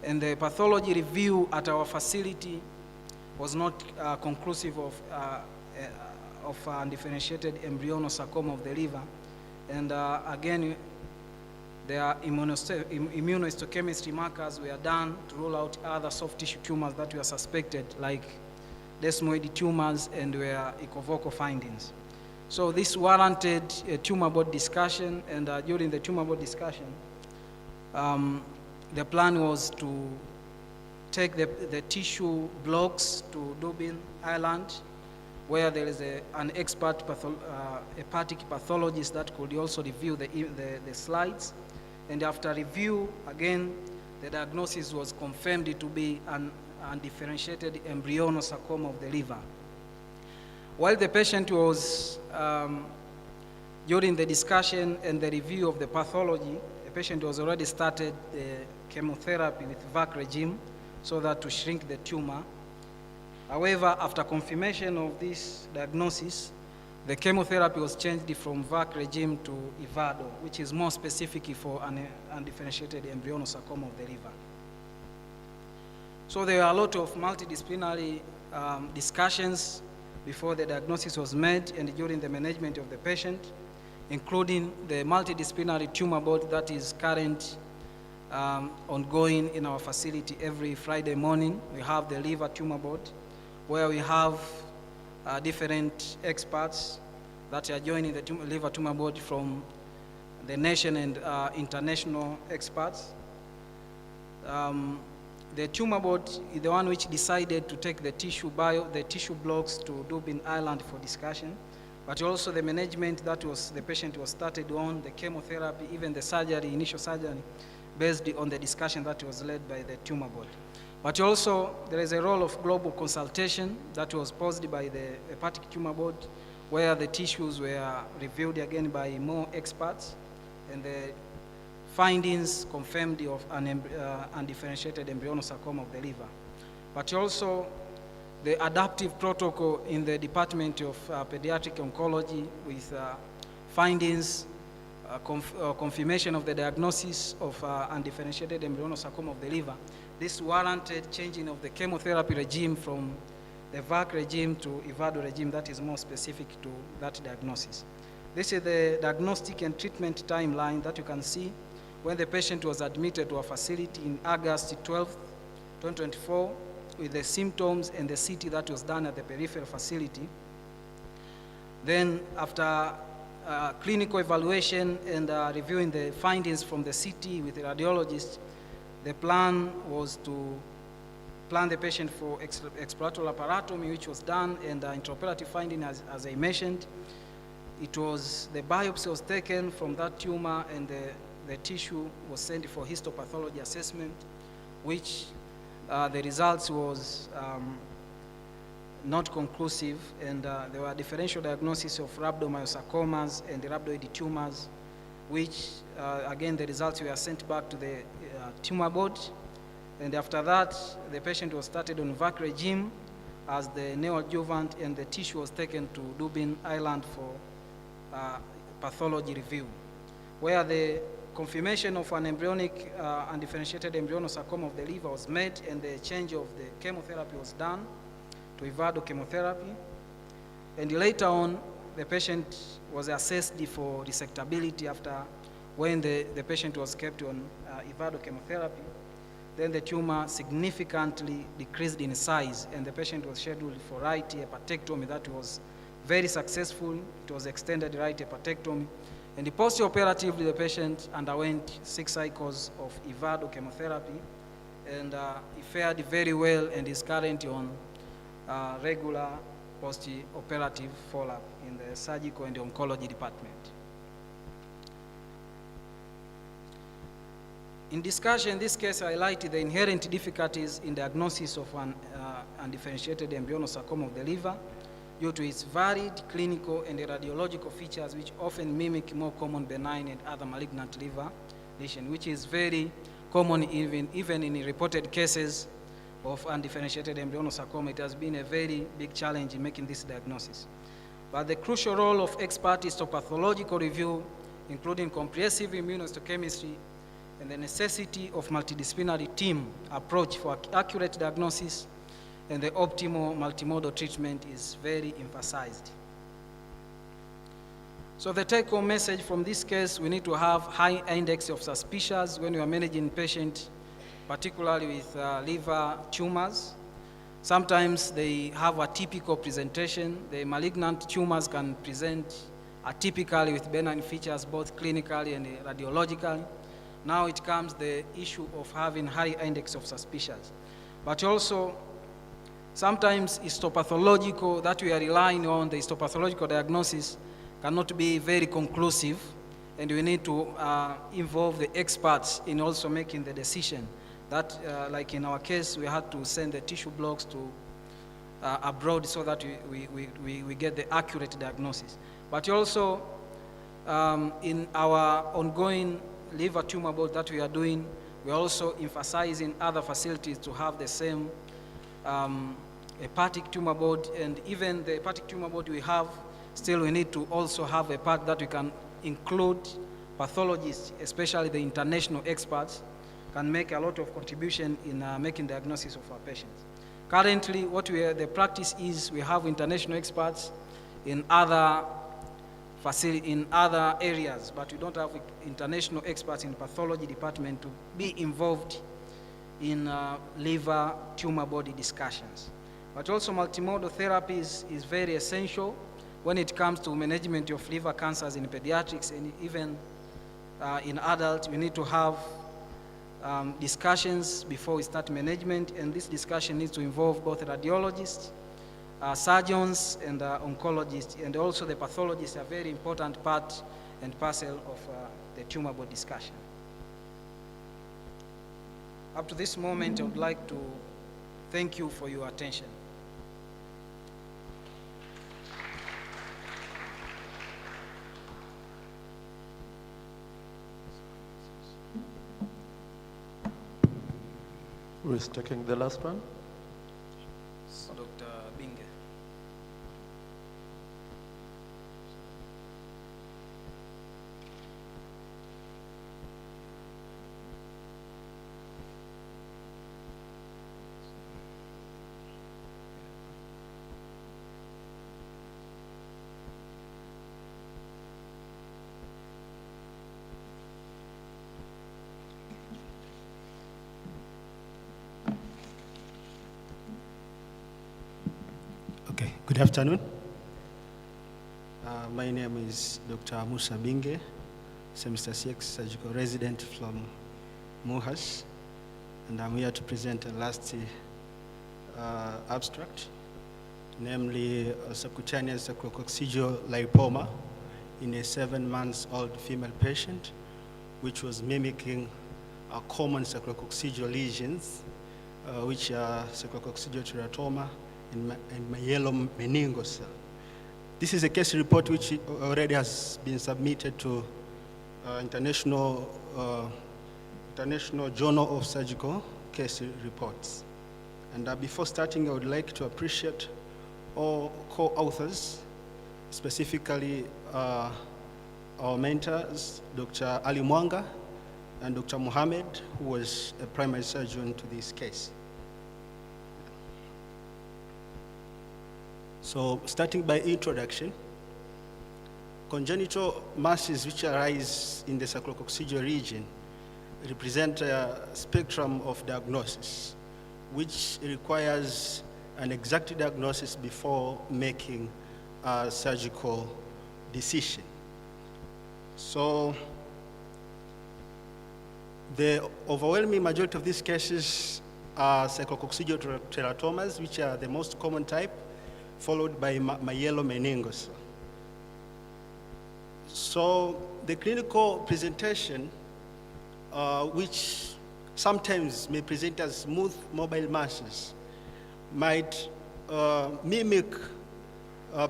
and the pathology review at our facility was not conclusive of undifferentiated embryonosarcoma of the liver. And again, their immunohistochemistry markers were done to rule out other soft tissue tumors that were suspected, like desmoid tumors, and were equivocal findings. So this warranted a tumor board discussion, and during the tumor board discussion, the plan was to take the tissue blocks to Dublin, Ireland, where there is an expert hepatic pathologist that could also review the slides. And after review, again, the diagnosis was confirmed to be an undifferentiated embryonosarcoma of the liver. While the patient was, during the discussion and the review of the pathology, the patient was already started the chemotherapy with VAC regime so that to shrink the tumor. However, after confirmation of this diagnosis, the chemotherapy was changed from VAC regime to Ivado, which is more specific for an undifferentiated embryonosarcoma of the liver. So there are a lot of multidisciplinary discussions before the diagnosis was made and during the management of the patient, including the multidisciplinary tumor board that is ongoing in our facility every Friday morning. We have the liver tumor board, where we have different experts that are joining the liver tumor board from the nation and international experts. The tumor board is the one which decided to take the tissue blocks to Dublin, Ireland for discussion, but also the management that the patient was started on, the chemotherapy, even the surgery, initial surgery, based on the discussion that was led by the tumor board. But also, there is a role of global consultation that was posed by the hepatic tumor board, where the tissues were reviewed again by more experts, and the findings confirmed of an undifferentiated embryonosarcoma of the liver. But also, the adaptive protocol in the Department of Pediatric Oncology with findings, confirmation of the diagnosis of undifferentiated embryonosarcoma of the liver. This warranted changing of the chemotherapy regime from the VAC regime to Ivado regime that is more specific to that diagnosis. This is the diagnostic and treatment timeline that you can see when the patient was admitted to a facility in August 12, 2024, with the symptoms and the CT that was done at the peripheral facility. Then after clinical evaluation and reviewing the findings from the CT with the radiologist, the plan was to plan the patient for exploratory laparotomy, which was done, and intraoperative finding, as I mentioned, it was the biopsy was taken from that tumor, and the tissue was sent for histopathology assessment, which the results was not conclusive, and there were differential diagnosis of rhabdomyosarcomas and rhabdoid tumors, which again the results were sent back to the tumor board, and after that the patient was started on VAC regime as the neoadjuvant, and the tissue was taken to Dublin, Ireland for pathology review, where the confirmation of an embryonic undifferentiated embryonosarcoma of the liver was made, and the change of the chemotherapy was done to Ivado chemotherapy. And later on, the patient was assessed for resectability after when the patient was kept on Ivado chemotherapy. Then the tumor significantly decreased in size, and the patient was scheduled for right hepatectomy that was very successful. It was extended right hepatectomy. And post-operatively, the patient underwent 6 cycles of Ivado chemotherapy, and he fared very well and is currently on regular post-operative follow-up in the surgical and oncology department. In discussion, this case highlighted the inherent difficulties in diagnosis of an undifferentiated embryonal sarcoma of the liver due to its varied clinical and radiological features which often mimic more common benign and other malignant liver lesion, which is very common even in reported cases of undifferentiated embryonal sarcoma. It has been a very big challenge in making this diagnosis. But the crucial role of expert histopathological review, including comprehensive immunohistochemistry, and the necessity of multidisciplinary team approach for accurate diagnosis and the optimal multimodal treatment is very emphasized. So the take-home message from this case, we need to have high index of suspicious when you are managing patient, particularly with liver tumors. Sometimes they have a typical presentation. The malignant tumors can present atypically with benign features, both clinically and radiologically. Now it comes the issue of having high index of suspicious. But also, sometimes histopathological, that we are relying on, the histopathological diagnosis cannot be very conclusive, and we need to involve the experts in also making the decision. That, like in our case, we had to send the tissue blocks to abroad so that we get the accurate diagnosis. But also, in our ongoing liver tumor board that we are doing, we are also emphasizing other facilities to have the same hepatic tumor board, and even the hepatic tumor board we have, still we need to also have a part that we can include pathologists, especially the international experts, can make a lot of contribution in making diagnosis of our patients. Currently, the practice is we have international experts in other areas, but we don't have international experts in pathology department to be involved in liver tumor body discussions. But also multimodal therapies is very essential when it comes to management of liver cancers in pediatrics, and even in adults. We need to have discussions before we start management, and this discussion needs to involve both radiologists, surgeons, and oncologists, and also the pathologists are a very important part and parcel of the tumor board discussion. Up to this moment, I would like to thank you for your attention. Who is taking the last one? Dr. Binge. Good afternoon. My name is Dr. Musa Binge, Semester 6 surgical resident from Muhas, and I'm here to present a last abstract, namely a subcutaneous sacrococcygeal lipoma in a 7-month-old female patient, which was mimicking common sacrococcygeal lesions, which are sacrococcygeal teratoma and myelomeniingocele. This is a case report which already has been submitted to International Journal of Surgical Case Reports. And before starting, I would like to appreciate all co-authors, specifically our mentors, Dr. Ali Mwanga and Dr. Mohammed, who was a primary surgeon to this case. So starting by introduction, congenital masses which arise in the sacrococcygeal region represent a spectrum of diagnosis, which requires an exact diagnosis before making a surgical decision. So the overwhelming majority of these cases are sacrococcygeal teratomas, which are the most common type, followed by myelomeniingocele. So the clinical presentation, which sometimes may present as smooth mobile masses, might mimic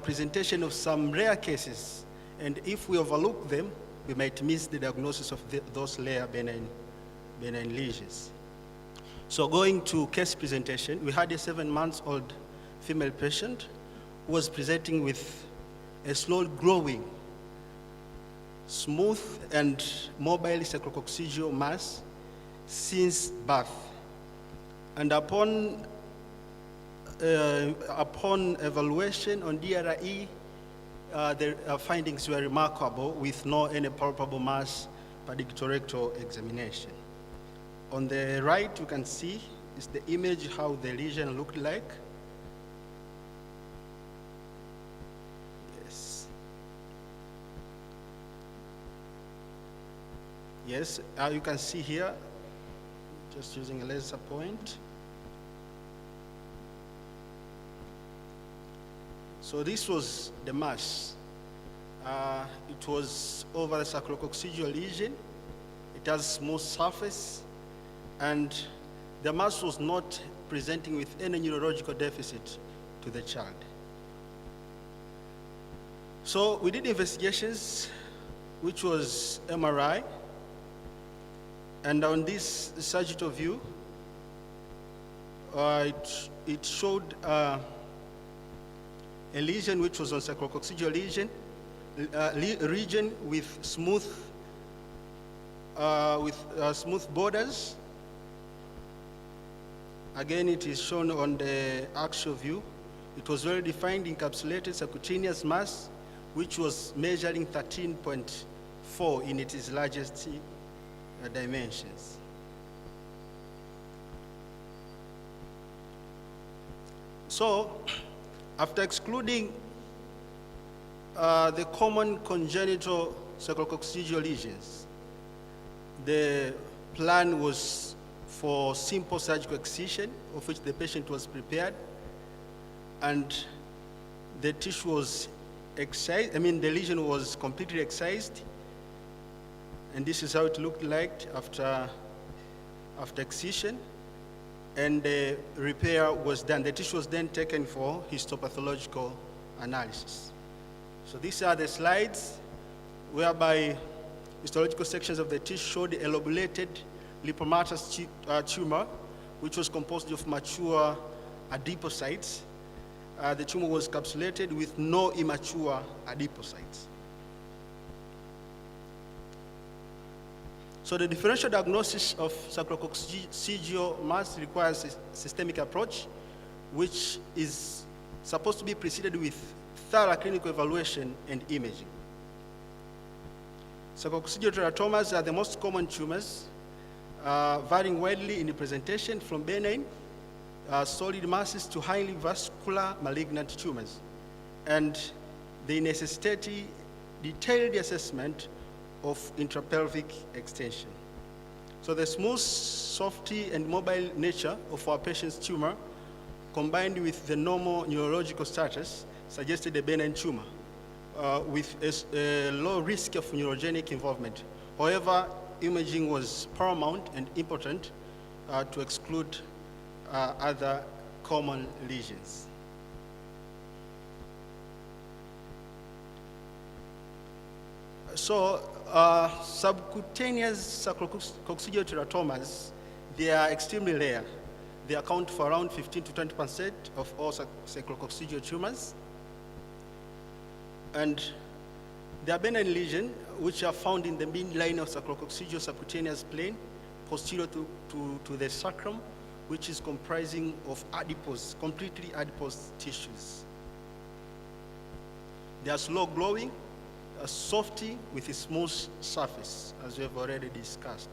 presentation of some rare cases, and if we overlook them, we might miss the diagnosis of those rare benign lesions. So going to case presentation, we had a 7-month-old female patient who was presenting with a slow growing, smooth and mobile sacrococcygeal mass since birth. And upon evaluation on DRE, the findings were remarkable with no any palpable mass per dictorectal examination. On the right, you can see is the image how the lesion looked like. Yes. Yes, you can see here, just using a laser point. So this was the mass. It was over the sacrococcygeal lesion. It has smooth surface, and the mass was not presenting with any neurological deficit to the child. So we did investigations, which was MRI, and on this sagittal view, it showed a lesion which was on sacrococcygeal region with smooth borders. Again, it is shown on the axial view. It was well defined encapsulated subcutaneous mass, which was measuring 13.4 in its largest dimensions. So, after excluding the common congenital sacrococcygeal lesions, the plan was for simple surgical excision, of which the patient was prepared, and the tissue was excised, the lesion was completely excised, and this is how it looked like after excision, and the repair was done. The tissue was then taken for histopathological analysis. So these are the slides whereby histological sections of the tissue showed a lobulated lipomatous tumor, which was composed of mature adipocytes. The tumor was capsulated with no immature adipocytes. So the differential diagnosis of sacrococcygeal mass requires a systemic approach, which is supposed to be preceded with thorough clinical evaluation and imaging. Sacrococcygeal teratomas are the most common tumors, varying widely in presentation from benign solid masses to highly vascular malignant tumors. And they necessitate detailed assessment of intrapelvic extension. So the smooth, softy, and mobile nature of our patient's tumor, combined with the normal neurological status, suggested a benign tumor with a low risk of neurogenic involvement. However, imaging was paramount and important to exclude other common lesions. So, subcutaneous sacrococcygeal teratomas, they are extremely rare. They account for around 15 to 20% of all sacrococcygeal tumors. And they are benign lesions, which are found in the midline of sacrococcygeal subcutaneous plane, posterior to the sacrum, which is comprising of adipose, completely adipose tissues. They are slow glowing, softy with a smooth surface, as we have already discussed.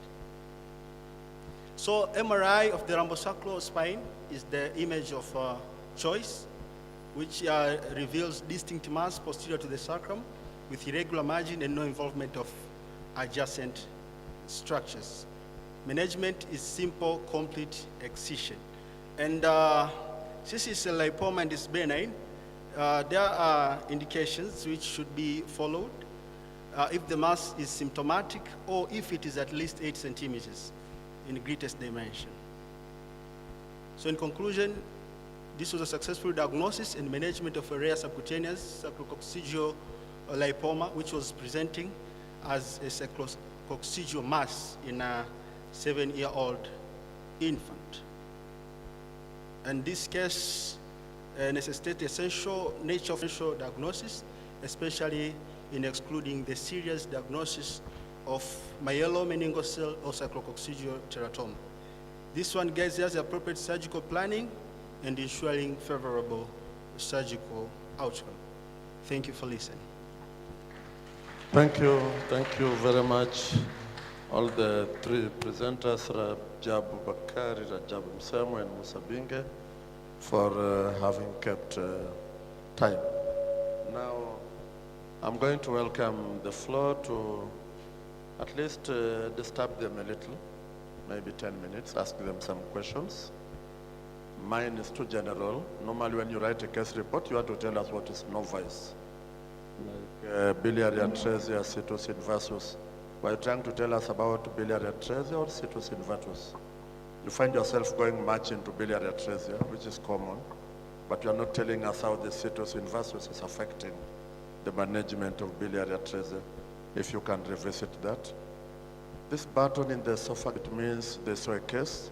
So MRI of the rhombocercal spine is the image of choice, which reveals distinct mass posterior to the sacrum with irregular margin and no involvement of adjacent structures. Management is simple, complete excision. And since it's a lipoma and it's benign, there are indications which should be followed. if the mass is symptomatic or if it is at least 8 centimeters in greatest dimension. So in conclusion, this was a successful diagnosis and management of a rare subcutaneous sacrococcygeal lipoma, which was presenting as a sacrococcygeal mass in a 7-year-old infant. And this case necessitates essential nature of diagnosis, especially in excluding the serious diagnosis of myelomeningocele or sacrococcygeal teratoma. This one gets us appropriate surgical planning and ensuring favorable surgical outcome. Thank you for listening. Thank you very much, all the three presenters, Rajab Bakari, Rajab Msemo, and Musa Binge, for having kept time. Now, I'm going to welcome the floor to at least disturb them a little, maybe 10 minutes, ask them some questions. Mine is too general. Normally when you write a case report, you have to tell us what is novice. Like biliary atresia, situs inversus. Were you trying to tell us about biliary atresia or situs inversus? You find yourself going much into biliary atresia, which is common, but you are not telling us how the situs inversus is affecting the management of biliary atresia. If you can revisit that. This button in the esophagus, it means they saw a case,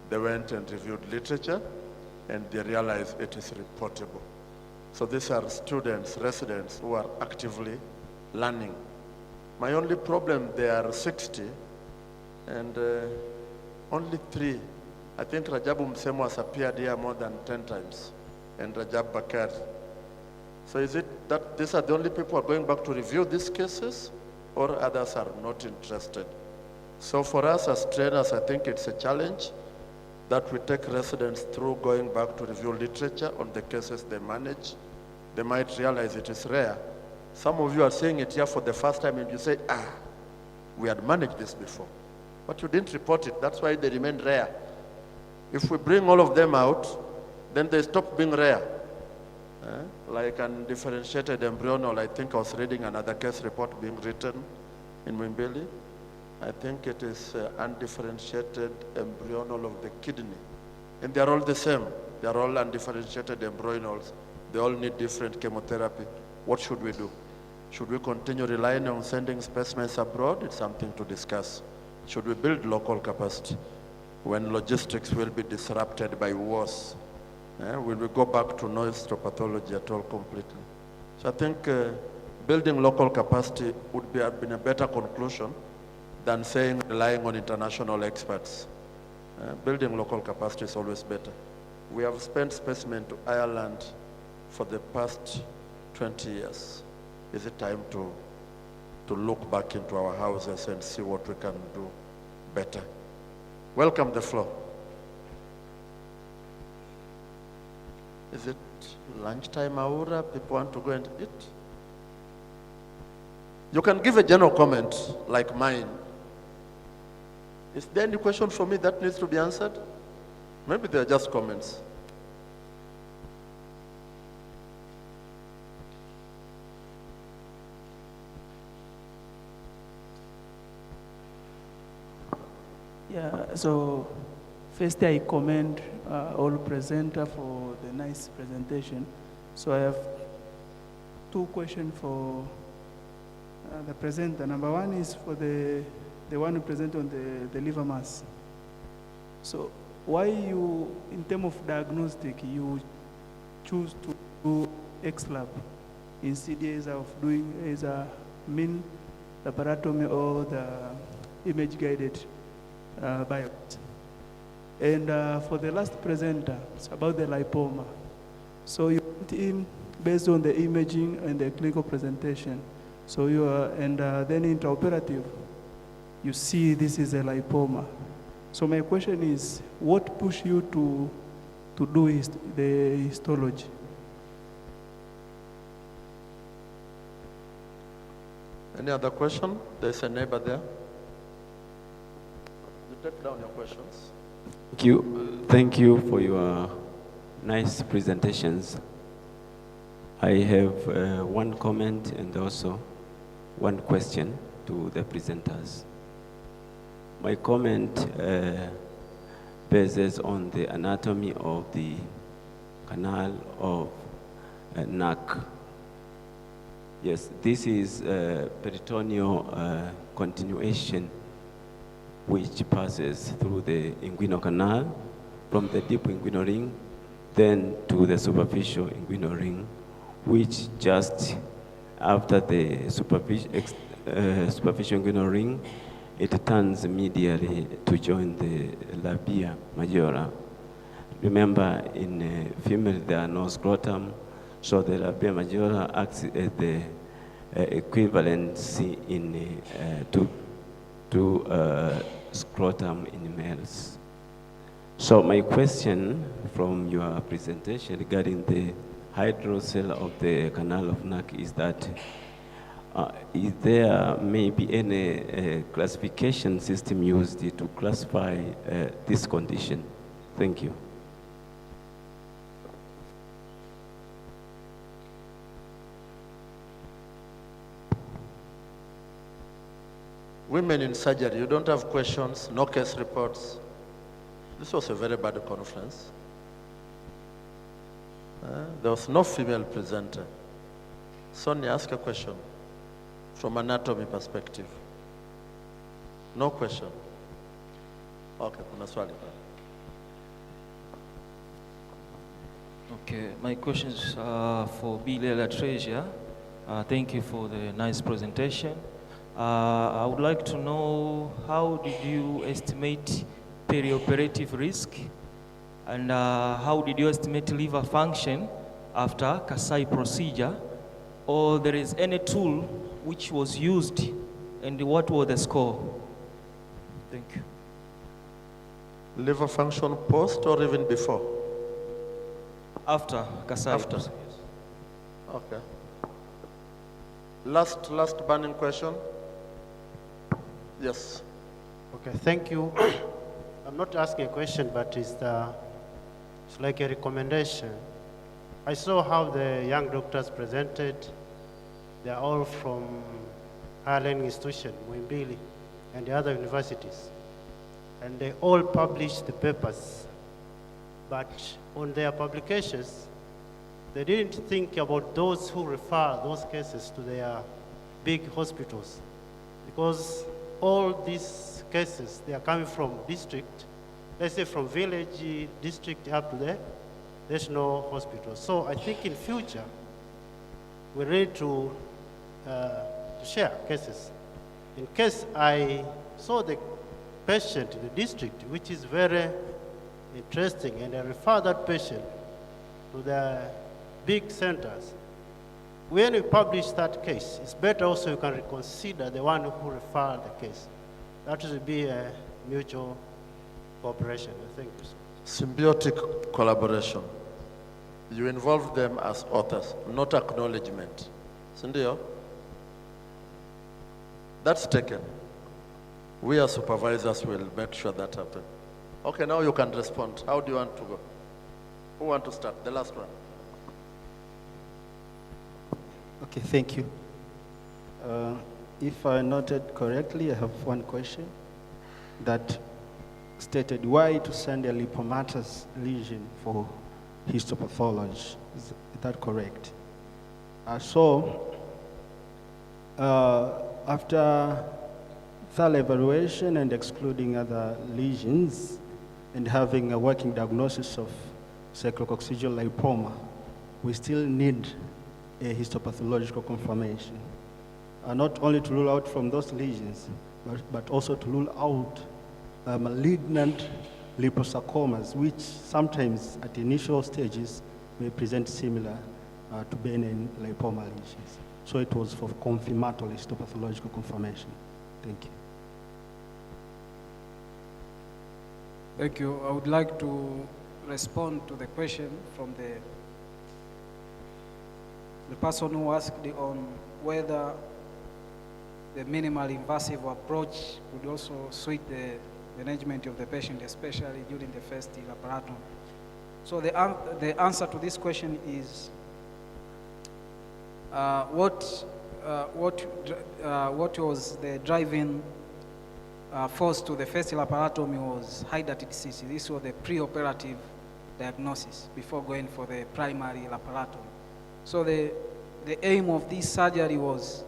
they went and reviewed literature, and they realized it is reportable. So these are students, residents who are actively learning. My only problem, there are 60, and only 3. I think Rajabu Msemo has appeared here more than 10 times, and Rajab Bakari. So is it that these are the only people who are going back to review these cases, or others are not interested? So for us as trainers, I think it's a challenge that we take residents through going back to review literature on the cases they manage. They might realize it is rare. Some of you are saying it here for the first time and you say, we had managed this before. But you didn't report it, that's why they remain rare. If we bring all of them out, then they stop being rare. Like undifferentiated embryonal, I think I was reading another case report being written in Mwimbili. I think it is undifferentiated embryonal of the kidney. And they're all the same. They're all undifferentiated embryonals. They all need different chemotherapy. What should we do? Should we continue relying on sending specimens abroad? It's something to discuss. Should we build local capacity when logistics will be disrupted by wars? Will we go back to no histopathology at all completely? So I think building local capacity would have been a better conclusion than saying relying on international experts. Building local capacity is always better. We have spent specimen to Ireland for the past 20 years. Is it time to look back into our houses and see what we can do better? Welcome the floor. Is it lunchtime, Aura? People want to go and eat? You can give a general comment like mine. Is there any question for me that needs to be answered? Maybe they're just comments. Yeah, so first I commend all presenter for the nice presentation. So I have 2 questions for the presenter. Number 1 is for the one who presented on the liver mass. So why you, in terms of diagnostic, you choose to do X-lab instead of doing either mean laparotomy or the image-guided biopsy? And for the last presenter, it's about the lipoma. So you went in based on the imaging and the clinical presentation. So you are, and then intraoperative, you see this is a lipoma. So my question is, what pushed you to do the histology? Any other question? There's a neighbor there. You take down your questions. Thank you for your nice presentations. I have one comment and also one question to the presenters. My comment bases on the anatomy of the canal of neck. Yes, this is peritoneal continuation which passes through the inguinal canal from the deep inguinal ring then to the superficial inguinal ring, which just after the superficial inguinal ring, it turns medially to join the labia majora. Remember, in female there are no scrotum, so the labia majora acts as the equivalency in to scrotum in males. So my question from your presentation regarding the hydrocele of the canal of neck is that is there maybe any classification system used to classify this condition? Thank you. Women in surgery, you don't have questions, no case reports. This was a very bad conference. There was no female presenter. Sonia, ask a question from anatomy perspective. No question. Okay, kuna swali. Okay, my questions are for Bilela Treasure. Thank you for the nice presentation. I would like to know how did you estimate perioperative risk and how did you estimate liver function after Kasai procedure, or there is any tool which was used and what was the score? Thank you. Liver function post or even before? After Kasai. After. Okay. Last burning question. Yes. Okay, thank you. I'm not asking a question, but it's like a recommendation. I saw how the young doctors presented. They are all from higher learning institution, Muhimbili, and the other universities. And they all published the papers. But on their publications, they didn't think about those who refer those cases to their big hospitals. Because all these cases, they are coming from district, let's say from village, district up to there, there's no hospital. So I think in future, we need to share cases. In case I saw the patient in the district, which is very interesting, and I refer that patient to the big centers. When you publish that case, it's better also you can reconsider the one who referred the case. That will be a mutual cooperation. Thank you, sir. Symbiotic collaboration. You involve them as authors, not acknowledgement. Sindio? That's taken. We as supervisors will make sure that happens. Okay, now you can respond. How do you want to go? Who want to start? The last one. Okay, thank you. If I noted correctly, I have one question that stated why to send a lipomatous lesion for histopathology. Is that correct? After thorough evaluation and excluding other lesions and having a working diagnosis of sacrococcygeal lipoma, we still need a histopathological confirmation. Not only to rule out from those lesions, but also to rule out malignant liposarcomas, which sometimes at initial stages may present similar to benign lipoma lesions. So it was for confirmatory histopathological confirmation. Thank you. Thank you. I would like to respond to the question from the person who asked on whether the minimal invasive approach would also suit the management of the patient, especially during the first laparotomy. So the answer to this question is what what was the driving force to the first laparotomy was hydatid cyst. This was the pre-operative diagnosis before going for the primary laparotomy. So the aim of this surgery was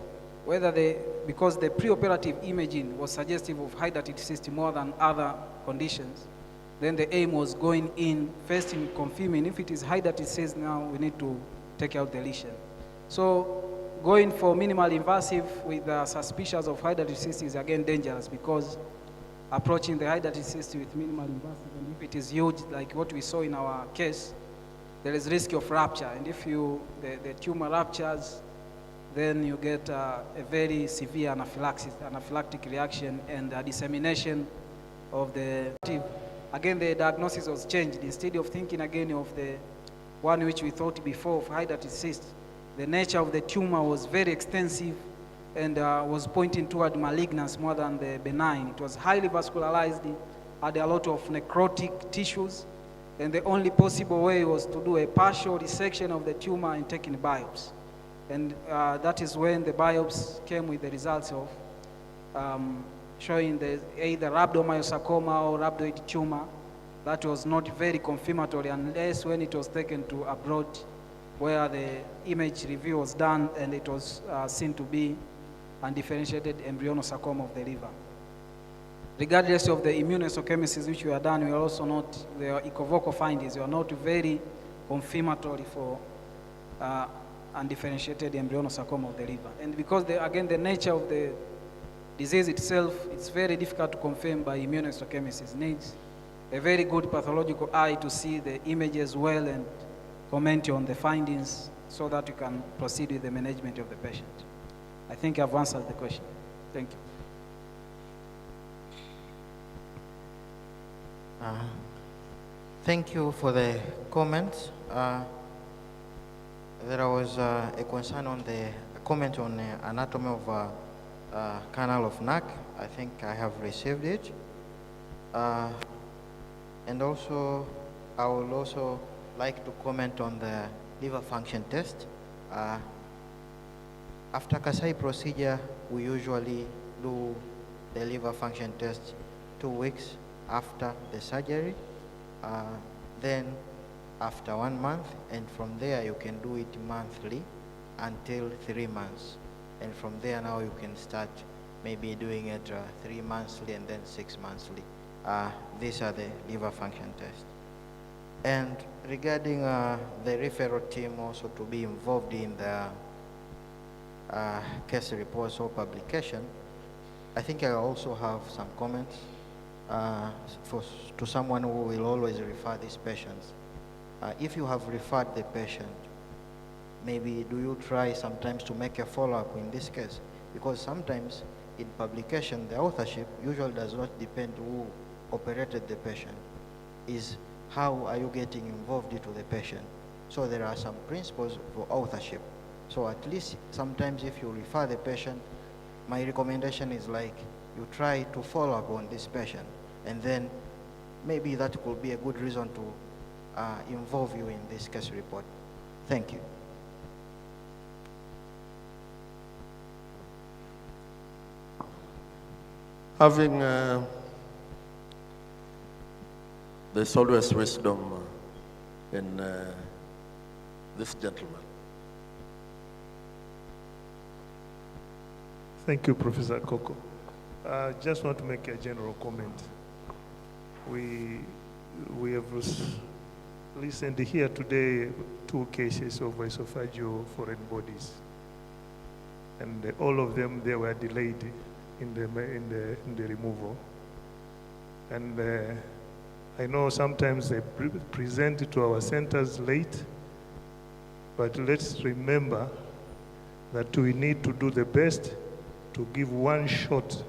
because the pre-operative imaging was suggestive of hydatid cyst more than other conditions, then the aim was going in first in confirming if it is hydatid cyst, now we need to take out the lesion. So going for minimal invasive with suspicions of hydatid cyst is again dangerous, because approaching the hydatid cyst with minimal invasive, and if it is huge like what we saw in our case, there is risk of rupture, and if the tumor ruptures, then you get a very severe anaphylactic reaction and a dissemination of the. Again, the diagnosis was changed. Instead of thinking again of the one which we thought before of hydatid cyst, the nature of the tumor was very extensive and was pointing toward malignance more than the benign. It was highly vascularized, had a lot of necrotic tissues, and the only possible way was to do a partial resection of the tumor and taking biopsy. And that is when the biopsy came with the results of showing either rhabdomyosarcoma or rhabdoid tumor. That was not very confirmatory unless when it was taken to abroad, where the image review was done and it was seen to be undifferentiated embryonosarcoma of the liver. Regardless of the immunohistochemistries which were done, we are also not, the equivocal findings were not very confirmatory for undifferentiated embryonosarcoma of the liver. And because, again, the nature of the disease itself, it's very difficult to confirm by immunohistochemistries. It needs a very good pathological eye to see the images well and comment on the findings so that you can proceed with the management of the patient. I think I've answered the question. Thank you. Thank you for the comments. There was a concern on the comment on the anatomy of canal of neck. I think I have received it. And also, I would also like to comment on the liver function test. After Kasai procedure, we usually do the liver function test 2 weeks after the surgery, then after 1 month, and from there you can do it monthly until 3 months. And from there now you can start maybe doing it 3 monthly and then 6 monthly. These are the liver function tests. And regarding the referral team also to be involved in the case reports or publication, I think I also have some comments to someone who will always refer these patients. If you have referred the patient, maybe do you try sometimes to make a follow-up in this case? Because sometimes in publication, the authorship usually does not depend who operated the patient. Is how are you getting involved into the patient? So there are some principles for authorship. So at least sometimes if you refer the patient, my recommendation is like you try to follow up on this patient, and then maybe that could be a good reason to involve you in this case report. Thank you. Having there's always wisdom in this gentleman. Thank you, Professor Koko. I just want to make a general comment. We have listened here today 2 cases of esophageal foreign bodies, and all of them, they were delayed in the removal. And I know sometimes they present to our centers late, but let's remember that we need to do the best to give 1 shot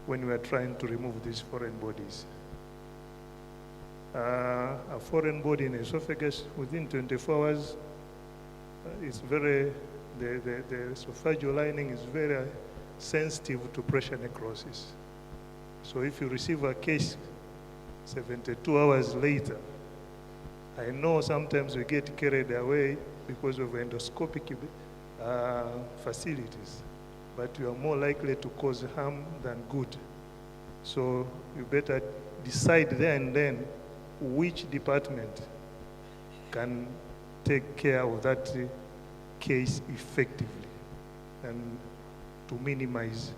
when we are trying to remove these foreign bodies. A foreign body in the esophagus within 24 hours is the esophageal lining is very sensitive to pressure necrosis. So if you receive a case 72 hours later, I know sometimes we get carried away because of endoscopic facilities, but you are more likely to cause harm than good. So you better decide there and then which department can take care of that case effectively and to minimize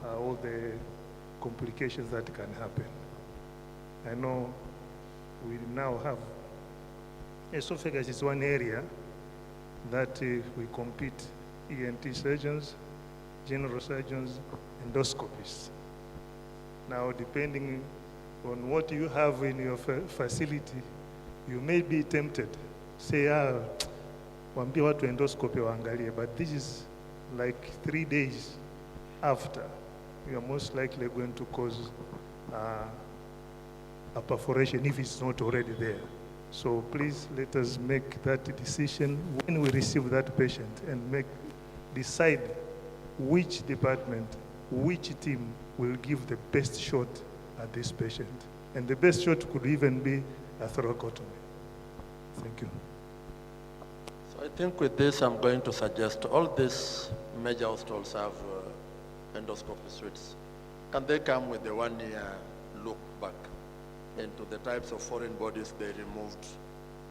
all the complications that can happen. I know we now have, esophagus is one area that we compete, ENT surgeons, general surgeons, endoscopists. Now, depending on what you have in your facility, you may be tempted, say, waambie watu endoscopy waangalie, but this is like 3 days after. You are most likely going to cause a perforation if it's not already there. So please let us make that decision when we receive that patient and decide which department, which team will give the best shot at this patient. And the best shot could even be a thoracotomy. Thank you. So I think with this, I'm going to suggest all these major hospitals have endoscopy suites. Can they come with a 1-year look back into the types of foreign bodies they removed,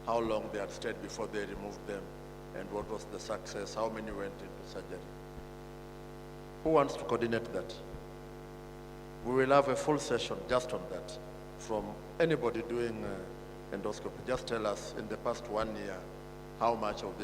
how long they had stayed before they removed them, and what was the success, how many went into surgery? Who wants to coordinate that? We will have a full session just on that. From anybody doing endoscopy, just tell us in the past 1 year, how much of this